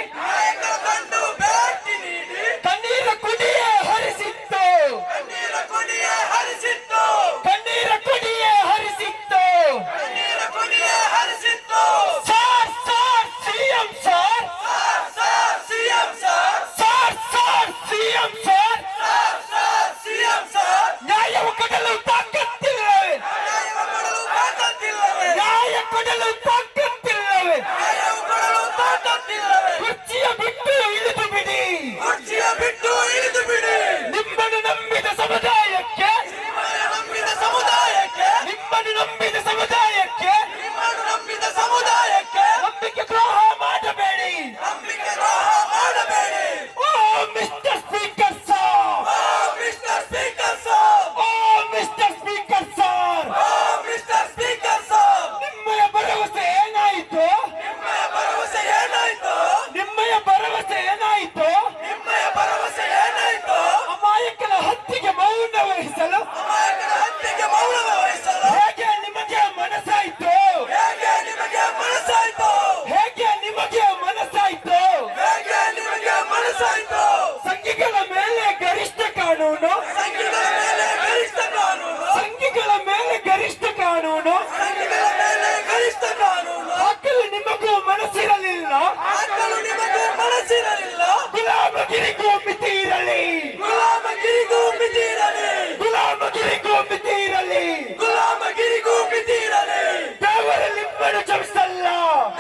ಗುಲಾಮಗಿರಿಗೂ ಮಿತಿ ಇರಲಿ, ಗುಲಾಮಗಿರಿಗೂ ಮಿತಿ ಇರಲಿ, ಗುಲಾಮಗಿರಿಗೂ ಮಿತಿ ಇರಲಿ. ಗುಲಾಮಗಿರಿಗೂ ಮಿತಿ ಇರಲಿ. ದೇವರು ನಿಮ್ಮನ್ನು ಕ್ಷಮಿಸಲ್ಲ,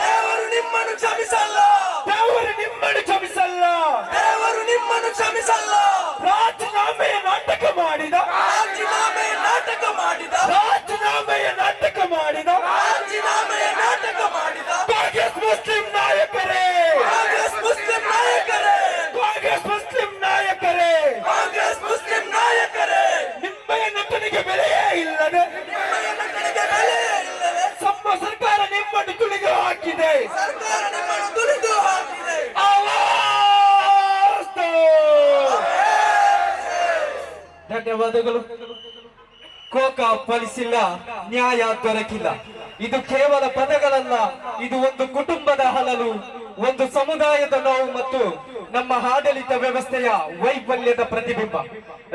ದೇವರು ನಿಮ್ಮನ್ನು ಕ್ಷಮಿಸಲ್ಲ, ದೇವರು ನಿಮ್ಮನ್ನು ಕ್ಷಮಿಸಲ್ಲ. ದೇವರು ನಿಮ್ಮನ್ನು ಕ್ಷಮಿಸಲ್ಲ. ರಾಜೀನಾಮೆಯ ನಾಟಕ ಮಾಡಿದ, ರಾಜೀನಾಮೆ ನಾಟಕ ಮಾಡಿದ, ರಾಜೀನಾಮೆಯ ನಾಟಕ ಮಾಡಿದ ರಾಜೀನಾಮೆಯ ನಾಟಕ ಮಾಡಿದ ಕಾಂಗ್ರೆಸ್ ಮುಸ್ಲಿಂ ನಾಯಕರೇ, ಕಾಂಗ್ರೆಸ್ ಮುಸ್ಲಿಂ ನಾಯಕರೇ, ಕಾಂಗ್ರೆಸ್ ಮುಸ್ಲಿಂ ನಾಯಕರೇ, ಕಾಂಗ್ರೆಸ್ ಮುಸ್ಲಿಂ ನಾಯಕರೇ, ನಿಮ್ಮಯ ನಟನೆಗೆ ಬೆಲೆಯೇ ಇಲ್ಲದೆ ನಿಮ್ಮಯ ನಟನೆಗೆ ಬೆಲೆಯೇ ಇಲ್ಲದೆ ನಮ್ಮ ಸರ್ಕಾರ ನಿಮ್ಮನ್ನು ತುಳಿದು ಹಾಕಿದೆ. ಸರ್ಕಾರ ನಿಮ್ಮನ್ನು ತುಳಿದು ಹಾಕಿದೆ. ಆವಾಜ್ ದೋ. ಧನ್ಯವಾದಗಳು. ಕೋಕಾ ಫಲಿಸಿಲ್ಲ, ನ್ಯಾಯ ದೊರಕಿಲ್ಲ. ಇದು ಕೇವಲ ಪದಗಳಲ್ಲ, ಇದು ಒಂದು ಕುಟುಂಬದ ಹಲಲು, ಒಂದು ಸಮುದಾಯದ ನೋವು ಮತ್ತು ನಮ್ಮ ಆಡಳಿತ ವ್ಯವಸ್ಥೆಯ ವೈಫಲ್ಯದ ಪ್ರತಿಬಿಂಬ.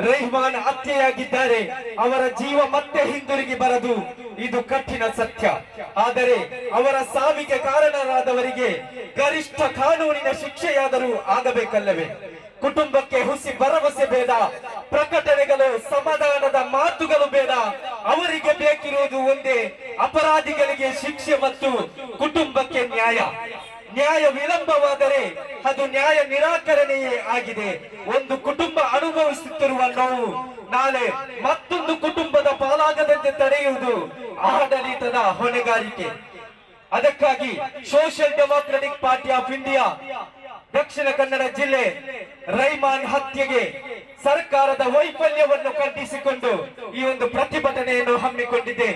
ರಹಮಾನ್ ಹತ್ಯೆಯಾಗಿದ್ದಾರೆ, ಅವರ ಜೀವ ಮತ್ತೆ ಹಿಂದಿರುಗಿ ಬರದು, ಇದು ಕಠಿಣ ಸತ್ಯ. ಆದರೆ ಅವರ ಸಾವಿಗೆ ಕಾರಣರಾದವರಿಗೆ ಗರಿಷ್ಠ ಕಾನೂನಿನ ಶಿಕ್ಷೆಯಾದರೂ ಆಗಬೇಕಲ್ಲವೇ? ಕುಟುಂಬಕ್ಕೆ ಹುಸಿ ಭರವಸೆ ಬೇಡ, ಪ್ರಕಟಣೆಗಳು, ಸಮಾಧಾನದ ಮಾತುಗಳು ಬೇಡ. ಅವರಿಗೆ ಬೇಕಿರುವುದು ಒಂದೇ, ಅಪರಾಧಿಗಳಿಗೆ ಶಿಕ್ಷೆ ಮತ್ತು ಕುಟುಂಬಕ್ಕೆ ನ್ಯಾಯ. ನ್ಯಾಯ ವಿಳಂಬವಾದರೆ ಅದು ನ್ಯಾಯ ನಿರಾಕರಣೆಯೇ ಆಗಿದೆ. ಒಂದು ಕುಟುಂಬ ಅನುಭವಿಸುತ್ತಿರುವ ನೋವು ನಾಳೆ ಮತ್ತೊಂದು ಕುಟುಂಬದ ಪಾಲಾಗದಂತೆ ತಡೆಯುವುದು ಆಡಳಿತದ ಹೊಣೆಗಾರಿಕೆ. ಅದಕ್ಕಾಗಿ social Democratic Party of India Dakshina Kannada ಜಿಲ್ಲೆ ರಹಮಾನ್ ಹತ್ಯೆಗೆ ಸರ್ಕಾರದ ವೈಫಲ್ಯವನ್ನು ಖಂಡಿಸಿಕೊಂಡು ಈ ಒಂದು ಪ್ರತಿಭಟನೆಯನ್ನು ಹಮ್ಮಿಕೊಂಡಿದೆ.